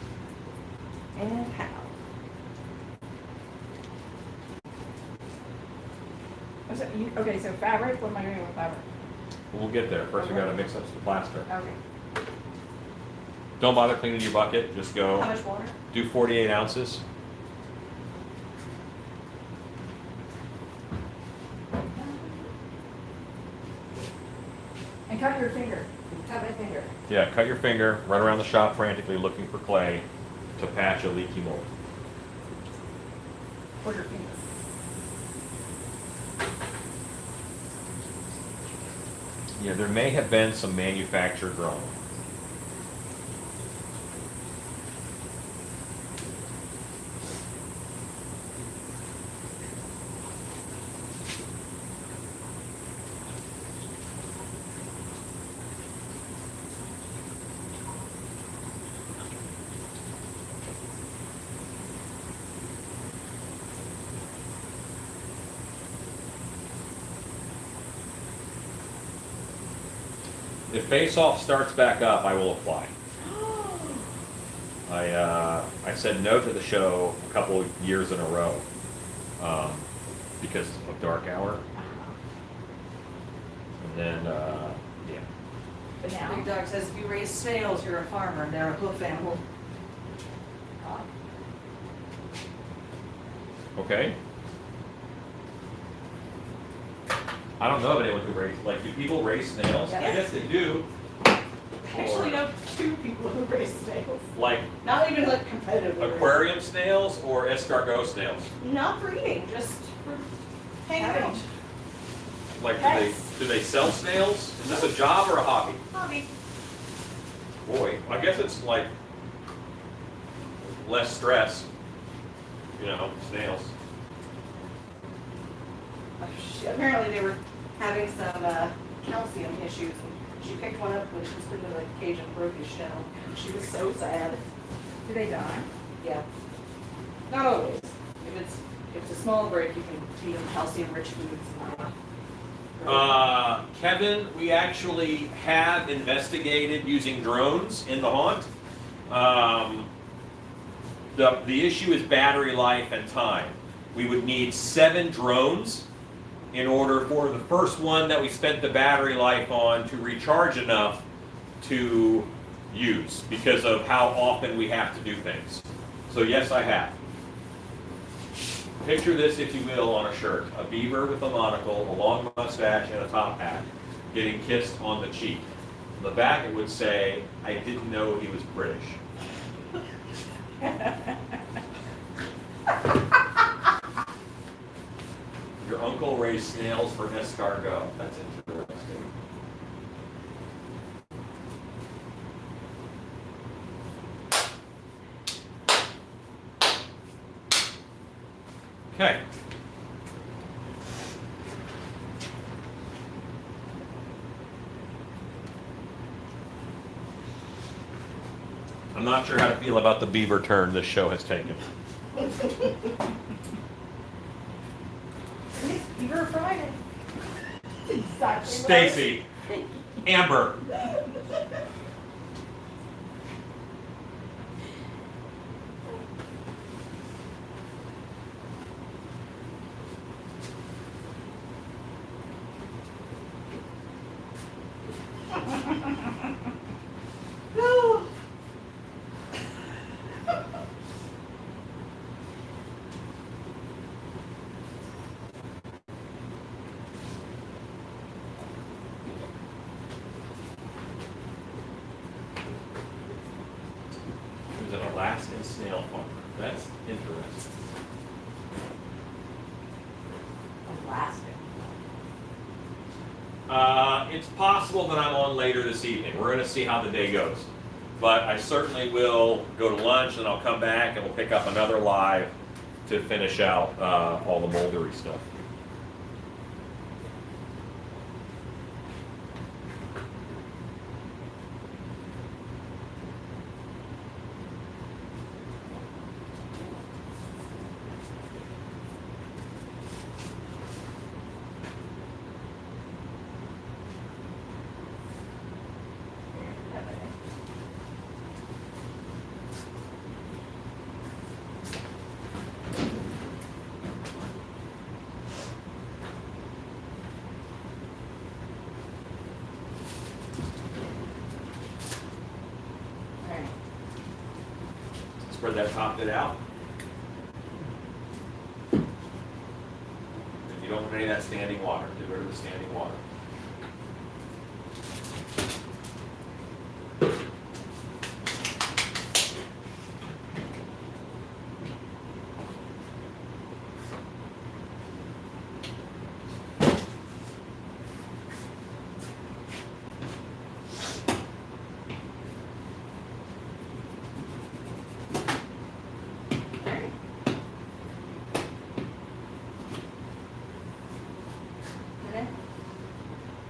And how? Okay, so fabric, what am I doing with fabric? We'll get there. First, we got to mix up some plaster. Okay. Don't bother cleaning your bucket. Just go. How much water? Do 48 ounces. And cut your finger. Cut my finger. Yeah, cut your finger. Run around the shop frantically looking for clay to patch a leaky mold. Or your finger. Yeah, there may have been some manufactured wrong. If face-off starts back up, I will apply. I said no to the show a couple of years in a row because of dark hour. And then, yeah. But now. Big Dog says if you raise snails, you're a farmer. They're a hoof animal. Okay. I don't know of anyone who raise, like, do people raise snails? I Yeah. guess they do. I actually know 2 people who raise snails. Like Not even like competitively. aquarium snails or escargot snails? Not for eating, just for hanging out. Like, Pets. do they sell snails? Is this a job or a hobby? Hobby. Boy, I guess it's like less stress, you know, snails. Apparently they were having some calcium issues. And she picked one up when she was put in the cage and broke his shell. She was so sad. Do they die? Yeah. Not always. If it's a small break, you can feed them calcium-rich foods. Kevin, we actually have investigated using drones in the haunt. The issue is battery life and time. We would need 7 drones in order for the first one that we spent the battery life on to recharge enough to use because of how often we have to do things. So yes, I have. Picture this, if you will, on a shirt. A beaver with a monocle, a long mustache, and a top hat, getting kissed on the cheek. On the back it would say, I didn't know he was British. Your uncle raised snails for escargot. That's interesting. Okay. I'm not sure how to feel about the beaver turn this show has taken. Beaver Friday. Exactly. Stacy, Amber. There's an Alaskan snail farmer. That's interesting. Alaska. It's possible that I'm on later this evening. We're going to see how the day goes. But I certainly will go to lunch and I'll come back and we'll pick up another live to finish out all the moldery stuff. spread that top bit out. If you don't want any of that standing water, get rid of the standing water.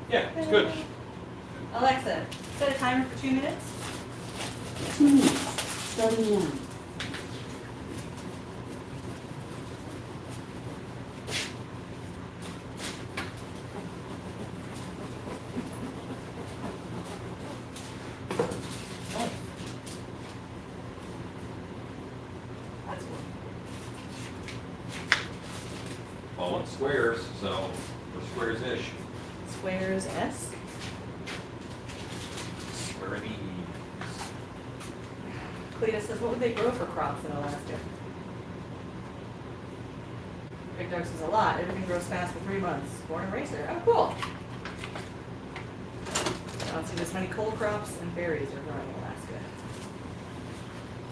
Yeah, it's good. Alexa, set a timer for 2 minutes. 2 minutes, starting now. That's cool. All in squares, so we're squares-ish. Squares-esque. Square bees. Cleta says, what would they grow for crops in Alaska? Big Dog says a lot. Everything grows fast for 3 months. Born and raised there. Oh, cool. I don't see this many cold crops and berries are growing in Alaska.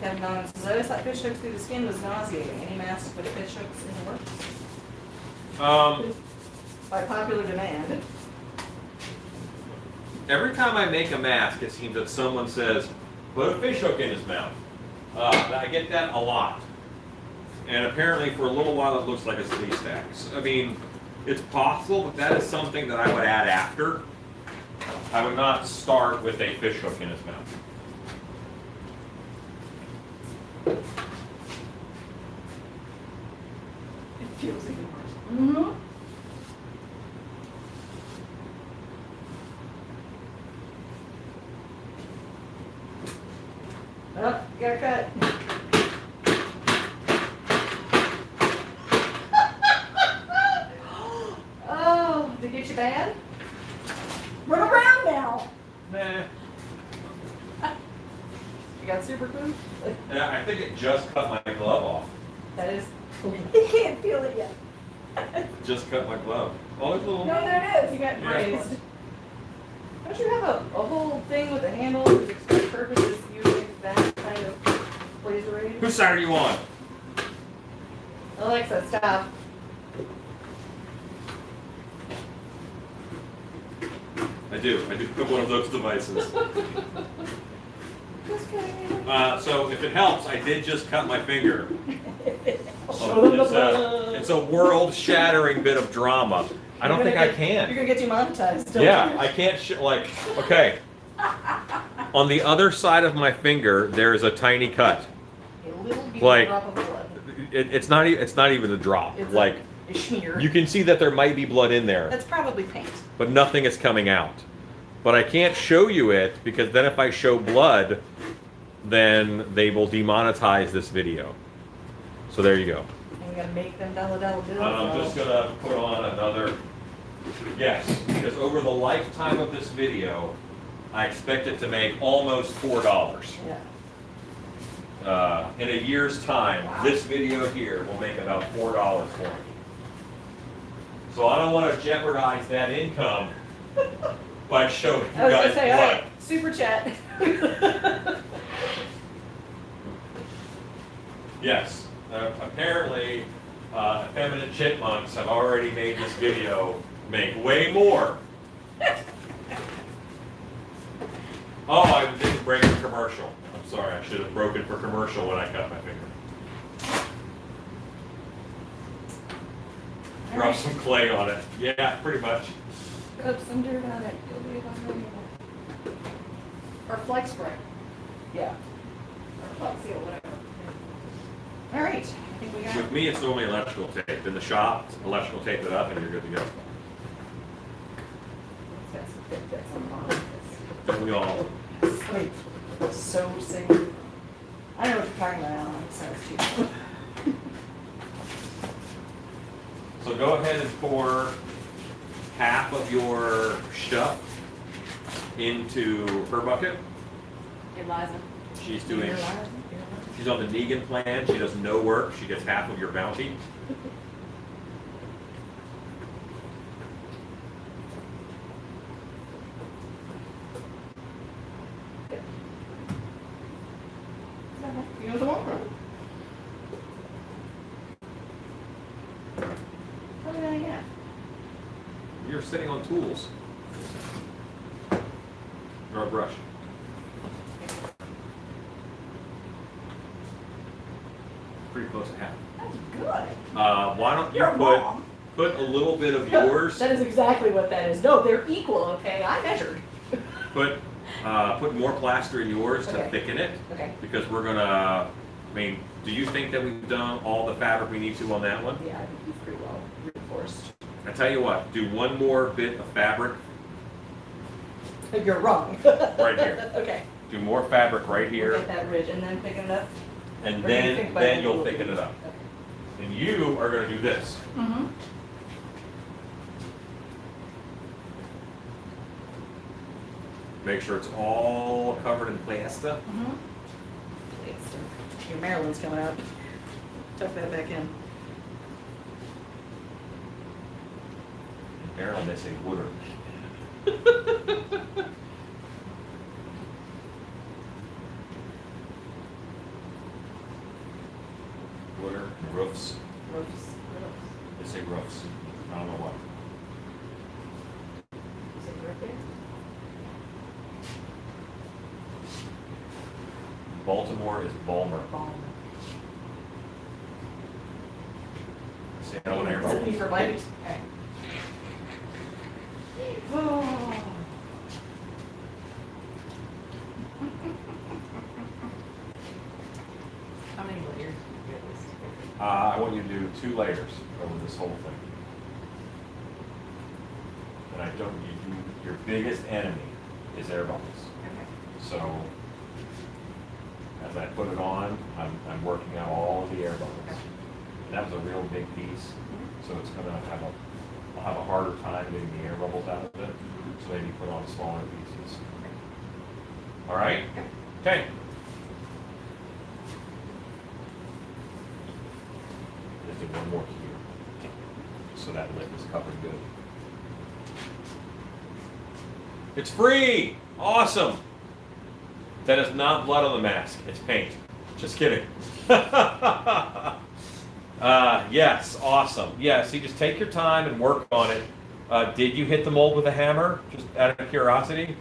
Kevin Donovan says, I always thought fish hooks through the skin was nauseating. Any masks to put fish hooks in the works? By popular demand. Every time I make a mask, it seems that someone says, put a fish hook in his mouth. I get that a lot. And apparently for a little while it looks like a sleeve stack. I mean, it's possible, but that is something that I would add after. I would not start with a fish hook in his mouth. It feels even worse. Mm-hmm. Oh, you gotta cut. Oh, did it get you bad? Run around now. Nah. You got super glue? Yeah, I think it just cut my glove off. That is. He can't feel it yet. Just cut my glove. Oh, it's a little. No, there it You is. got Yeah. grazed. Don't you have a whole thing with a handle whose express purpose is using that kind of laser range? Whose side are you on? Alexa, stop. I do have one of those devices. Just kidding. So if it helps, I did just cut my finger. Oh, It's a world-shattering bit of drama. I don't think I You're can. gonna get demonetized. Don't Yeah, you? I can't, okay. On the other side of my finger, there is a tiny cut. A little bitty Like- drop of blood. It's not even a drop. It's Like, a smear. you can see that there might be blood in there, That's probably paint. but nothing is coming out. But I can't show you it, because then if I show blood, then they will demonetize this video. So there you go. And we gotta make them dollar bills. I'm just gonna put on another, yes, because over the lifetime of this video, I expect it to make almost $4. Yeah. In a year's time, this video here will make about $4 for me. So I don't want to jeopardize that income by showing you I was gonna guys say, all blood. right, super chat. Yes, apparently, effeminate chipmunks have already made this video make way more. Oh, I didn't break the commercial. I'm sorry, I should have broken for commercial when I cut my finger. Rub some clay on it. Yeah, pretty much. Put some dirt on it. You'll be able to- Or flex spray. Yeah. Or flex seal, whatever. All right, I think we got With me, it's normally electrical tape. In the shop, electrical tape it up and you're good to go. Don't we all? Wait, so sick. I don't know what you're talking about, Alan. It sounds cheap. So go ahead and pour half of your stuff into her bucket. Eliza. She's doing, Eliza? She's on the Negan plan. She does no work. She gets half of your bounty. You know the one? What did I get? You're sitting on tools. Or a brush. Pretty close to half. That's good. Why don't you You're wrong. put a little bit of yours, That is exactly what that is. No, they're equal, okay? I measured. put more plaster in yours to Okay. thicken it, Okay. because we're gonna, I mean, do you think that we've done all the fabric we need to on that one? Yeah, I think he's pretty well reinforced. I tell you what, do one more bit of fabric You're wrong. right here. Okay. Do more fabric right We'll here, get that ridge and then pick it up. and Or do you think by then then you'll we'll thicken be- it up. Okay. And you are gonna do this. Mm-hmm. Make sure it's all covered in plaster. Mm-hmm. Your Maryland's coming out. Tuck that back in. In Maryland, they say wooder. Wooder, roofs. Roofs. They say roofs. I don't know why. Is it right there? Baltimore is Balmer. Balm. See, I don't want to hear Is it about me for light? Okay. Oh. How many layers? I want you to do 2 layers over this whole thing. And I don't, your biggest enemy is air bubbles. Okay. So, as I put it on, I'm working out all of the air bubbles. And that was a real big piece, so it's gonna have I'll have a harder time getting the air bubbles out of it, so maybe put on smaller pieces. All right? Okay. Just do one more here, so that lip is covered good. It's free! Awesome! That is not blood on the mask, it's paint. Just kidding. Yes, awesome. Yes, you just take your time and work on it. Did you hit the mold with a hammer? Just out of curiosity?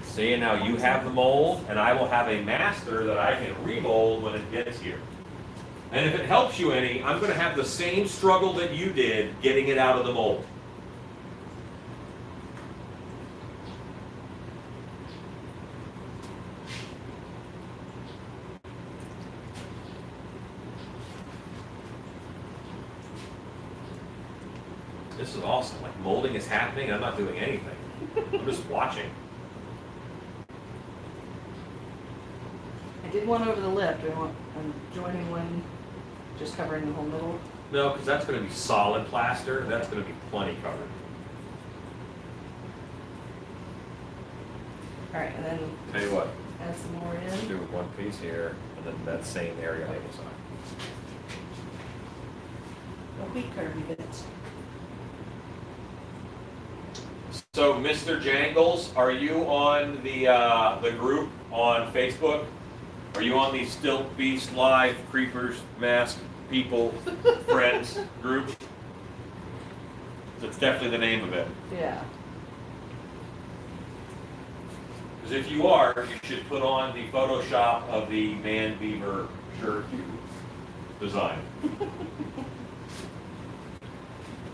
See, and now you have the mold, and I will have a master that I can remold when it gets here. And if it helps you any, I'm going to have the same struggle that you did getting it out of the mold. This is awesome. Like, molding is happening, and I'm not doing anything. I'm just watching. I did one over the lip. I'm joining one, just covering the whole middle. No, because that's going to be solid plaster. That's going to be plenty covered. All right, and then Tell you what, add some more in. do one piece here, and then that same area on the other side. A wee curvy bit. So, Mr. Jangles, are you on the group on Facebook? Are you on the Stilt Beast Live Creepers Mask People Friends group? That's definitely the name of it. Yeah. Because if you are, you should put on the Photoshop of the man beaver shirt you designed.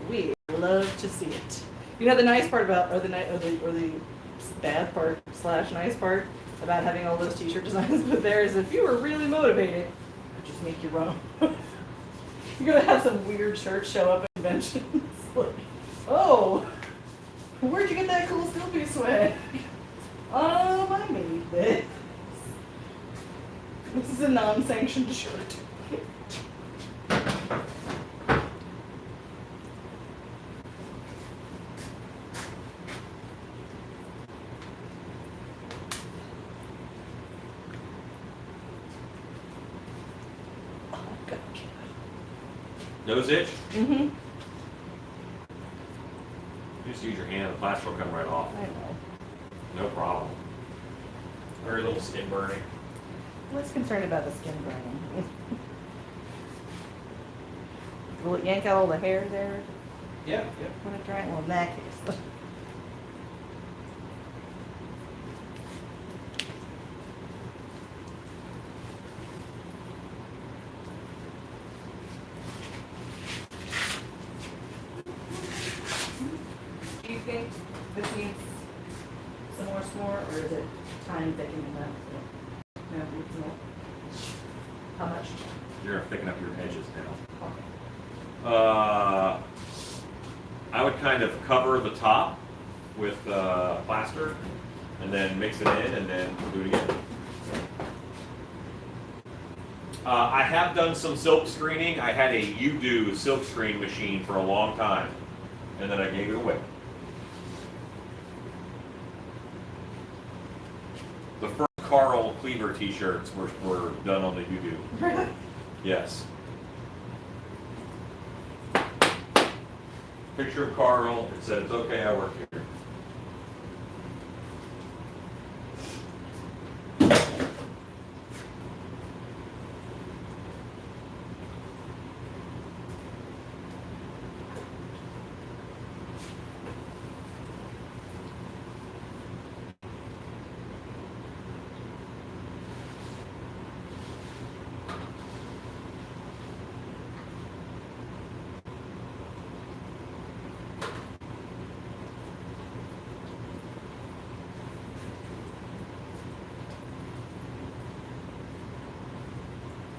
We love to see it. You know the nice part about, or the bad part / nice part about having all those t-shirt designs put there is if you were really motivated, it'd just make you run. You're gonna have some weird shirts show up at conventions. Like, oh, where'd you get that cool Snoopy swag? I made this. This is a non-sanctioned shirt. Nose itch? Mm-hmm. Just use your hand, the plaster will come right off. I know. No problem. Very little skin burning. What's concerned about the skin burning? Will it yank out all the hair there? Yeah, yeah. When it dry? Well, in that case. Do you think this needs some more s'more, or is it time thickening up? No, it's not. How much? You're gonna thicken up your edges now. Okay. I would kind of cover the top with plaster and then mix it in and then do it again. I have done some silk screening. I had a U-Do silk screen machine for a long time and then I gave it away. The first Carl Cleaver t-shirts were done on the U-Do. Yes. Picture of Carl, it said, it's okay, I work here.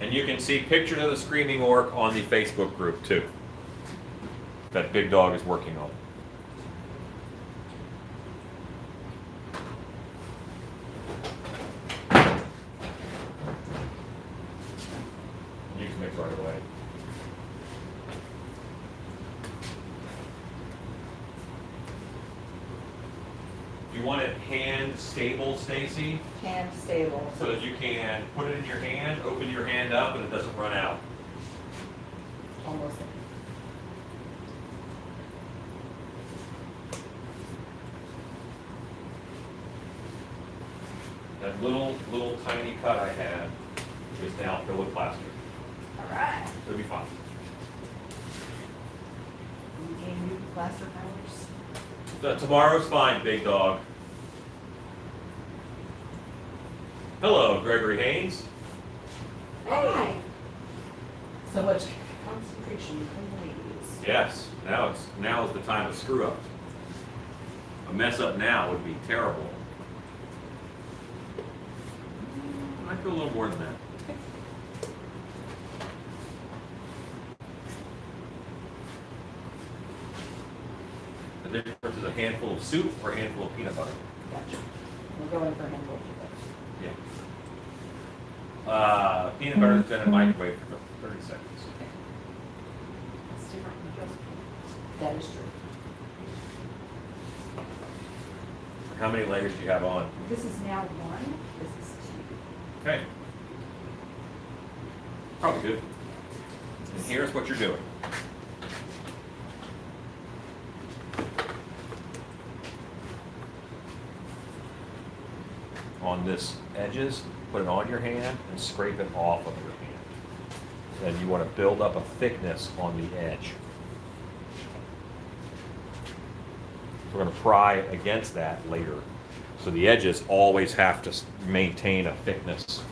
And you can see pictures of the screaming orc on the Facebook group too. That Big Dog is working on. You can mix right away. You want it hand stable, Stacy? Hand stable. So that you can put it in your hand, open your hand up, and it doesn't run out. Almost. That little tiny cut I had is now filled with plaster. All right. It'll be fine. You gain new plaster powers. Tomorrow's fine, Big Dog. Hello, Gregory Haynes. Hi. So much concentration from ladies. Yes, now is the time to screw up. A mess up now would be terrible. I feel a little more than that. The difference is a handful of soup or a handful of peanut butter. Gotcha. We're going for a handful of Yeah. Peanut butter has been in the microwave for 30 seconds. That's different from just. That is true. How many layers do you have on? This is now one, this is two. Okay. Probably good. And here's what you're doing. On this edges, put it on your hand and scrape it off of your hand. Then you want to build up a thickness on the edge. We're going to pry against that later. So the edges always have to maintain a thickness.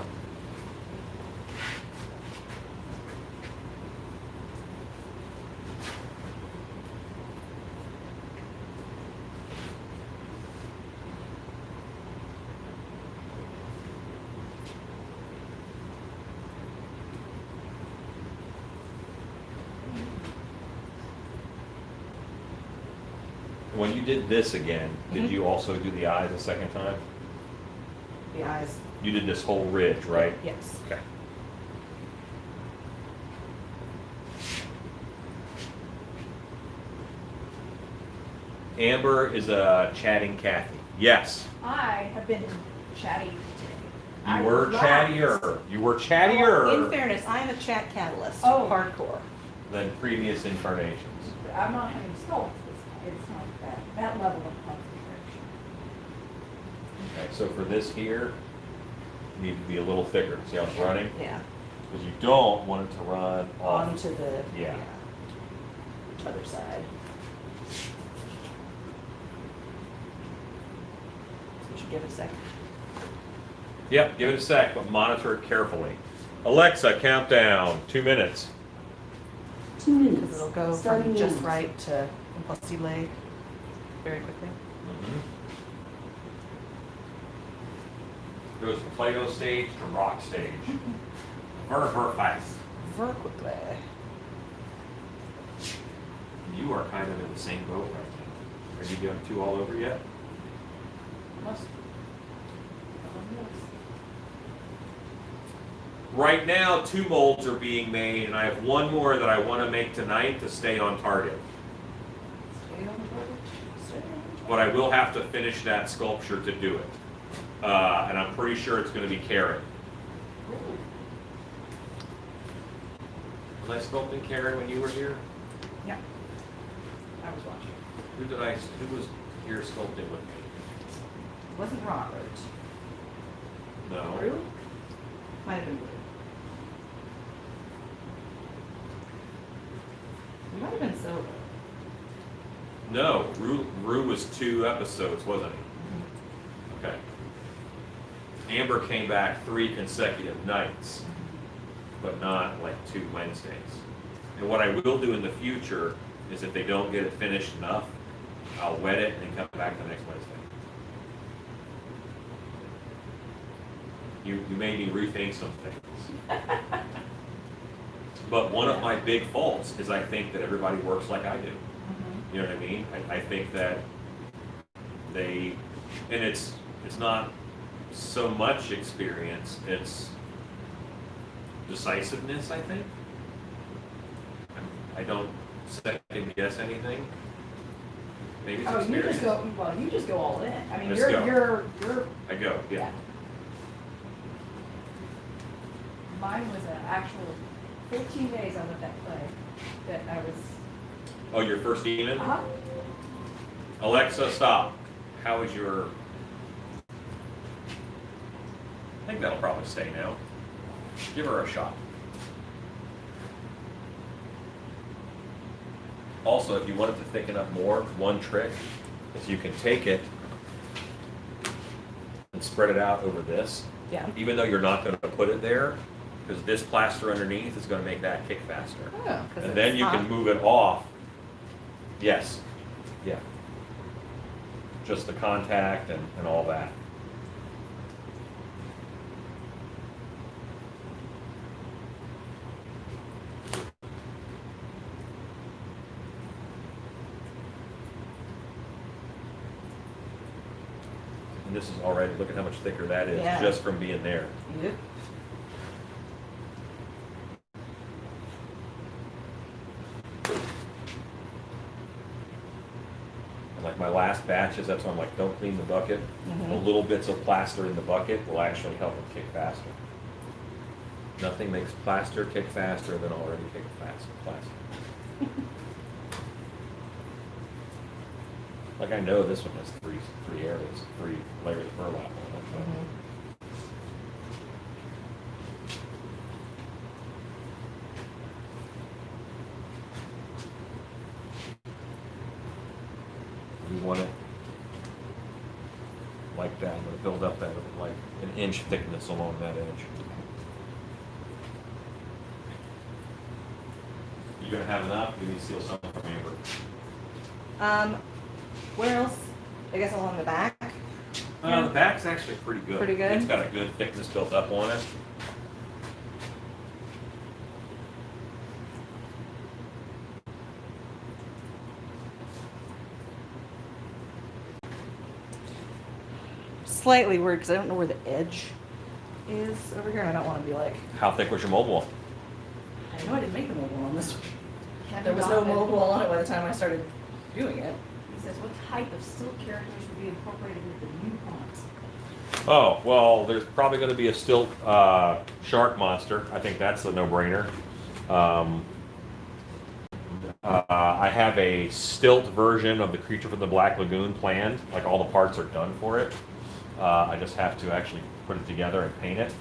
When you did this again, did you also do the eyes a second time? The eyes. You did this whole ridge, right? Yes. Okay. Amber is a chatting Kathy. Yes. I have been chatty today. I You were was chattier. You were chattier. In fairness, I am a chat catalyst. Oh. Hardcore. than previous incarnations. I'm not having sculpt, it's not that level of concentration. Okay, so for this here, you need to be a little thicker. See how it's running? Yeah. Because you don't want it to run off. Onto the Yeah. other side. We should give it a second. Yep, give it a sec, but monitor it carefully. Alexa, countdown, 2 minutes. 2 minutes. Because it'll go starting from just now. right to impossible very quickly. Goes from Play-Doh stage to rock stage. Ver fast. Very quickly. You are kind of in the same boat right now. Are you doing 2 all over yet? Must. Right now, 2 molds are being made, and I have 1 more that I want to make tonight to stay on target. Stay on the board. Stay on the board. But I will have to finish that sculpture to do it. And I'm pretty sure it's going to be Karen. Was I sculpting Karen when you were here? Yeah. I was watching. Who was here sculpting with me? It wasn't Robert. No. Really? Might have been Blue. It might have been Silver. No, Rue was 2 episodes, wasn't he? Okay. Amber came back 3 consecutive nights, but not like 2 Wednesdays. And what I will do in the future is if they don't get it finished enough, I'll wet it and come back the next Wednesday. You made me rethink some things. But one of my big faults is I think that everybody works like I do. You know what I mean? I think that and it's not so much experience, it's decisiveness, I think. I don't second guess anything. Maybe it's Oh, you experience. you just go all in. I mean, Let's go. you're, I go, yeah. mine was an actual 14 days I let that play, that I was, Oh, your first demon? uh-huh. Alexa, stop. How is your... I think that'll probably stay now. Give her a shot. Also, if you want it to thicken up more, one trick is you can take it and spread it out over this. Yeah. Even though you're not going to put it there, because this plaster underneath is going to make that kick faster. Oh, 'cause And then it's you hot. can move it off. Yes. Yeah. Just the contact and all that. And this is already, look at how much thicker that is, Yeah. just from being there. Yep. And like my last batches, that's why I'm like, don't clean the bucket. The little bits of plaster in the bucket will actually help it kick faster. Nothing makes plaster kick faster than already kick plaster. Like I know this one has three areas, 3 layers of burlap on it. You want it like that. I'm going to build up that like an inch thickness along that edge. You gonna have enough? You need to steal something from Amber. Where else? I guess along the back. The back's actually pretty good. Pretty good? It's got a good thickness built up on it. Slightly weird because I don't know where the edge is over here, and I don't want to be like, How thick was your mold wall? I know I didn't make the mold wall on this one. Have There you was no gotten it? mold wall on it by the time I started doing it. He says, what type of still characters would be incorporated with the new fonts? Oh, well, there's probably going to be a stilt shark monster. I think that's a no-brainer. I have a stilt version of the Creature from the Black Lagoon planned. Like all the parts are done for it. I just have to actually put it together and paint it.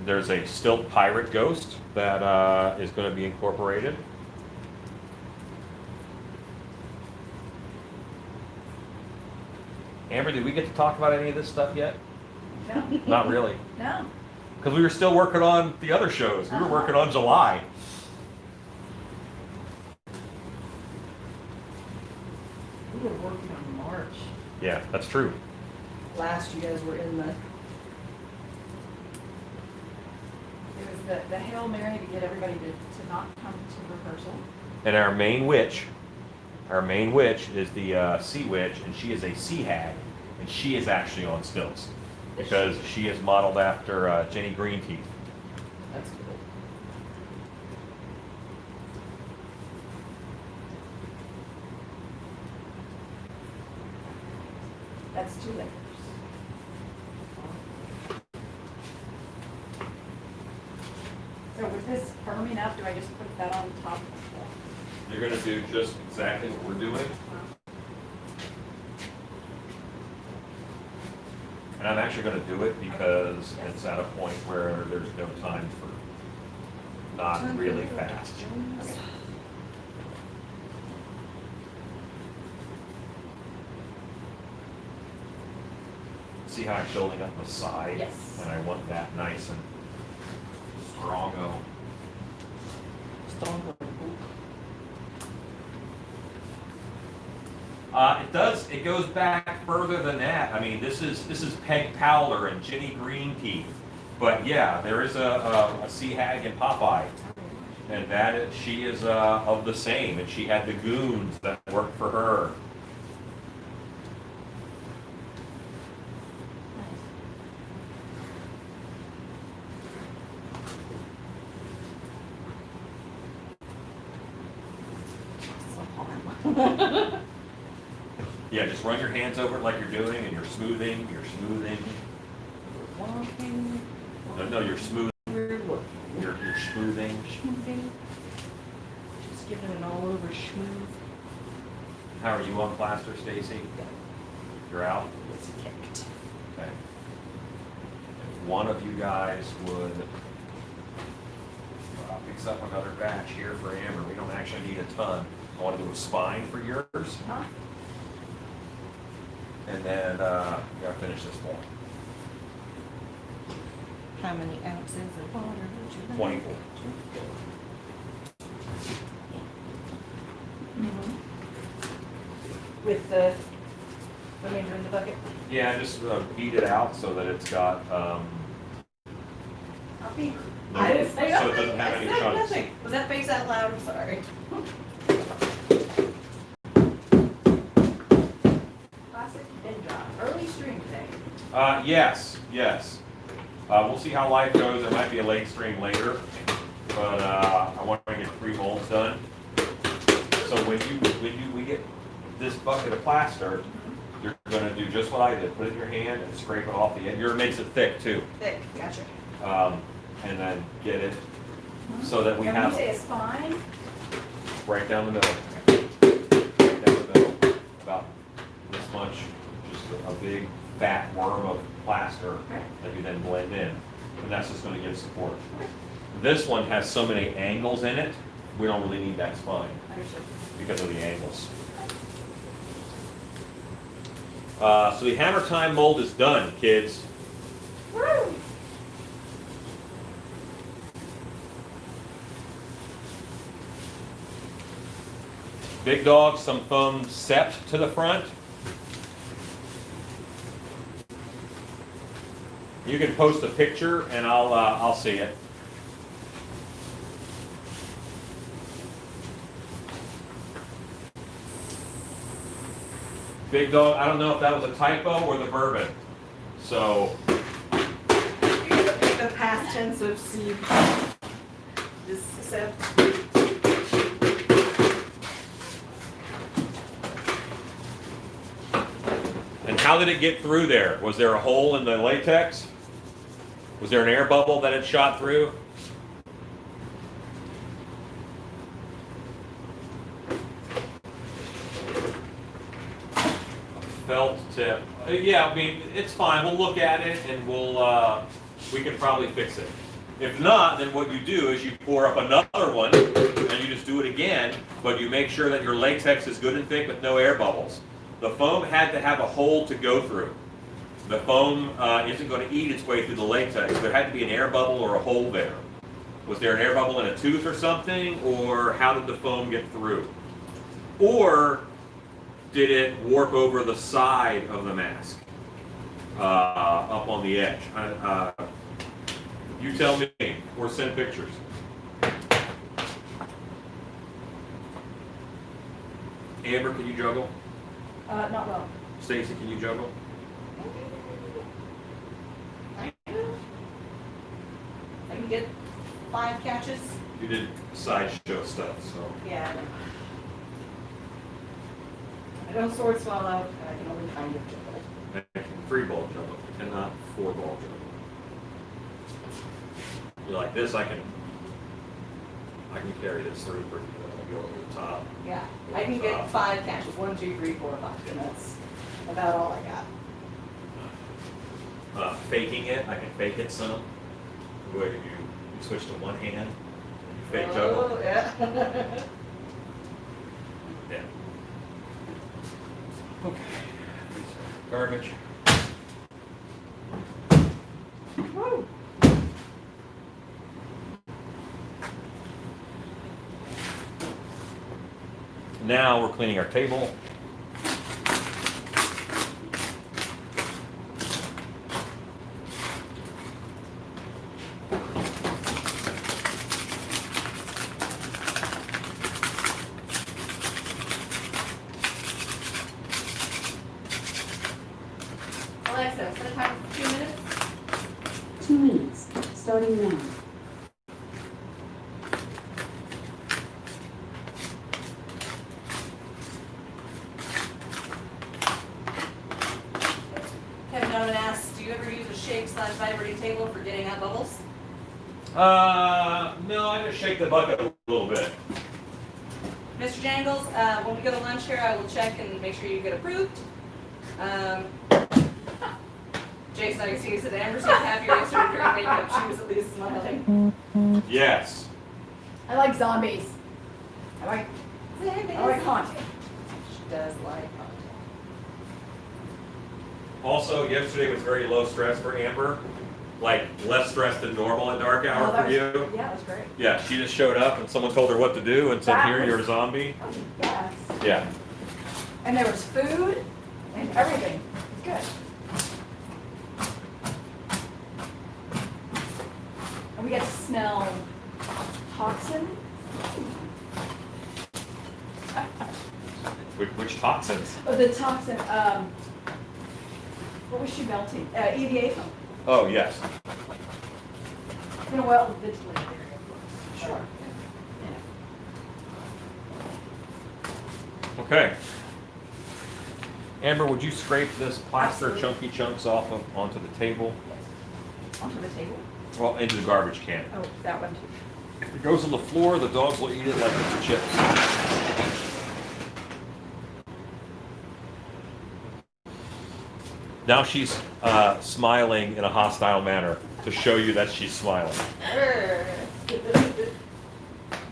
There's a stilt pirate ghost that is going to be incorporated. Amber, did we get to talk about any of this stuff yet? No, Not really. no. Because we were still working on the other shows. We were working on July. We were working on March. Yeah, that's true. Last you guys were in the. It was the Hail Mary to get everybody to not come to rehearsal. And our main witch is the sea witch, and she is a sea hag, and she is actually on stilts because she is modeled after Jenny Greenteeth. That's cool. That's 2 layers. So with this firming up, do I just put that on top? You're going to do just exactly what we're doing. And I'm actually going to do it because it's at a point where there's no time for not really fast. See how I'm building up the side? Yes. And I want that nice and strongo. It goes back further than that. I mean, this is Peg Powler and Jenny Greenteeth. But yeah, there is a sea hag in Popeye. And she is of the same. And she had the goons that worked for her. Yeah, just run your hands over it like you're doing, and you're smoothing. Walking. No, you're smoothing. Weird look. You're smoothing. Smoothing. Just giving it an all over smooth. How are you on plaster, Stacy? You're out? It's kicked. Okay. If one of you guys would fix up another batch here for Amber. We don't actually need a ton. I want to do a spine for yours. Huh? And then we gotta finish this one. How many ounces of water would you like? 24. With the remainder in the bucket? Yeah, just beat it out so that it's got I'll be. no, I didn't say so it nothing. doesn't have I any said chunks. nothing. Was that face out loud? I'm sorry. Classic bin drop. Early stream today. Yes. We'll see how life goes. There might be a late stream later, but I want to get 3 molds done. So when we get this bucket of plaster, you're going to do just what I did. Put it in your hand and scrape it off the end. Yours makes it thick too. Thick, gotcha. And then get it so that we And have when you say a spine, right down the middle. Right down the middle. About this much, just a big fat worm of plaster that you then blend in. And that's just going to give support. This one has so many angles in it, we don't really need that spine understood. because of the angles. So the Hammer Time mold is done, kids. Woo! Big dog, some foam sept to the front. You can post a picture and I'll see it. Big dog, I don't know if that was a typo or the bourbon. So, The past tense of seed. This sept. and how did it get through there? Was there a hole in the latex? Was there an air bubble that it shot through? tip. Yeah, I mean, it's fine. We'll look at it and we can probably fix it. If not, then what you do is you pour up another one and you just do it again, but you make sure that your latex is good and thick with no air bubbles. The foam had to have a hole to go through. The foam isn't going to eat its way through the latex. There had to be an air bubble or a hole there. Was there an air bubble in a tooth or something, or how did the foam get through? Or did it warp over the side of the mask, up on the edge? You tell me, or send pictures. Amber, can you juggle? Not well. Stacy, can you juggle? I can get 5 catches. You did sideshow stuff, so. Yeah. I don't sword swallow, and I can only kind of juggle. I can 3-ball juggle, I cannot 4-ball juggle. You're like this, I can carry this through pretty good. I go over the top. Yeah, I can get 5 catches, 1, 2, 3, 4, 5, and that's about all I got. Faking it, I can fake it some. Where you switch to one hand, you fake Oh, juggle. yeah. Yeah. Okay. Garbage. Woo. Now we're cleaning our table. Alexa, set a timer for 2 minutes. 2 minutes, starting now. Kevin Donovan asks, do you ever use a shake/vibrating table for getting out bubbles? No, I just shake the bucket a little bit. Mr. Jangles, when we go to lunch here, I will check and make sure you get approved. Jason, I can see you said Amber seemed happier yesterday during makeup. She was at least smiling. Yes. I like zombies. I like haunting. She does like haunting. Also, yesterday was very low stress for Amber. Like, less stress than normal at dark hour that for was- you. Yeah, it was great. Yeah, she just showed up and someone told her what to do and said, That here, was- you're a zombie. Oh, yes. Yeah. And there was food and everything. It was good. And we got to smell toxin. Which toxins? Oh, the toxin, what was she melting? EVA foam. Oh, yes. In a well-ventilated area. Sure. Yeah. Okay. Amber, would you scrape this plaster Absolutely. chunky chunks off onto the table? Onto the table? Well, into the garbage can. Oh, that one too. If it goes on the floor, the dogs will eat it like it's chips. Now she's smiling in a hostile manner to show you that she's smiling.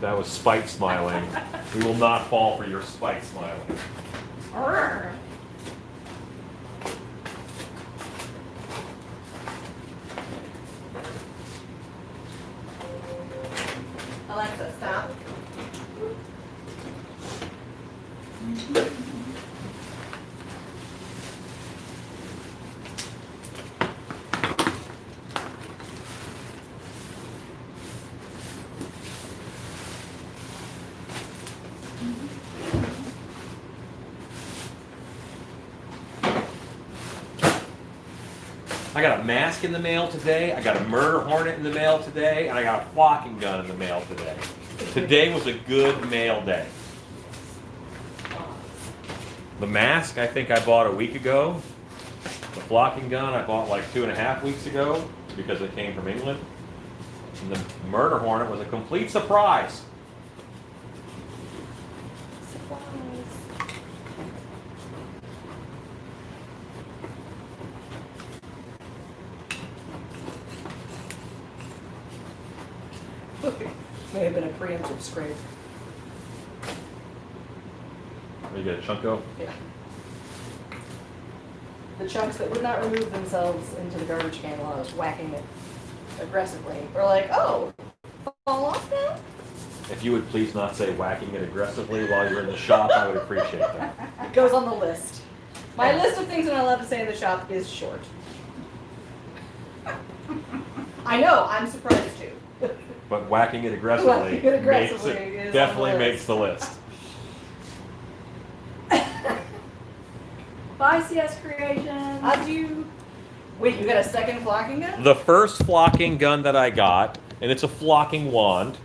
That was spite smiling. We will not fall for your spite smiling. Alexa, stop. I got a mask in the mail today, I got a murder hornet in the mail today, and I got a flocking gun in the mail today. Today was a good mail day. The mask I think I bought a week ago. The flocking gun I bought like 2.5 weeks ago because it came from England. And the murder hornet was a complete surprise. May have been a preemptive scrape. You get a chunko? Yeah. The chunks that would not remove themselves into the garbage can while I was whacking it aggressively were like, oh, fall off now? If you would please not say whacking it aggressively while you're in the shop, I would appreciate that. It goes on the list. My list of things that I'm allowed to say in the shop is short. I know, I'm surprised too. But whacking it aggressively, Whacking it aggressively makes is on it, the definitely list. makes the list. Bye, CS Creations. Adieu. Wait, you got a second flocking gun? The first flocking gun that I got, and it's a flocking wand.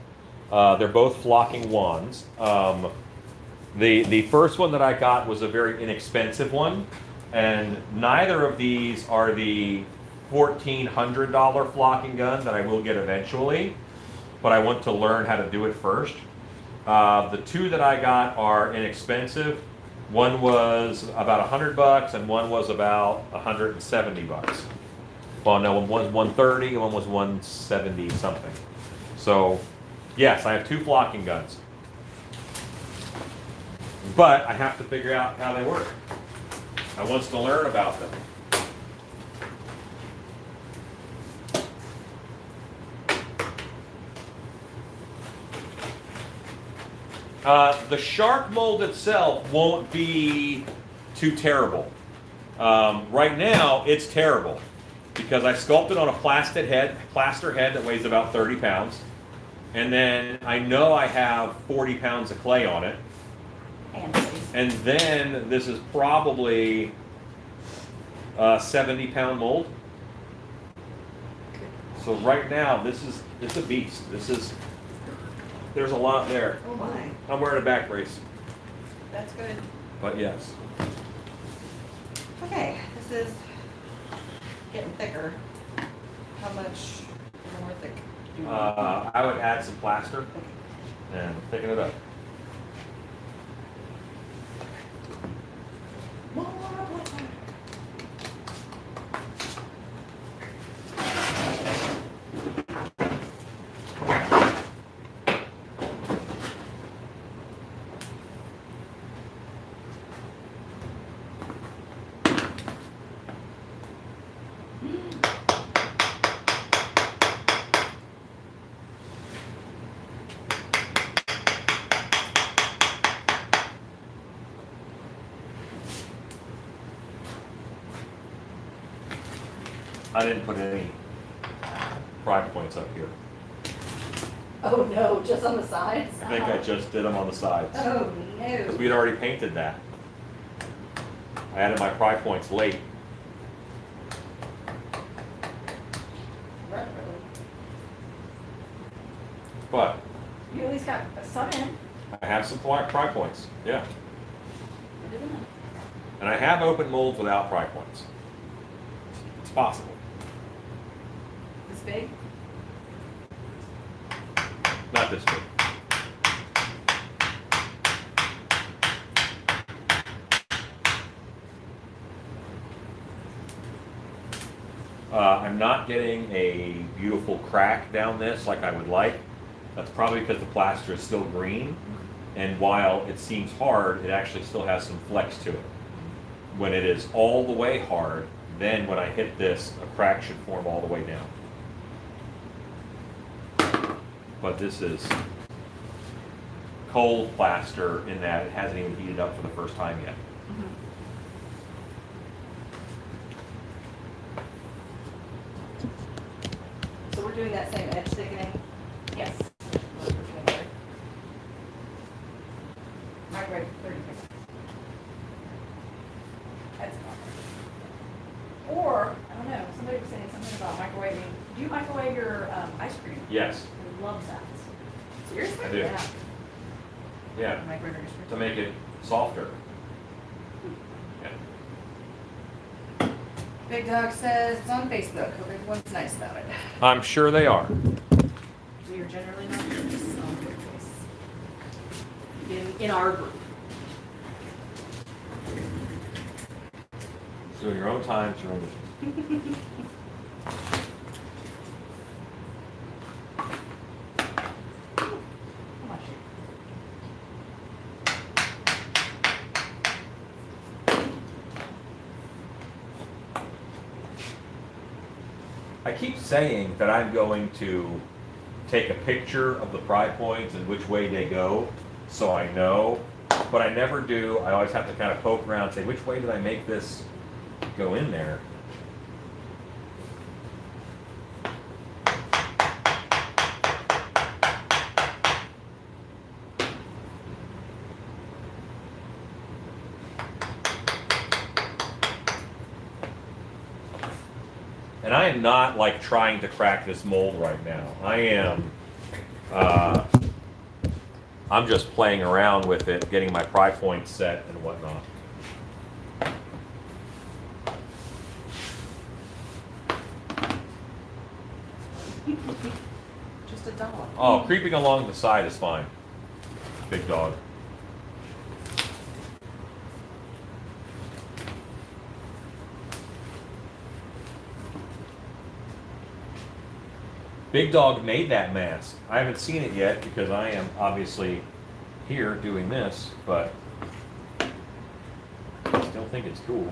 They're both flocking wands. The first one that I got was a very inexpensive one, and neither of these are the $1,400 flocking gun that I will get eventually, but I want to learn how to do it first. The two that I got are inexpensive. One was about $100 and one was about $170. Well, no, one was 130 and one was 170 something. So, yes, I have two flocking guns. But I have to figure out how they work. I want to learn about them. The shark mold itself won't be too terrible. Right now, it's terrible because I sculpted on a plaster head that weighs about 30 pounds. And then I know I have 40 pounds of clay on it. And then this is probably a 70-pound mold. So right now, it's a beast. There's a lot there. Oh my, I'm wearing a back brace, that's good. but yes. Okay, this is getting thicker. How much more thick do you want? I would add some plaster and thicken it up. I didn't put any pride points up here. Oh no, just on the sides? I think I just did them on the sides. Oh Because no. we had already painted that. I added my pride points late. But You at least got some in. I have some pride points, yeah. And I have open molds without pride points. It's possible. This big? Not this big. I'm not getting a beautiful crack down this like I would like. That's probably because the plaster is still green, and while it seems hard, it actually still has some flex to it. When it is all the way hard, then when I hit this, a crack should form all the way down. But this is cold plaster in that it hasn't even heated up for the first time yet. So we're doing that same edge thickening? Yes. Microwave 30 minutes. That's not. Or, I don't know, somebody was saying something about microwaving. Do you microwave your ice cream? Yes, I love that. Seriously? I do. Yeah. Yeah, Microwave ice cream. to make it softer. Yeah. Big Dog says it's on Facebook. Hope everyone's nice about it. I'm sure they are. We are generally not nice on Facebook. In our group. So in your own time, it's your own business. I keep saying that I'm going to take a picture of the pry points and which way they go, so I know, but I never do. I always have to kind of poke around and say, which way did I make this go in there? And I am not like trying to crack this mold right now. I am, I'm just playing around with it, getting my pry points set and whatnot. Just a dollar. Oh, creeping along the side is fine. Big dog. Big Dog made that mask. I haven't seen it yet because I am obviously here doing this, but I still think it's cool.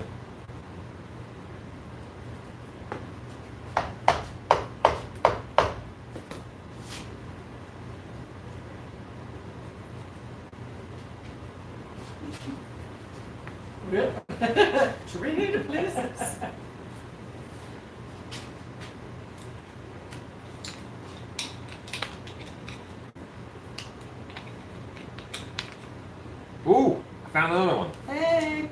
Trade places. Ooh, I found another one. Hey.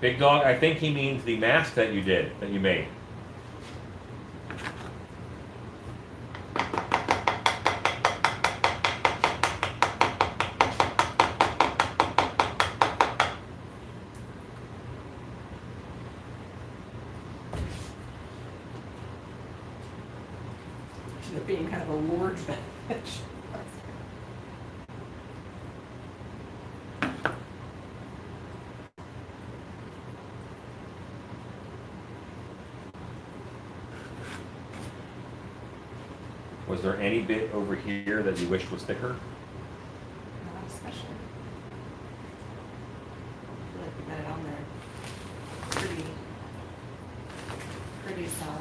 Big Dog, I think he means the mask that you did, that you made. It being kind of a large batch. Was there any bit over here that you wished was thicker? Not especially. I feel like we got it on there. Pretty solid.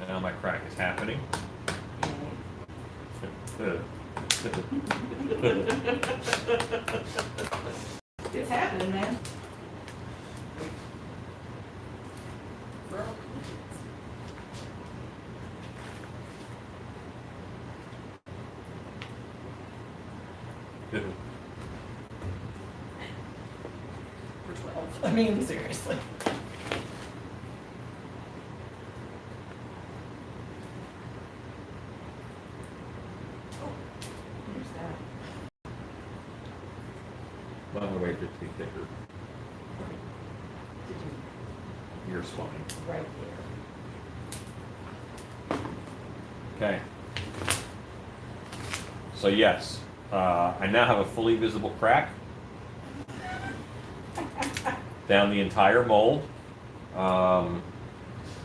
And now my crack is happening. It's happening, man. For 12. I mean, seriously. Oh, here's that. By the way, 50 thicker. Did you You're fine. right there? Okay. So yes, I now have a fully visible crack down the entire mold.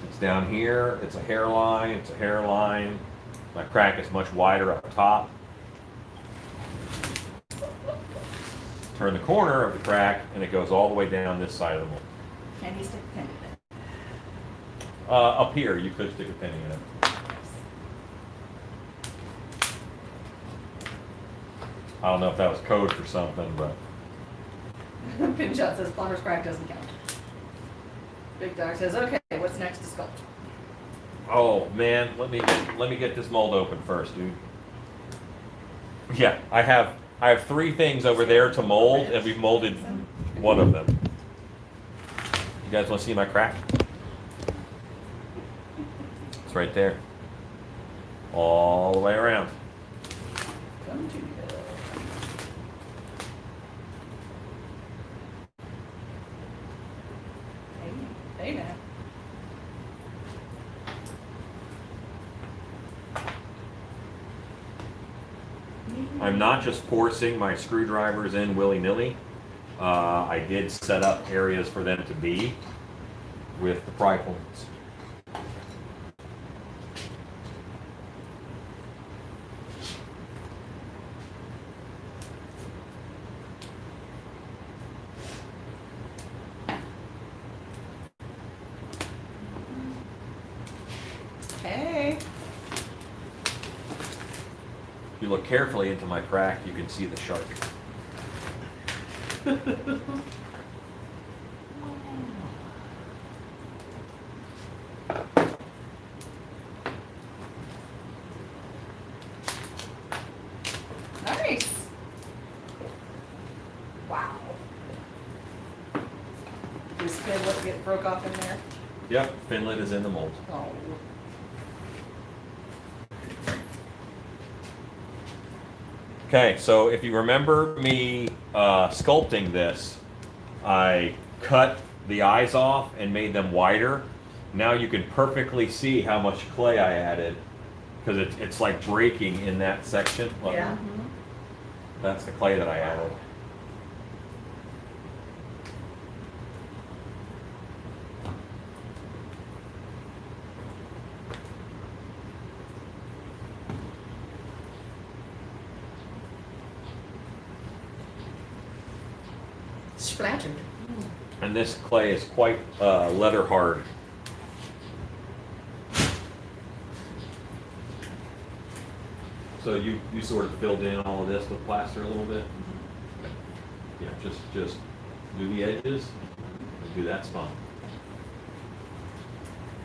It's down here, it's a hairline, My crack is much wider up top. Turn the corner of the crack and it goes all the way down this side of the mold. Can you stick a pin in it? Up here, you could stick a penny in it. I don't know if that was code for something, but Pin shot says plumber's crack doesn't count. Big Dog says, okay, what's next to sculpt? oh man, let me get this mold open first, dude. Yeah, I have 3 things over there to mold, and we've molded one of them. You guys want to see my crack? It's right there, all the way around. Come to Hey, man. I'm not just forcing my screwdrivers in willy-nilly. I did set up areas for them to be with the pry points. Hey. If you look carefully into my crack, you can see the shark. Nice. Wow. This kid what get broke off in there. Yep, Finland is in the mold. Oh. Okay, so if you remember me sculpting this, I cut the eyes off and made them wider. Now you can perfectly see how much clay I added because it's like breaking in that section. Look, Yeah. that's the clay that I added. Splattered. And this clay is quite leather hard. So you sort of filled in all of this with plaster a little bit? Yeah, just do the edges and do that spot.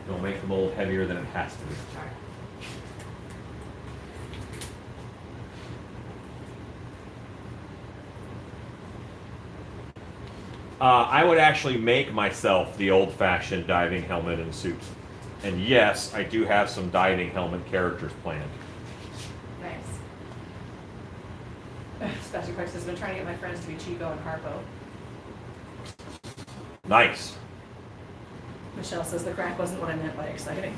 Don't make the mold heavier than it has to be. I would actually make myself the old-fashioned diving helmet and suit. And yes, I do have some diving helmet characters planned. Nice. Special Quicks has been trying to get my friends to be Chico and Harpo. Nice. Michelle says the crack wasn't what I meant by exciting.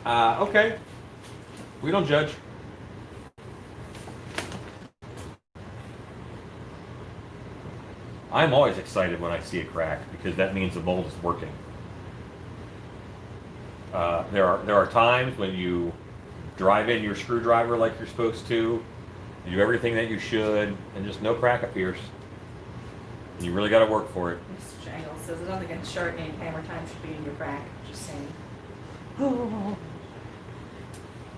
Okay. We don't judge. I'm always excited when I see a crack because that means the mold is working. There are times when you drive in your screwdriver like you're supposed to, you do everything that you should, and just no crack appears. And you really got to work for it. Miss Jangle says, I don't think a shark named Hammer Time should be in your crack. Just saying.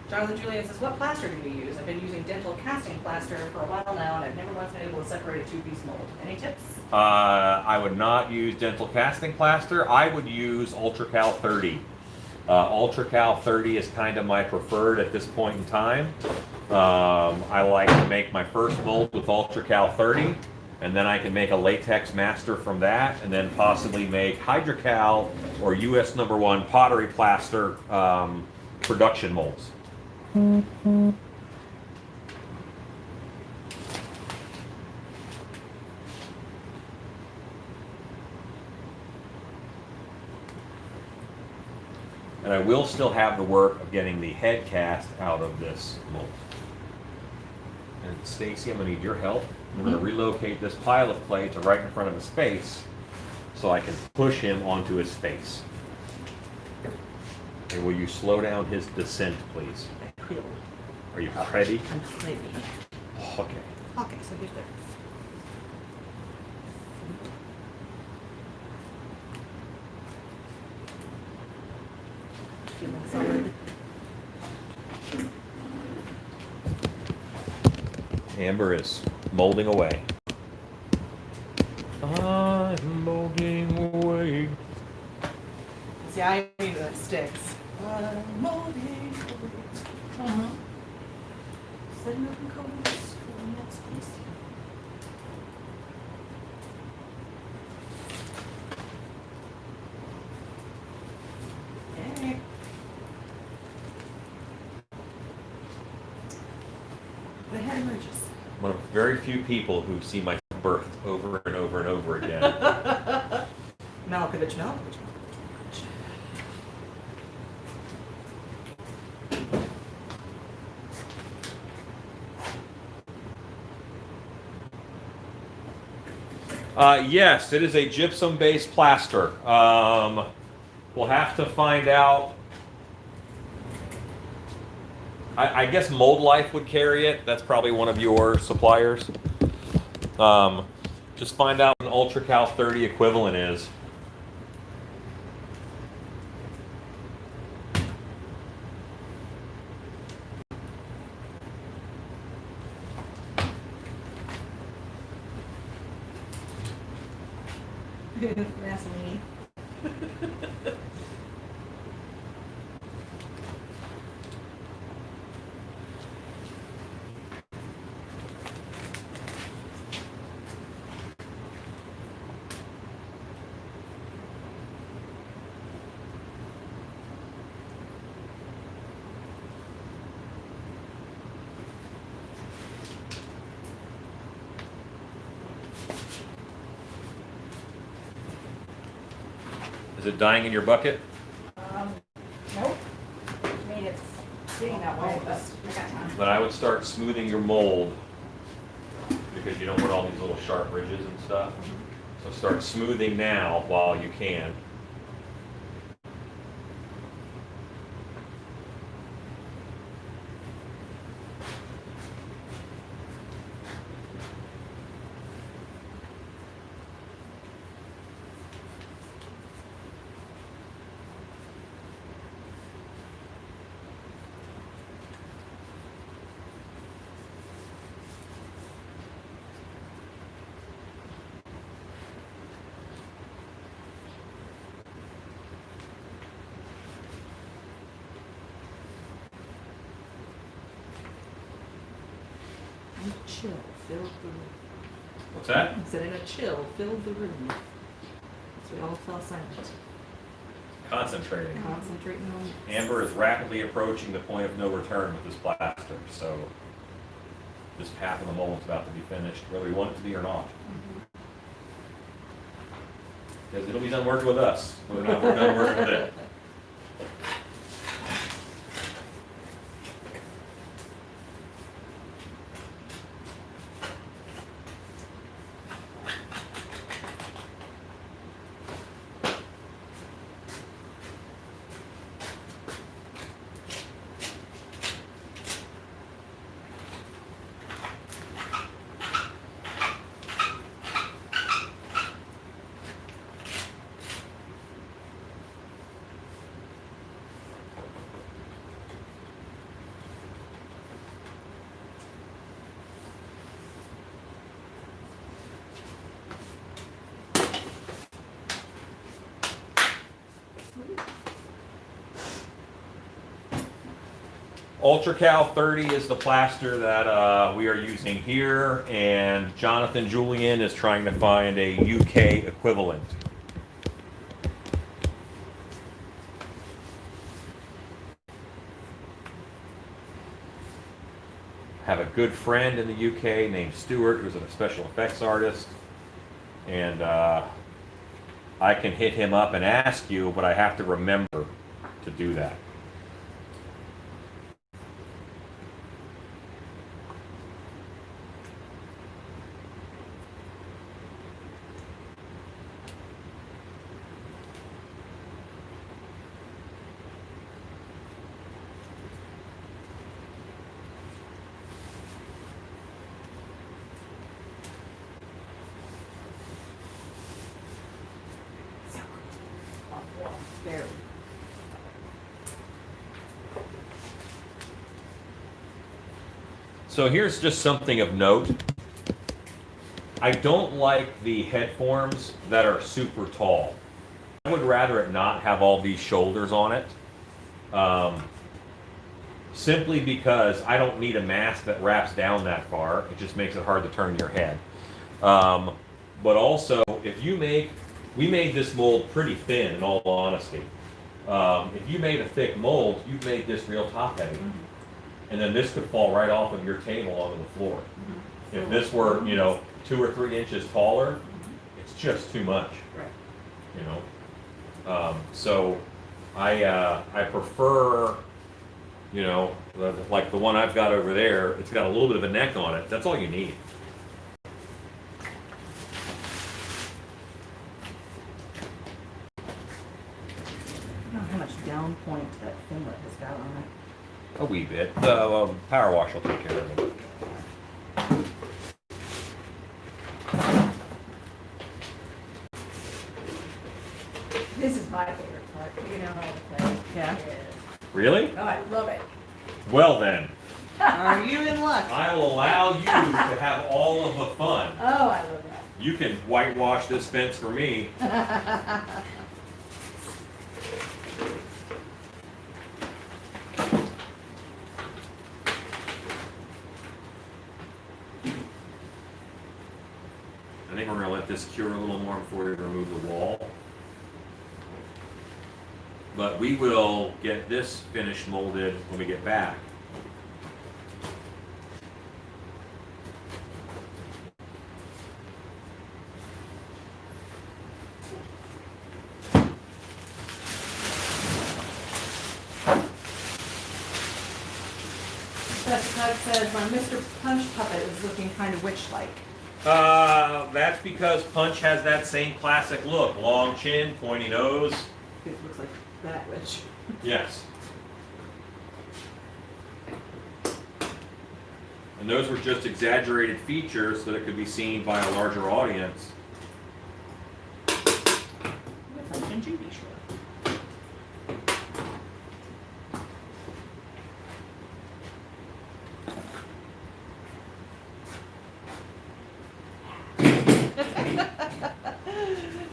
Jonathan Julian says, what plaster do you use? I've been using dental casting plaster for a while now, and I've never once been able to separate a two-piece mold. Any tips? I would not use dental casting plaster. I would use UltraCal 30. UltraCal 30 is kind of my preferred at this point in time. I like to make my first mold with UltraCal 30, and then I can make a latex master from that, and then possibly make HydroCal or US #1 pottery plaster production molds. And I will still have the work of getting the head cast out of this mold. And Stacy, I'm going to need your help. I'm going to relocate this pile of clay to right in front of his face so I can push him onto his face. And will you slow down his descent, please? I will. Are you ready? I'm ready. Okay. Okay, so here's there. Feeling solid. Amber is molding away. I'm molding away. See, I need that sticks. I'm molding away. Setting up in colors for the next piece. Hey. The head emerges. One of very few people who see my birth over and over and over again. Malkovich. Yes, it is a gypsum-based plaster. We'll have to find out. I guess Mold Life would carry it. That's probably one of your suppliers. Just find out what an Ultra Cal 30 equivalent is. Vaseline. Is it dying in your bucket? Nope. I mean, it's getting that way, but I got time. But I would start smoothing your mold because you don't want all these little sharp ridges and stuff. So start smoothing now while you can. In a chill filled the room. What's that? I said in a chill filled the room. So we all fell silent, Concentrating. concentrating on. Amber is rapidly approaching the point of no return with this plaster, so this half of the mold's about to be finished, whether we want it to be or not. Because it'll be done working with us, whether or not we're done working with it. Ultra Cal 30 is the plaster that we are using here, and Jonathan Julian is trying to find a UK equivalent. Have a good friend in the UK named Stuart, who's a special effects artist, and I can hit him up and ask you, but I have to remember to do that. Very. So here's just something of note. I don't like the head forms that are super tall. I would rather it not have all these shoulders on it. Simply because I don't need a mask that wraps down that far. It just makes it hard to turn your head. But also, if you we made this mold pretty thin, in all honesty. If you made a thick mold, you've made this real top heavy. And then this could fall right off of your table onto the floor. If this were, 2 or 3 inches taller, it's just too much. Right. So I prefer, like the one I've got over there, it's got a little bit of a neck on it. That's all you need. point that Finlet has got on it. A wee bit. The power wash will take care of it. This is my favorite part, figuring out how to play. Yeah. Really? Oh, I love it. Well then, Are you in luck? I will allow you to have all of the fun. Oh, I love that. You can whitewash this fence for me. I think we're gonna let this cure a little more before we remove the wall. But we will get this finished molded when we get back. That says my Mr. Punch puppet is looking kind of witch-like. That's because Punch has that same classic look. Long chin, pointy nose. It looks like that witch. Yes. And those were just exaggerated features so that it could be seen by a larger audience. Punch and Judy, sure.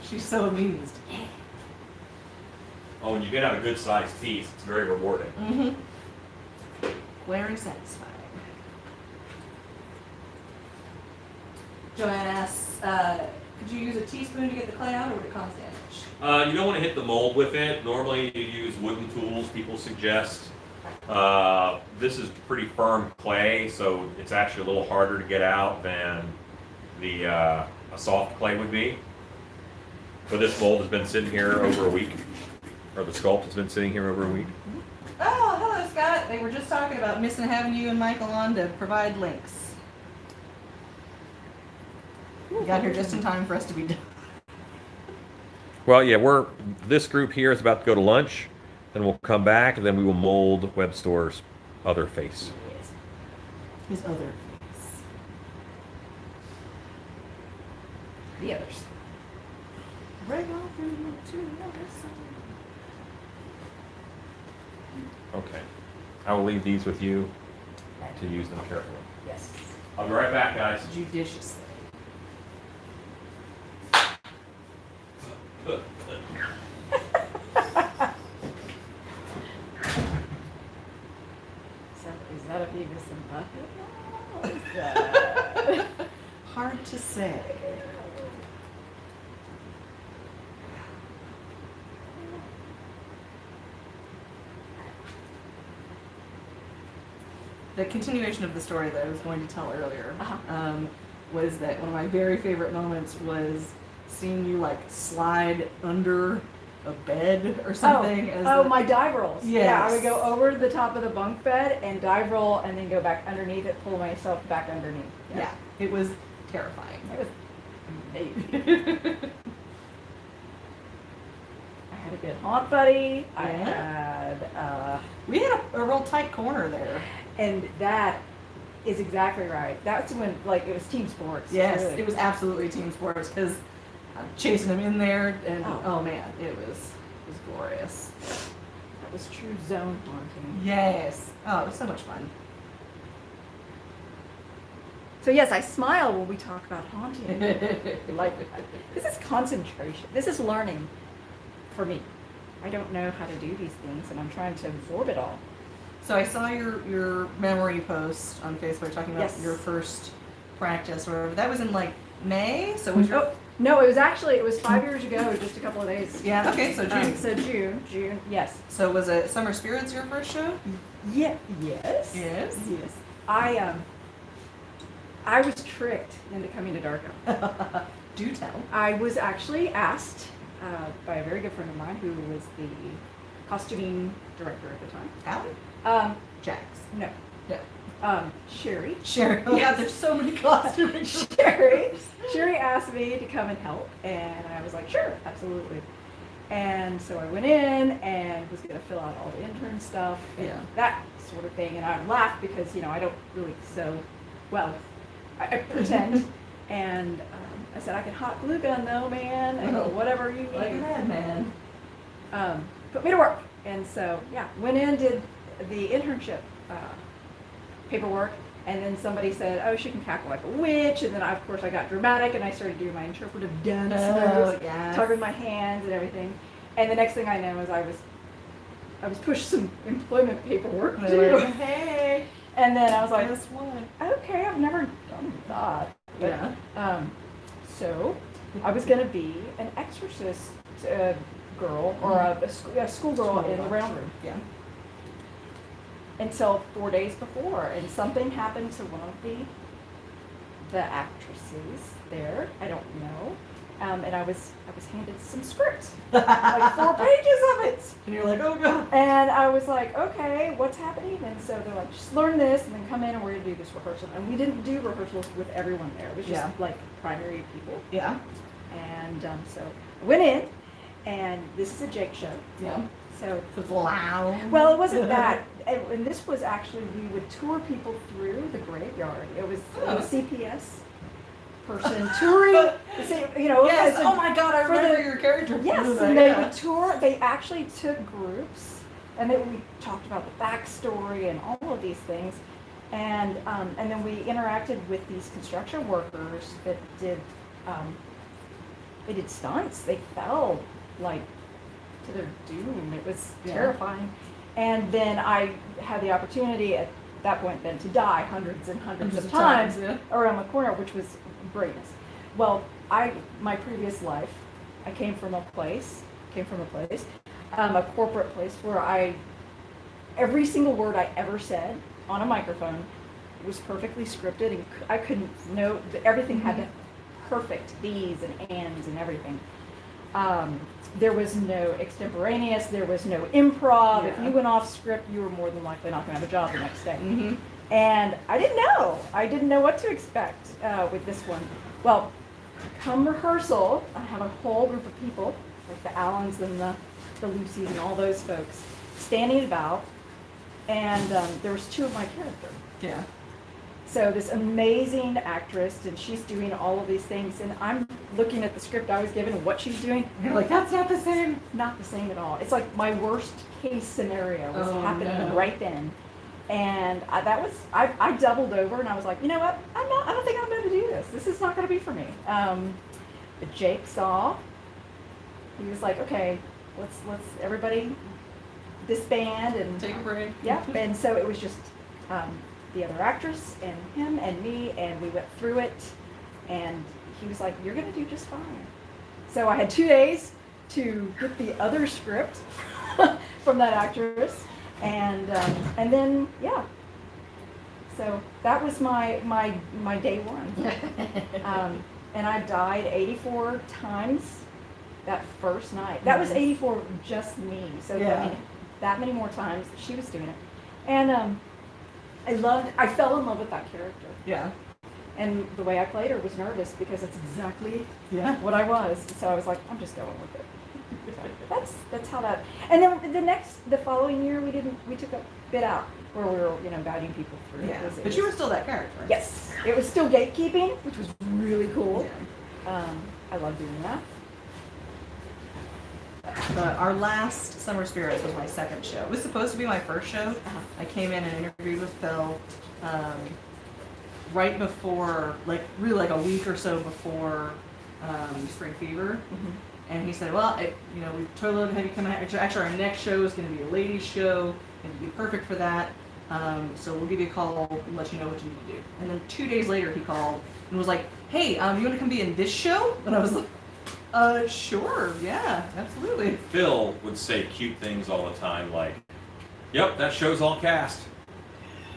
She's so amused. Oh, when you get out a good sized piece, it's very rewarding. Mm-hmm. Very satisfying. Joanne asks, could you use a teaspoon to get the clay out, or would it cause damage? You don't want to hit the mold with it. Normally you use wooden tools, people suggest. This is pretty firm clay, so it's actually a little harder to get out than the a soft clay would be. But this mold has been sitting here over a week, or the sculpt has been sitting here over a week. Oh, hello, Scott. They were just talking about missing having you and Michael on to provide links. You got here just in time for us to be done. Well, yeah, this group here is about to go to lunch, then we'll come back, and then we will mold Web Store's other face. His other face. The others. Right on through to the other side. Okay. I will leave these with you to use them carefully. Yes. I'll be right back, guys. Judiciously. Is that a Beavis and Butthead? What is that? Hard to say. The continuation of the story that I was going to tell earlier was that one of my very favorite moments was seeing you like slide under a bed or something. My dive rolls. Yes. Yeah, I would go over the top of the bunk bed and dive roll and then go back underneath it, pull myself back underneath. Yeah, it was terrifying. It was amazing. I had a good haunt buddy. I had, We had a real tight corner there. and that is exactly right. That's when, like, it was team sports. Yes, really. it was absolutely team sports because I'm chasing him in there, and oh man, it was glorious. That was true zone haunting. Yes. Oh, it was so much fun. So yes, I smile when we talk about haunting. Like, this is concentration. This is learning for me. I don't know how to do these things, and I'm trying to absorb it all. So I saw your memory post on Facebook talking about Yes. your first practice or whatever. That was in like May. So was your No, it was 5 years ago, just a couple of days. yeah. Okay, so June. So June, yes. So was it Summer Spirits your first show? Yeah, yes. Yes. Yes. I was tricked into coming to Darko. Do tell. I was actually asked by a very good friend of mine who was the costuming director at the time. Alan? Jax. No. No. Sherry. Sherry. Oh Yes. God, there's so many costumes. Sherry asked me to come and help, and I was like, sure, absolutely. And so I went in and was going to fill out all the intern stuff and Yeah. that sort of thing. And I laughed because, I don't really sew well. I pretend. And I said, I can hot glue gun though, man. I go, whatever you need. Like a madman. Put me to work. And so, yeah, went in, did the internship paperwork. And then somebody said, oh, she can cackle like a witch. And then, of course, I got dramatic and I started doing my interpretive dance moves, yes. tugging my hands and everything. And the next thing I know is I was pushed some employment paperwork And they were too. like, hey, And then I was like, guess what? okay, I've never done that. But, Yeah. so I was going to be an exorcist girl or a schoolgirl in the round room. Yeah. Until 4 days before, and something happened to one of the actresses there. I don't know, and I was handed some script, like 4 pages of it, And you're like, oh god. and I was like, okay, what's happening? And so they're like, just learn this, and then come in, and we're gonna do this rehearsal. And we didn't do rehearsals with everyone there. It was just like primary people. Yeah. And so I went in, and this is a Jake show. Yeah. So It's loud. well, it wasn't that. And this was actually, we would tour people through the graveyard. It was a CPS person touring, Yes. Oh my god, I for remember the- your character. yes, Yeah. and they would tour, they actually took groups, and we talked about the backstory and all of these things. And then we interacted with these construction workers that did, they did stunts. They fell, like, to their doom. It was terrifying. And then I had the opportunity at that point then to die hundreds and hundreds of times around the corner, which was greatness. Well, my previous life, I came from a place, a corporate place where every single word I ever said on a microphone was perfectly scripted, and I couldn't know, everything had to perfect these and ands and everything. There was no extemporaneous, there was no improv. If you went off script, you were more than likely not going to have a job the next day. Mm-hmm. And I didn't know what to expect with this one. Well, come rehearsal, I have a whole group of people, like the Allens and the Lucys and all those folks, standing about, and there was 2 of my characters. Yeah. So this amazing actress, and she's doing all of these things, and I'm looking at the script I was given and what she's doing. You're like, that's not the same. Not the same at all. It's like my worst case scenario was happening right then. And I doubled over and I was like, you know what? I don't think I'm going to do this. This is not going to be for me. But Jake saw. He was like, okay, let's everybody disband and Take a break. yeah. And so it was just the other actress and him and me, and we went through it. And he was like, you're going to do just fine. So I had 2 days to get the other script from that actress. And then, yeah. So that was my day one. And I died 84 times that first night. That was 84 just me. So I mean, that many more times she was doing it. And I fell in love with that character. Yeah. And the way I played her was nervous because it's exactly what I was. So I was like, I'm just going with it. That's how that. And then the following year we took a bit out where we were guiding people through. Yeah. It But was, you were still that character. yes, it was still gatekeeping, which was really cool. Yeah. I love doing that. But our last Summer Spirits was my second show. It was supposed to be my first show. I came in and interviewed with Phil right before, really a week or so before Spring Fever. Mm-hmm. And he said, well, we totally have you come out. Actually, our next show is going to be a ladies' show, and it'd be perfect for that. So we'll give you a call and let you know what you need to do. And then 2 days later, he called and was like, hey, you want to come be in this show? And I was like, sure, yeah, absolutely. Phil would say cute things all the time, like, yep, that show's all cast.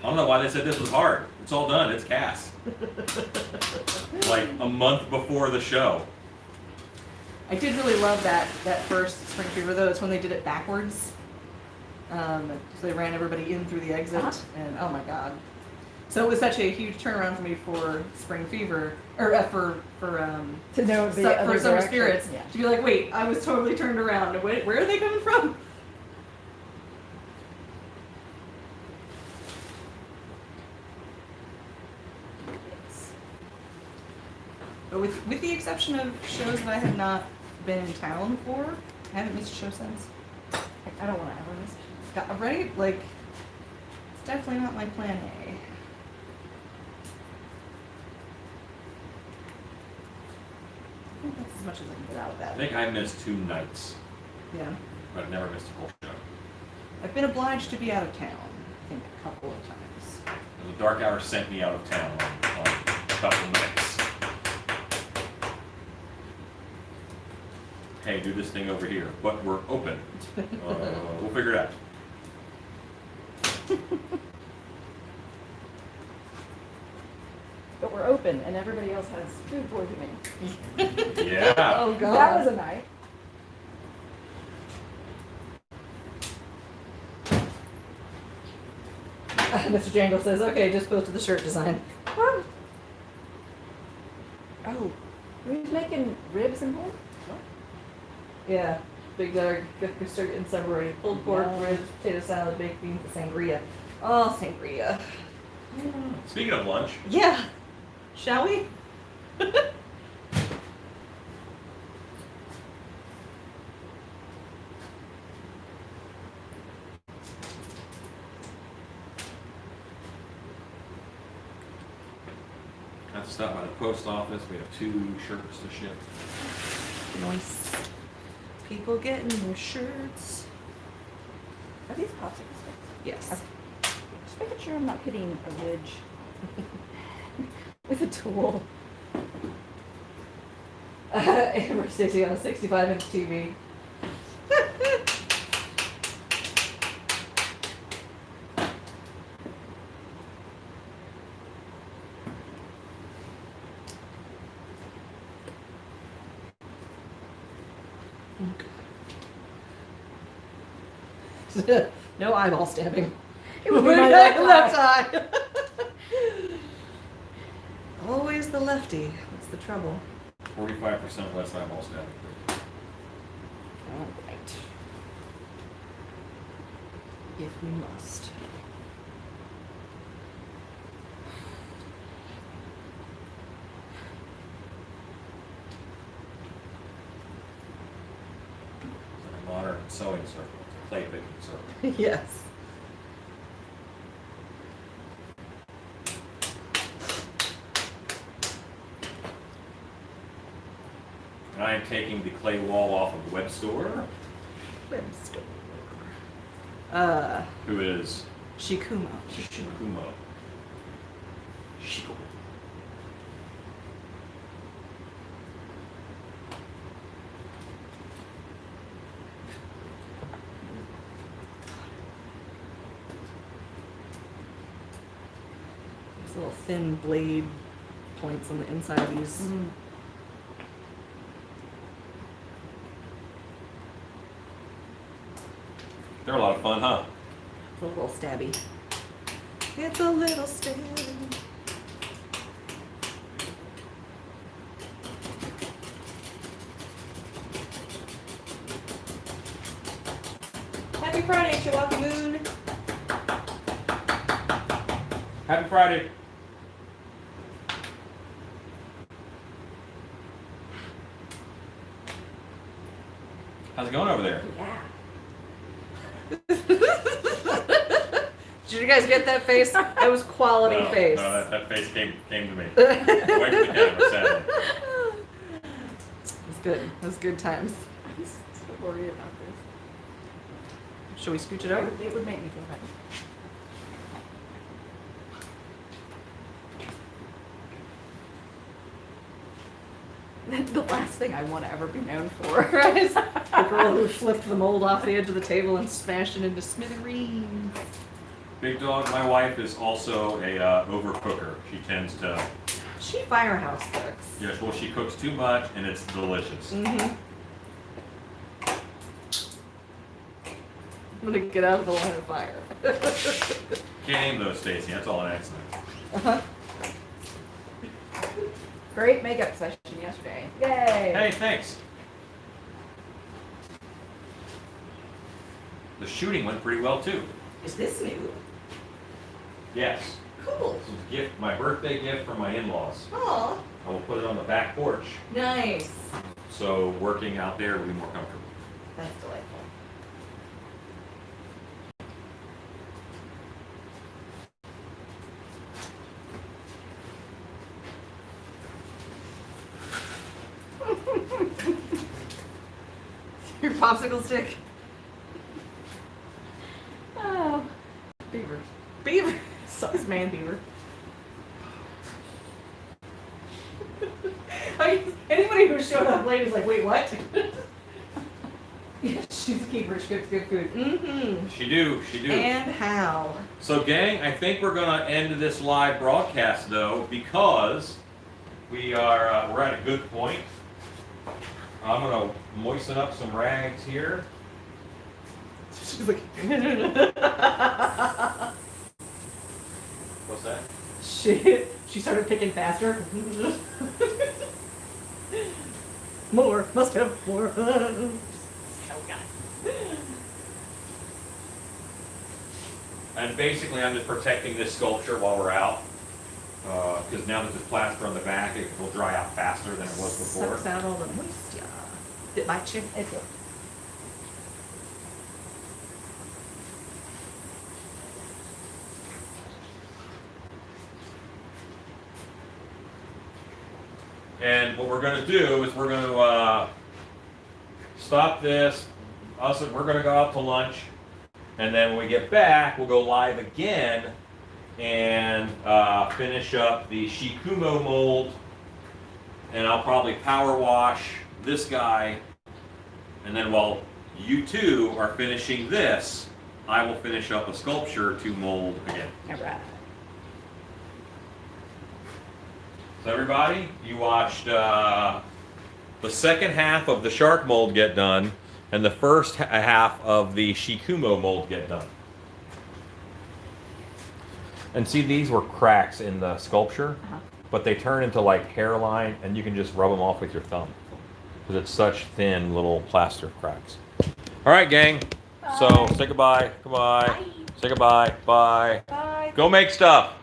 I don't know why they said this was hard. It's all done, it's cast. Like a month before the show. I did really love that first Spring Fever, though. It's when they did it backwards. So they ran everybody in through the exit, and oh my god. So it was such a huge turnaround for me for spring fever, or To know the for other summer direction. spirits, Yeah. to be like, wait, I was totally turned around. Where are they coming from? But with the exception of shows that I have not been in town for, I haven't missed a show since. I don't want to ever miss. Right? Like, it's definitely not my plan A. I think that's as much as I can get out of I that. think I missed 2 nights, Yeah. but I've never missed a whole show. I've been obliged to be out of town, I think, a couple of times. The Dark Hour sent me out of town on a couple nights. Hey, do this thing over here, but we're open. We'll figure it out. But we're open, and everybody else has food poisoning. Yeah. Oh, That was a night. Mr. Jangle says, okay, just posted the shirt design. Oh, we was making ribs and ham? Yeah. Big Doug, Mr. and separated. Pulled pork, Yeah. ribs, potato salad, baked beans, and sangria. Oh, sangria. Speaking of lunch, Yeah. Shall we? I have to stop by the post office. We have 2 shirts to ship. Nice. People getting their shirts. Are these popsicle sticks? Yes. Okay. Just making sure I'm not hitting a ridge with a tool. Amber Stacy on a 65-inch TV. No eyeball stabbing. It would be my left eye. Always the lefty. That's the trouble. 45% less eyeball stabbing. All right. If we must. It's a modern sewing circle. It's a clay picking circle. Yes. And I am taking the clay wall off of the web store, Web store. who is Shikumo. Shikumo. Shikumo. These little thin blade points on the inside of these. Mm. They're a lot of fun, huh? It's a little stabby. It's a little stabby. Happy Friday, Chihuahua Moon. Happy Friday. How's it going over there? Yeah. Did you guys get that face? That was quality No, face. no, that face came to me. Away from the camera, sadly. It was good. It was good times. I'm so worried about this. Should we scooch it over? It would make me feel better. The last thing I want to ever be known for. Right? The girl who flipped the mold off the edge of the table and smashed it into smithereens. Big Dog, my wife is also a overcooker. She tends to, She firehouse cooks. yes, well, she cooks too much and it's delicious. Mm-hmm. gonna get out of the line of fire. Can't aim those, Stacy. That's all an accident. Uh-huh. Great makeup session yesterday. Yay! Hey, thanks. The shooting went pretty well too. Is this new? Yes. Cool. This was a gift, my birthday gift from my in-laws. Aw, I will put it on the back porch, nice. so working out there will be more comfortable. That's delightful. Your popsicle stick? Oh, beavers. Beaver. Sucks, man, beaver. I mean, anybody who showed up late is like, wait, what? Yeah, she's a keeper. She cooks good food. Mm-hmm. She do. And how? So gang, I think we're gonna end this live broadcast though, because we're at a good point. I'm gonna moisten up some rags here. She's like, What's that? she started picking faster. More, must have more. Oh God. And basically, I'm just protecting this sculpture while we're out, because now that there's plaster on the back, it will dry out faster than it was before. Sucks out all the moisture. Did it bite you? It will. And what we're going to do is we're going to stop this. We're going to go out to lunch, and then when we get back, we'll go live again and finish up the Shikumo mold. And I'll probably power wash this guy, and then while you two are finishing this, I will finish up a sculpture to mold again. All right. So everybody, you watched the second half of the shark mold get done, and the first half of the Shikumo mold get done. And see, these were cracks in the sculpture, but they turn into like hairline, and you can just rub them off with your thumb, because it's such thin little plaster cracks. All right, gang. So say goodbye. Goodbye. Bye. Say goodbye. Bye. Bye. Go make stuff.